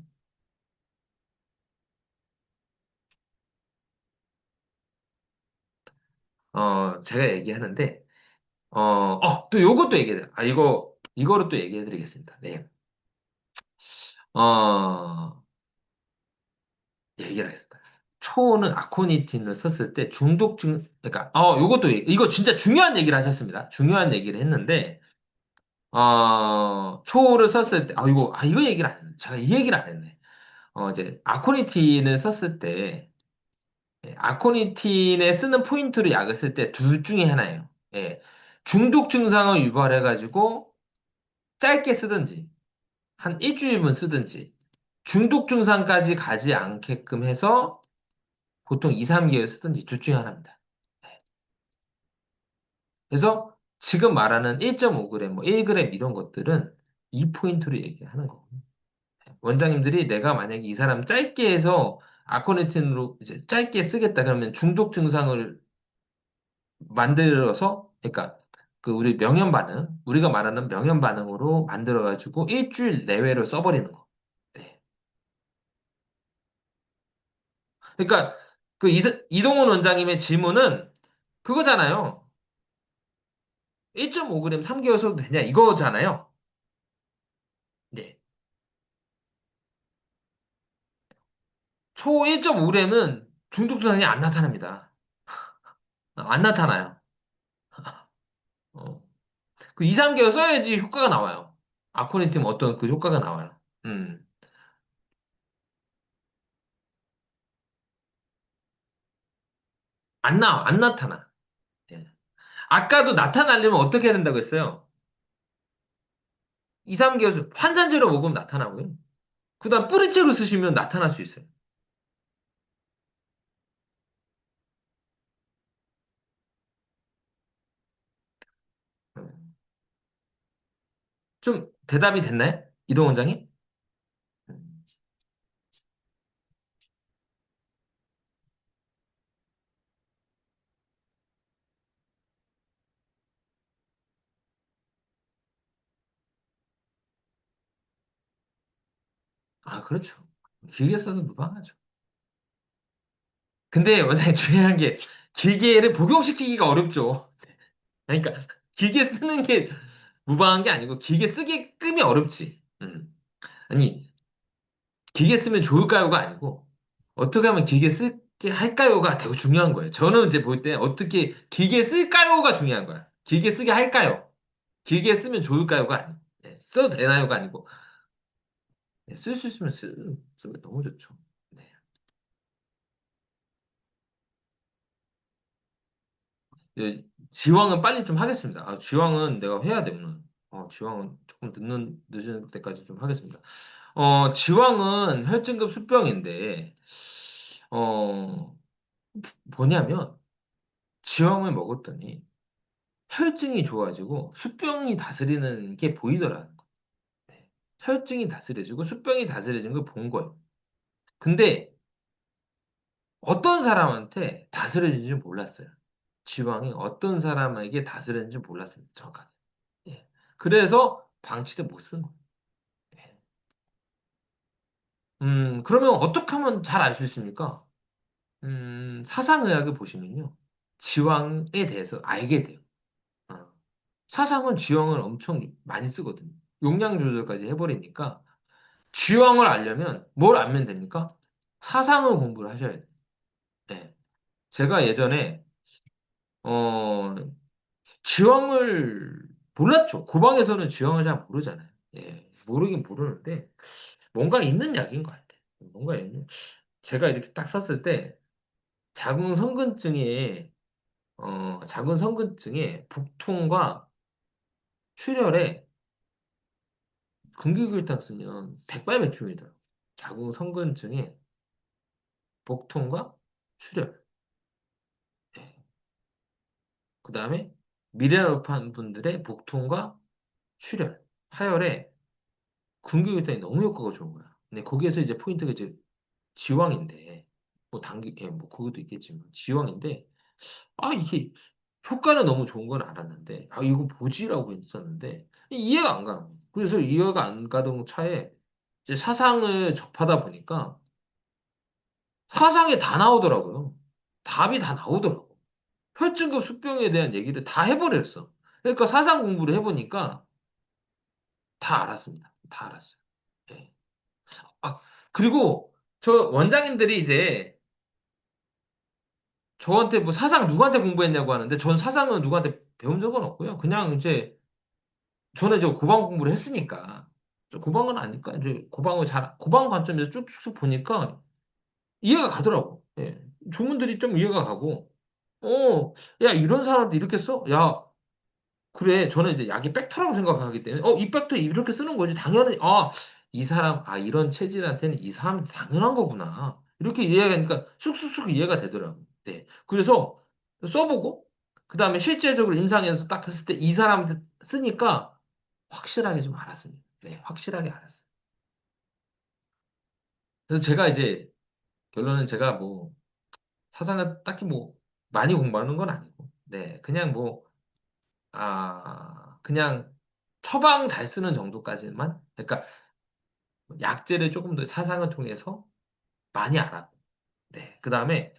제가 얘기하는데, 또 요것도 얘기해요. 이거를 또 얘기해 드리겠습니다. 네. 어, 얘기를 하겠습니다. 초는 아코니틴을 썼을 때 그러니까, 이거 진짜 중요한 얘기를 하셨습니다. 중요한 얘기를 했는데, 초를 썼을 때, 이거 얘기를 안 했네. 제가 이 얘기를 안 했네. 이제, 아코니틴을 썼을 때, 아코니틴에 쓰는 포인트로 약을 쓸 때 둘 중에 하나예요. 예. 중독 증상을 유발해가지고 짧게 쓰든지, 한 일주일분 쓰든지, 중독 증상까지 가지 않게끔 해서 보통 2, 3개월 쓰든지 둘 중에 하나입니다. 그래서 지금 말하는 1.5g, 뭐 1g 이런 것들은 이 포인트로 얘기하는 거거든요. 원장님들이 내가 만약에 이 사람 짧게 해서 아코니틴으로 이제 짧게 쓰겠다 그러면 중독 증상을 만들어서, 그러니까 그 우리가 말하는 명현 반응으로 만들어가지고 일주일 내외로 써버리는 거. 네. 그러니까 그 이동훈 원장님의 질문은 그거잖아요. 1.5g 3개월 써도 되냐 이거잖아요. 네. 초 1.5g은 중독 증상이 안 나타납니다. 안 나타나요. 어. 그 2, 3개월 써야지 효과가 나와요. 아코니팀 어떤 그 효과가 나와요. 음. 안 나타나. 예. 아까도 나타나려면 어떻게 해야 된다고 했어요? 2, 3개월 환산제로 먹으면 나타나고요. 그다음 뿌리째로 쓰시면 나타날 수 있어요. 음. 좀 대답이 됐나요? 이동 원장님? 음. 그렇죠. 길게 써도 무방하죠. 근데 원장님 중요한 게 기계를 복용시키기가 어렵죠. 그러니까 기계 쓰는 게 무방한 게 아니고 기계 쓰기끔이 어렵지. 아니 기계 쓰면 좋을까요가 아니고 어떻게 하면 기계 쓰게 할까요가 되게 중요한 거예요. 저는 이제 볼 때 어떻게 기계 쓸까요가 중요한 거야. 기계 쓰게 할까요? 기계 쓰면 좋을까요가 아니고 써도 되나요가 아니고 쓸 수 있으면 쓰면 너무 좋죠. 네. 지왕은 빨리 좀 하겠습니다. 지왕은 내가 해야 돼 오늘. 지왕은 조금 늦은 때까지 좀 하겠습니다. 지왕은 혈증급 수병인데 어 뭐냐면 지왕을 먹었더니 혈증이 좋아지고 수병이 다스리는 게 보이더라는 거. 네. 혈증이 다스려지고 수병이 다스려진 걸 본 거예요. 근데 어떤 사람한테 다스려진지 몰랐어요. 지왕이 어떤 사람에게 다스렸는지 몰랐습니다. 정확하게. 예. 그래서 방치를 못 쓴 거예요. 예. 그러면 어떻게 하면 잘 알 수 있습니까? 사상의학을 보시면요. 지왕에 대해서 알게 돼요. 어. 사상은 지형을 엄청 많이 쓰거든요. 용량 조절까지 해버리니까 지형을 알려면 뭘 알면 됩니까? 사상을 공부를 하셔야 돼요. 네. 제가 예전에 지형을 몰랐죠. 고방에서는 지형을 잘 모르잖아요. 예. 모르긴 모르는데 뭔가 있는 약인 것 같아. 뭔가 있는. 제가 이렇게 딱 썼을 때 자궁 성근증에 복통과 출혈에 군기교일당 쓰면 백발백중이더라고. 자궁 성근증에 복통과 출혈. 그 다음에 미래로판 분들의 복통과 출혈, 파열에 군기교일당이 너무 효과가 좋은 거야. 근데 거기에서 이제 포인트가 이제 지왕인데, 뭐 뭐 그것도 있겠지만 지왕인데, 아 이게 효과는 너무 좋은 건 알았는데, 아 이거 뭐지라고 했었는데 이해가 안 가는 거야. 그래서 이해가 안 가던 차에 이제 사상을 접하다 보니까 사상에 다 나오더라고요. 답이 다 나오더라고. 혈증급 수병에 대한 얘기를 다 해버렸어. 그러니까 사상 공부를 해보니까 다 알았습니다. 다 알았어요. 예. 아, 그리고 저 원장님들이 이제 저한테 뭐 사상 누구한테 공부했냐고 하는데 전 사상은 누구한테 배운 적은 없고요. 그냥 이제 저는 이제 고방 공부를 했으니까 고방은 아니까 이제 고방 관점에서 쭉쭉 보니까 이해가 가더라고. 예. 조문들이 좀 이해가 가고 야 이런 사람도 이렇게 써? 야 그래 저는 이제 약이 팩터라고 생각하기 때문에 이 팩터 이렇게 쓰는 거지 당연히 이 사람 이런 체질한테는 이 사람 당연한 거구나 이렇게 이해하니까 쑥쑥쑥 이해가 되더라고. 네. 그래서 써보고 그다음에 실제적으로 임상에서 딱 했을 때 이 사람한테 쓰니까 확실하게 좀 알았습니다. 네, 확실하게 알았어요. 그래서 제가 이제 결론은 제가 뭐 사상을 딱히 뭐 많이 공부하는 건 아니고, 네, 그냥 뭐, 그냥 처방 잘 쓰는 정도까지만, 그러니까 약제를 조금 더 사상을 통해서 많이 알았고, 네, 그 다음에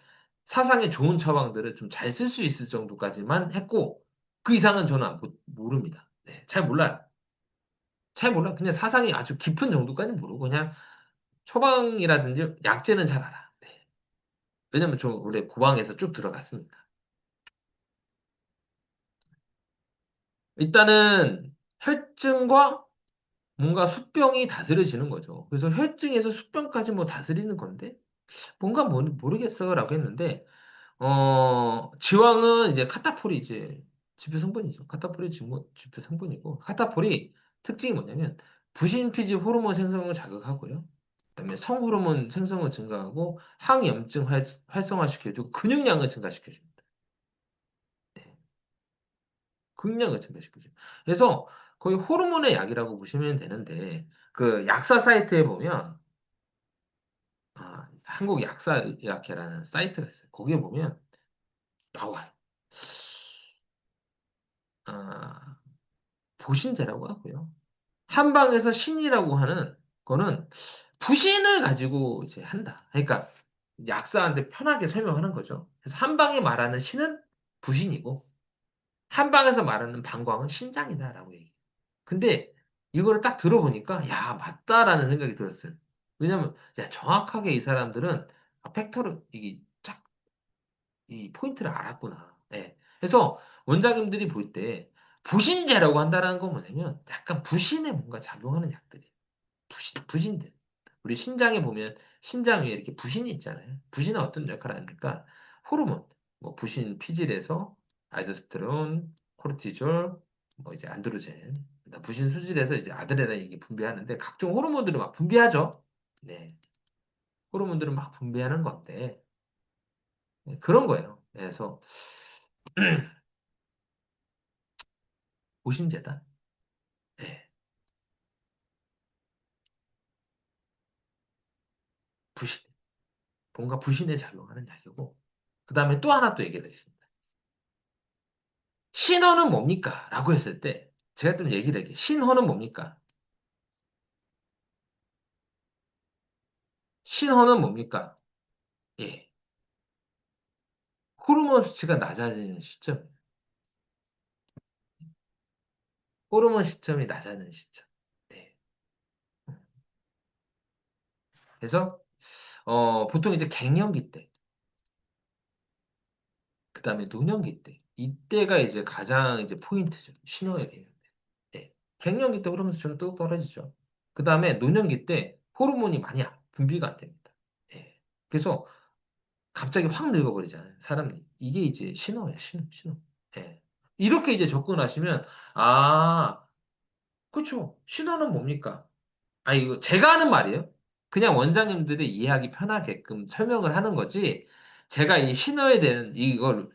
사상에 좋은 처방들을 좀 잘 쓸 수 있을 정도까지만 했고, 그 이상은 저는 모릅니다. 네, 잘 몰라요. 잘 몰라. 그냥 사상이 아주 깊은 정도까지는 모르고, 그냥 처방이라든지 약제는 잘 알아. 네. 왜냐면 저 원래 고방에서 쭉 들어갔으니까. 일단은 혈증과 뭔가 수병이 다스려지는 거죠. 그래서 혈증에서 수병까지 뭐 다스리는 건데 뭔가 모르겠어라고 했는데 지왕은 이제 카타폴이 이제 지표 성분이죠. 카타폴이 지표 성분이고 카타폴이 특징이 뭐냐면 부신피지 호르몬 생성을 자극하고요. 그다음에 성호르몬 생성을 증가하고 항염증 활성화시켜주고 근육량을 증가시켜줍니다. 근육량을 증가시켜줘요. 그래서 거의 호르몬의 약이라고 보시면 되는데 그 약사 사이트에 보면 한국 약사의학회라는 사이트가 있어요. 거기에 보면 나와요. 아, 보신제라고 하고요. 한방에서 신이라고 하는 거는 부신을 가지고 이제 한다. 그러니까 약사한테 편하게 설명하는 거죠. 그래서 한방에 말하는 신은 부신이고 한방에서 말하는 방광은 신장이다라고 얘기해요. 근데 이거를 딱 들어보니까 야 맞다라는 생각이 들었어요. 왜냐면 야, 정확하게 이 사람들은 팩터를 이게 쫙 이 포인트를 알았구나. 예. 그래서 원장님들이 볼 때 부신제라고 한다는 건 뭐냐면 약간 부신에 뭔가 작용하는 약들이에요. 부신들. 우리 신장에 보면 신장 위에 이렇게 부신이 있잖아요. 부신은 어떤 역할을 합니까? 호르몬, 뭐 부신 피질에서 알도스테론, 코르티졸, 뭐 이제 안드로젠, 부신 수질에서 이제 아드레날린 이게 분비하는데 각종 호르몬들을 막 분비하죠. 네, 호르몬들을 막 분비하는 건데 네, 그런 거예요. 그래서 부신제다. 네, 부신, 뭔가 부신에 작용하는 약이고 그 다음에 또 하나 또 얘기해드리겠습니다. 신호는 뭡니까? 라고 했을 때 제가 좀 얘기를 할게요. 신호는 뭡니까? 신호는 뭡니까? 예. 호르몬 수치가 낮아지는 시점. 호르몬 시점이 낮아지는 시점. 네. 그래서 보통 이제 갱년기 때, 그다음에 노년기 때, 이때가 이제 가장 이제 포인트죠. 신호의 개념. 네. 갱년기 때 호르몬 수치가 뚝 떨어지죠. 그 다음에 노년기 때 호르몬이 많이 분비가 안 됩니다. 예. 그래서 갑자기 확 늙어버리잖아요. 사람이. 이게 이제 신호예요, 신호. 예. 이렇게 이제 접근하시면, 아, 그쵸. 신호는 뭡니까? 아, 이거 제가 하는 말이에요. 그냥 원장님들이 이해하기 편하게끔 설명을 하는 거지, 제가 이 신호에 대한 이걸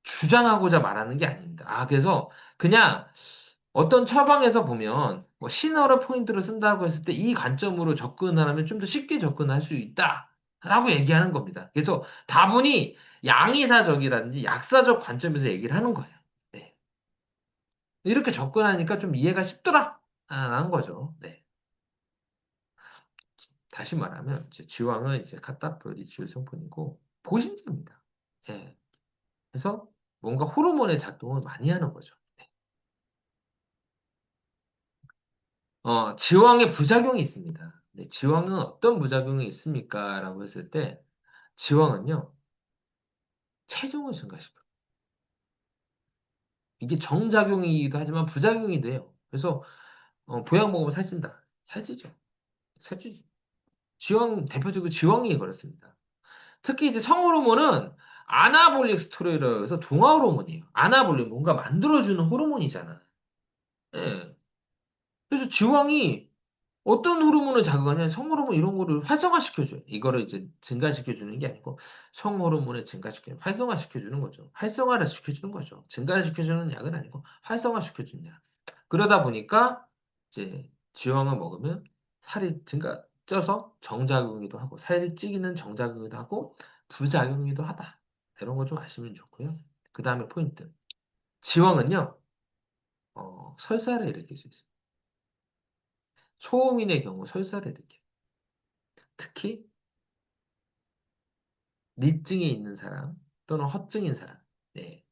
주장하고자 말하는 게 아닙니다. 아, 그래서 그냥 어떤 처방에서 보면 뭐 신호를 포인트로 쓴다고 했을 때 이 관점으로 접근하면 좀 더 쉽게 접근할 수 있다라고 얘기하는 겁니다. 그래서 다분히 양의사적이라든지 약사적 관점에서 얘기를 하는 거예요. 네. 이렇게 접근하니까 좀 이해가 쉽더라. 라는 거죠. 네. 다시 말하면 이제 지왕은 이제 카타프 리출 성분이고 보신제입니다. 예. 그래서 뭔가 호르몬의 작동을 많이 하는 거죠. 지왕의 부작용이 있습니다. 네, 지왕은 어떤 부작용이 있습니까? 라고 했을 때, 지왕은요, 체중을 증가시켜요. 이게 정작용이기도 하지만 부작용이 돼요. 그래서, 보약 먹으면 살찐다. 살찌죠. 살찌죠. 지왕, 대표적으로 지왕이 그렇습니다. 특히 이제 성호르몬은 아나볼릭 스테로이드라고 해서 동화 호르몬이에요. 아나볼릭, 뭔가 만들어주는 호르몬이잖아. 예. 그래서 지왕이 어떤 호르몬을 자극하냐? 성호르몬 이런 거를 활성화시켜줘요. 이거를 이제 증가시켜주는 게 아니고 성호르몬을 활성화시켜주는 거죠. 활성화를 시켜주는 거죠. 증가시켜주는 약은 아니고 활성화시켜주는 약. 그러다 보니까 이제 지황을 먹으면 살이 쪄서 정작용이기도 하고 살이 찌기는 정작용이기도 하고 부작용이기도 하다. 이런 거 좀 아시면 좋고요. 그 다음에 포인트. 지황은요, 설사를 일으킬 수 있어요. 소음인의 경우 설사를 일으켜요. 특히 리증이 있는 사람 또는 허증인 사람. 네.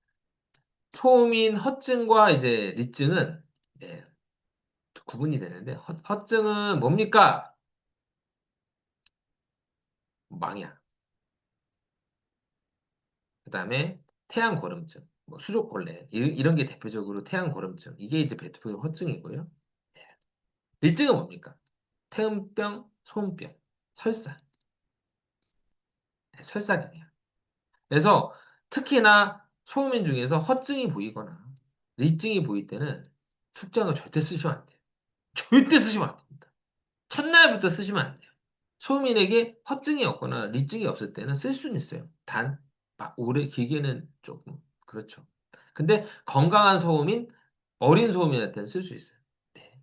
소음인 허증과 이제 리증은 네, 구분이 되는데 허증은 뭡니까? 망이야. 그다음에 태양고름증, 뭐 수족골래 이런 게 대표적으로 태양고름증. 이게 이제 대표적인 허증이고요. 리증은 뭡니까? 태음병, 소음병, 설사, 네, 설사경이야. 그래서 특히나 소음인 중에서 허증이 보이거나 리증이 보일 때는 숙장을 절대 쓰시면 안 돼요. 절대 쓰시면 안 됩니다. 첫날부터 쓰시면 안 돼요. 소민에게 허증이 없거나 리증이 없을 때는 쓸 수는 있어요. 단, 막 오래 길게는 조금 그렇죠. 근데 건강한 소음인 어린 소음인한테는 쓸 수 있어요. 네.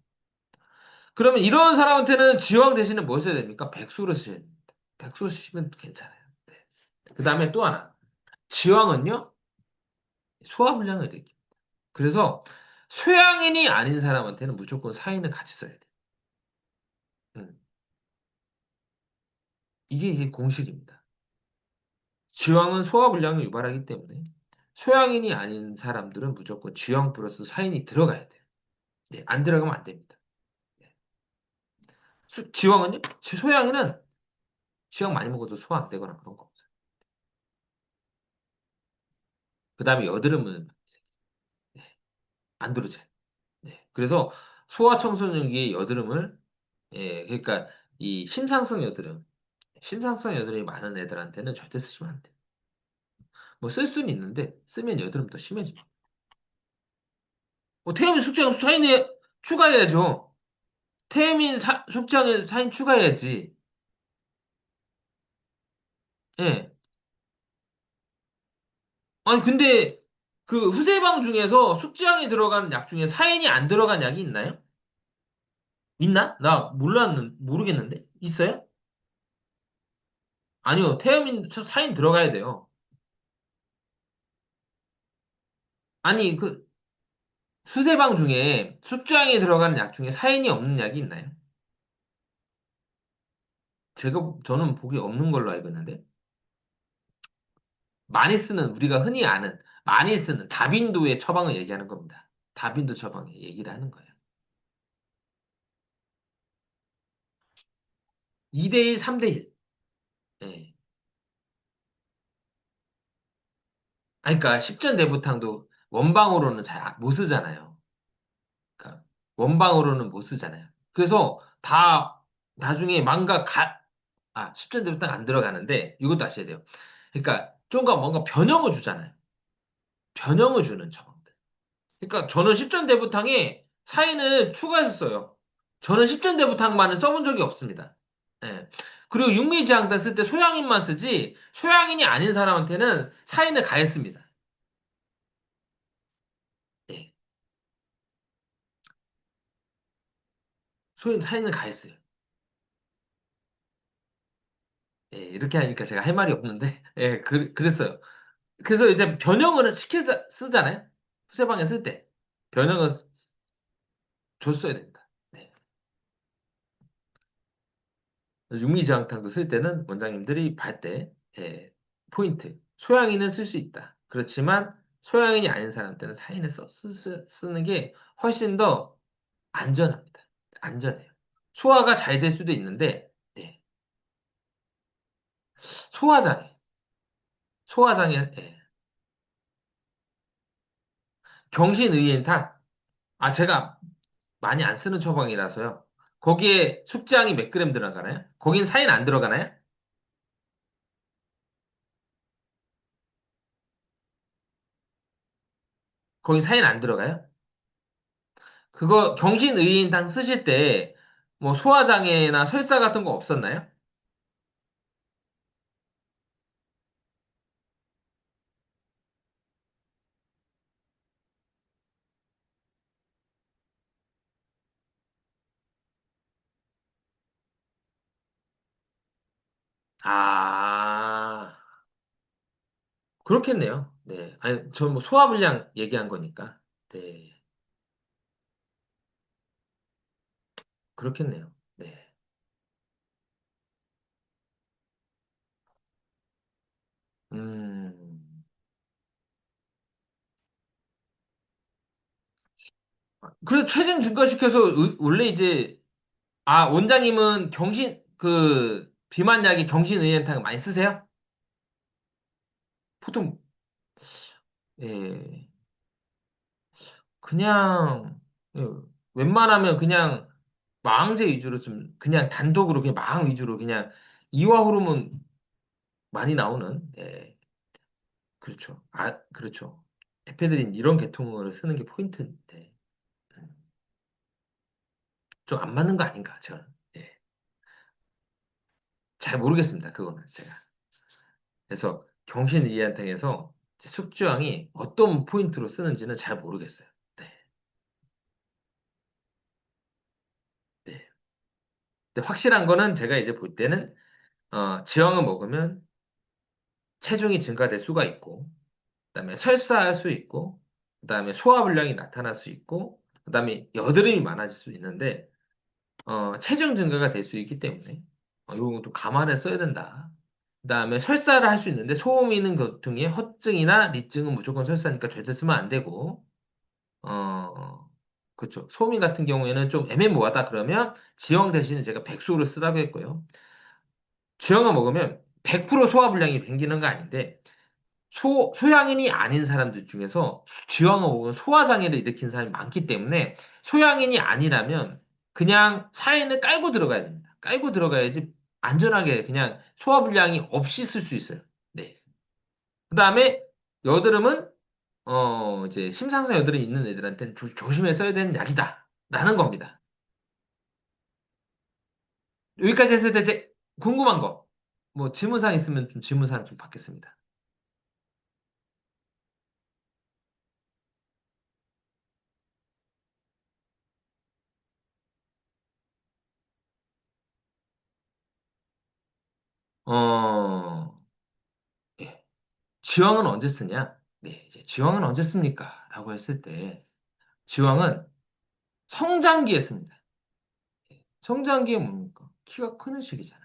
그러면 이런 사람한테는 지왕 대신에 뭘 써야 됩니까? 백수를 쓰셔야 됩니다. 백수 쓰시면 괜찮아요. 네. 그 다음에 또 하나. 지왕은요, 소화불량을 일으킵니다. 그래서 소양인이 아닌 사람한테는 무조건 사인을 같이 써야 돼요. 음. 이게 공식입니다. 지황은 소화불량을 유발하기 때문에 소양인이 아닌 사람들은 무조건 지황 플러스 사인이 들어가야 돼요. 네, 안 들어가면 안 됩니다. 네. 지황은요? 소양인은 지황 많이 먹어도 소화 안 되거나 그런 거 없어요. 그 다음에 여드름은 네, 안 들어져요. 네. 그래서 소아청소년기의 여드름을 그러니까 이 심상성 여드름이 많은 애들한테는 절대 쓰시면 안 돼요. 뭐 쓸 수는 있는데 쓰면 여드름 더 심해집니다. 태음인 숙제장 사인에 추가해야죠. 숙장에 사인 추가해야지. 예. 아니, 근데 그 후세방 중에서 숙지향이 들어간 약 중에 사인이 안 들어간 약이 있나요? 있나? 모르겠는데. 있어요? 아니요. 태아민 사인 들어가야 돼요. 아니, 그 수세방 중에 숙주향이 들어가는 약 중에 사인이 없는 약이 있나요? 저는 보기 없는 걸로 알고 있는데. 많이 쓰는, 우리가 흔히 아는, 많이 쓰는 다빈도의 처방을 얘기하는 겁니다. 다빈도 처방에 얘기를 하는 거예요. 2대1, 3대1. 예. 아니, 그러니까 십전대부탕도 원방으로는 잘 못 쓰잖아요. 그러니까 원방으로는 못 쓰잖아요. 그래서 다 나중에 십전대부터 안 들어가는데 이것도 아셔야 돼요. 그러니까 좀 더 뭔가 변형을 주잖아요. 변형을 주는 처방들. 그러니까 저는 십전대부탕에 사인을 추가해서 써요. 저는 십전대부탕만을 써본 적이 없습니다. 예. 그리고 육미지향단 쓸 때 소양인만 쓰지 소양인이 아닌 사람한테는 사인을 가했습니다. 예. 사인을 가했어요. 예, 이렇게 하니까 제가 할 말이 없는데, 예, 그랬어요. 그래서 이제 변형을 시켜서 쓰잖아요. 수세방에 쓸 때. 변형을 줬어야 됩니다. 네. 육미지향탕도 쓸 때는 원장님들이 발 때, 예, 포인트. 소양인은 쓸 수 있다. 그렇지만 소양인이 아닌 사람 때는 사인을 쓰는 게 훨씬 더 안전합니다. 안전해요. 소화가 잘 될 수도 있는데, 예, 소화장애. 소화장애, 예. 경신의연탕. 아, 제가 많이 안 쓰는 처방이라서요. 거기에 숙지향이 몇 그램 들어가나요? 거긴 사인 안 들어가나요? 거긴 사인 안 들어가요? 그거 경신의인당 쓰실 때 뭐 소화장애나 설사 같은 거 없었나요? 아, 그렇겠네요. 네. 아니, 저 뭐 소화불량 얘기한 거니까. 네. 그렇겠네요. 네. 음. 그래서 체중 증가시켜서 원래 이제 원장님은 비만약이 경신의연탕 많이 쓰세요? 보통 예. 그냥 예, 웬만하면 그냥 마항제 위주로 좀 그냥 단독으로 그냥 마항 위주로 그냥 이화 호르몬 많이 나오는 그렇죠. 그렇죠. 에페드린 이런 계통을 쓰는 게 포인트인데 좀 안 맞는 거 아닌가 저는 예. 잘 모르겠습니다. 그거는 제가 그래서 경신이한탕에서 숙주항이 어떤 포인트로 쓰는지는 잘 모르겠어요. 네, 네. 근데 확실한 거는 제가 이제 볼 때는 지황을 먹으면 체중이 증가될 수가 있고, 그다음에 설사할 수 있고, 그다음에 소화불량이 나타날 수 있고, 그다음에 여드름이 많아질 수 있는데, 체중 증가가 될 수 있기 때문에, 이런 것도 감안해 써야 된다. 그다음에 설사를 할 수 있는데, 소음 있는 것 중에 허증이나 리증은 무조건 설사니까 절대 쓰면 안 되고, 어, 그렇죠. 소음 같은 경우에는 좀 애매모호하다 그러면 지형 대신에 제가 백소를 쓰라고 했고요. 지형을 먹으면 100% 소화불량이 생기는 거 아닌데, 소양인이 아닌 사람들 중에서 지황 혹은 소화장애를 일으킨 사람이 많기 때문에 소양인이 아니라면 그냥 사인을 깔고 들어가야 됩니다. 깔고 들어가야지 안전하게 그냥 소화불량이 없이 쓸 수 있어요. 네. 그 다음에 여드름은 이제 심상정 여드름이 있는 애들한테는 조심해 써야 되는 약이다. 라는 겁니다. 여기까지 했을 때 제 궁금한 거, 뭐 질문사항 있으면 좀 질문사항 좀 받겠습니다. 어, 예. 지왕은 언제 쓰냐? 네, 이제 지왕은 언제 씁니까? 라고 했을 때, 지왕은 성장기에 씁니다. 성장기에 뭡니까? 키가 크는 시기잖아.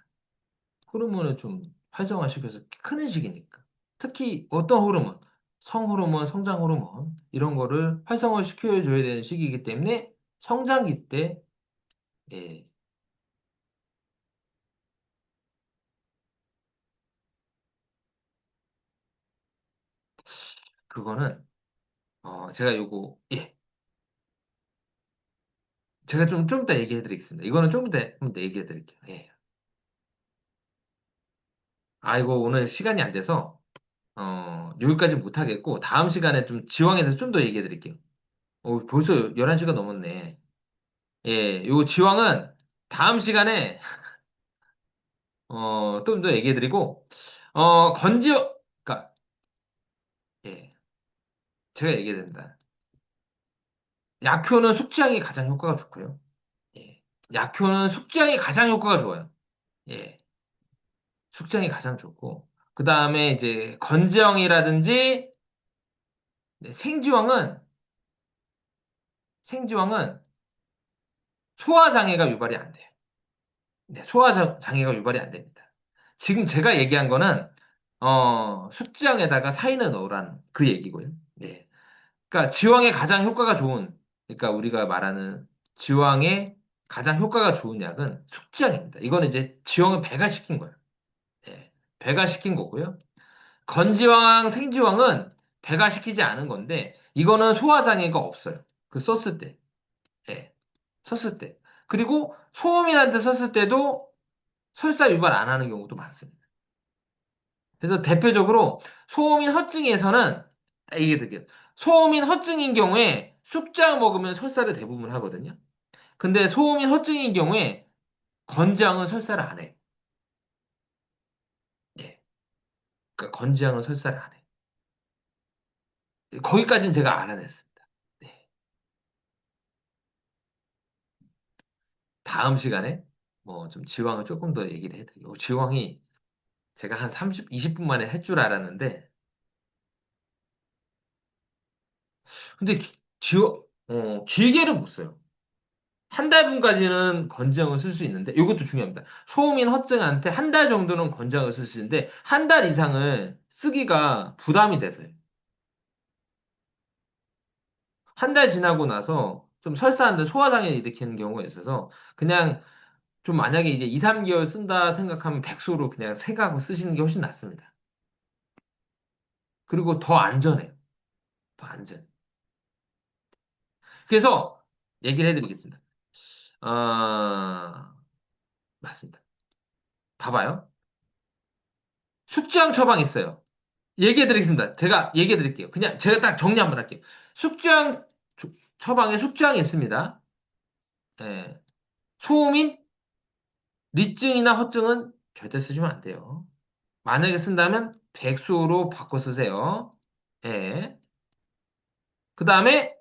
호르몬을 좀 활성화시켜서 크는 시기니까. 특히 어떤 호르몬, 성호르몬, 성장호르몬, 이런 거를 활성화시켜줘야 되는 시기이기 때문에 성장기 때, 예, 그거는, 제가 요거, 예, 제가 좀 이따 얘기해 드리겠습니다. 이거는 좀 이따 얘기해 드릴게요. 예. 아이고, 오늘 시간이 안 돼서, 여기까지 못 하겠고, 다음 시간에 좀 지왕에 대해서 좀 더 얘기해 드릴게요. 벌써 11시가 넘었네. 예, 요 지왕은 다음 시간에, 좀 더 얘기해 드리고, 그니까, 예, 제가 얘기해 드립니다. 약효는 숙지향이 가장 효과가 좋고요. 예, 약효는 숙지향이 가장 효과가 좋아요. 예, 숙지향이 가장 좋고, 그 다음에 이제 건지향이라든지, 네, 생지황은 소화장애가 유발이 안 돼요. 네, 소화장애가 유발이 안 됩니다. 지금 제가 얘기한 거는, 숙지향에다가 사인을 넣으란 그 얘기고요. 네. 그러니까 지황에 가장 효과가 좋은, 그러니까 우리가 말하는 지황에 가장 효과가 좋은 약은 숙지향입니다. 이거는 이제 지황을 배가시킨 거예요. 예, 배가시킨 거고요. 건지황, 생지황은 배가시키지 않은 건데, 이거는 소화장애가 없어요. 그 썼을 때. 예, 썼을 때. 그리고 소음이한테 썼을 때도 설사 유발 안 하는 경우도 많습니다. 그래서 대표적으로 소음인 허증에서는 이게 되게 소음인 허증인 경우에 쑥장 먹으면 설사를 대부분 하거든요. 근데 소음인 허증인 경우에 건장은 설사를 안 해. 예. 그러니까 건장은 설사를 안 해. 거기까지는 제가 알아냈습니다. 네. 다음 시간에 뭐 좀 지황을 조금 더 얘기를 해드리고 지황이 제가 한 30, 20분 만에 할 줄 알았는데 근데 길게는 못 써요. 한 달분까지는 건장을 쓸 수 있는데, 이것도 중요합니다. 소음인 허증한테 한 달 정도는 건장을 쓸 수 있는데, 한 달 이상을 쓰기가 부담이 돼서요. 한 달 지나고 나서 좀 설사한데 소화장애 일으키는 경우가 있어서, 그냥 좀 만약에 이제 2, 3개월 쓴다 생각하면 백소로 그냥 생각하고 쓰시는 게 훨씬 낫습니다. 그리고 더 안전해요. 더 안전. 그래서 얘기를 해드리겠습니다. 아, 맞습니다. 봐봐요. 숙지향 처방 있어요. 얘기해 드리겠습니다. 제가 얘기해 드릴게요. 그냥 제가 딱 정리 한번 할게요. 숙주향, 처방에 숙주향이 있습니다. 예. 소음인 리증이나 허증은 절대 쓰시면 안 돼요. 만약에 쓴다면 백수로 바꿔 쓰세요. 예. 그 다음에,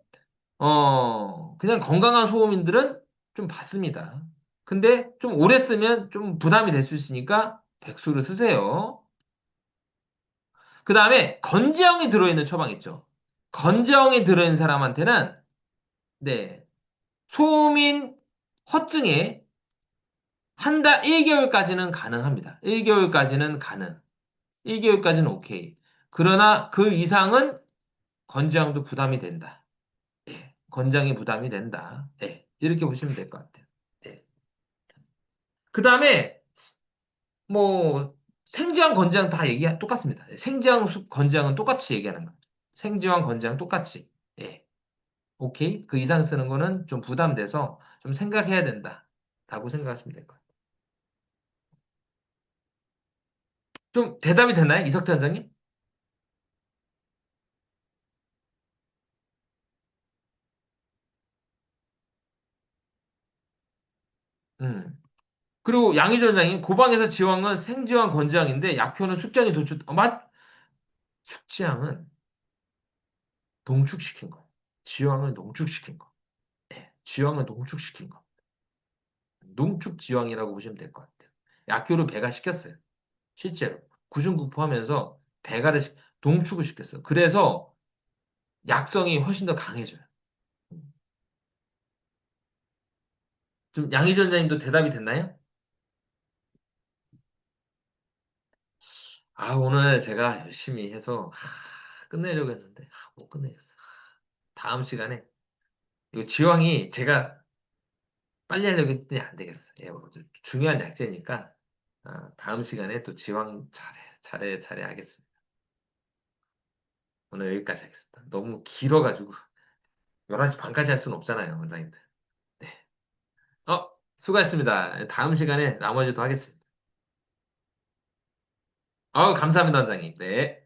그냥 건강한 소음인들은 좀 받습니다. 근데 좀 오래 쓰면 좀 부담이 될 수 있으니까 백수로 쓰세요. 그 다음에 건지형이 들어있는 처방 있죠. 건지형이 들어있는 사람한테는 네. 소음인 허증에 한 달 1개월까지는 가능합니다. 1개월까지는 가능. 1개월까지는 오케이. 그러나 그 이상은 건장도 부담이 된다. 예. 건장이 부담이 된다. 예. 이렇게 보시면 될 것 같아요. 예. 그 다음에 뭐 생지황 건장 다 똑같습니다. 생지황 건장은 똑같이 얘기하는 거예요. 생지황 건장 똑같이. 예. 오케이. 그 이상 쓰는 거는 좀 부담돼서 좀 생각해야 된다. 라고 생각하시면 될 것 같아요. 좀 대답이 됐나요? 이석태 원장님? 음. 그리고 양희조 원장님, 고방에서 지왕은 생지왕 건지왕인데 약효는 숙지왕이 도출, 숙지왕은 농축시킨 거. 지왕은 농축시킨 거. 네. 지왕은 농축시킨 거. 농축지왕이라고 보시면 될 것 같아요. 약효를 배가시켰어요. 실제로. 구중구포하면서 농축을 시켰어요. 그래서 약성이 훨씬 더 강해져요. 좀 양희조 원장님도 대답이 됐나요? 오늘 제가 열심히 해서 끝내려고 했는데 못 끝내겠어. 다음 시간에 이거 지왕이 제가 빨리 하려고 했더니 안 되겠어. 예, 중요한 약제니까 다음 시간에 또 지왕 잘해 하겠습니다. 오늘 여기까지 하겠습니다. 너무 길어가지고 11시 반까지 할 수는 없잖아요, 원장님들. 네. 수고하셨습니다. 다음 시간에 나머지도 하겠습니다. 감사합니다, 원장님. 네.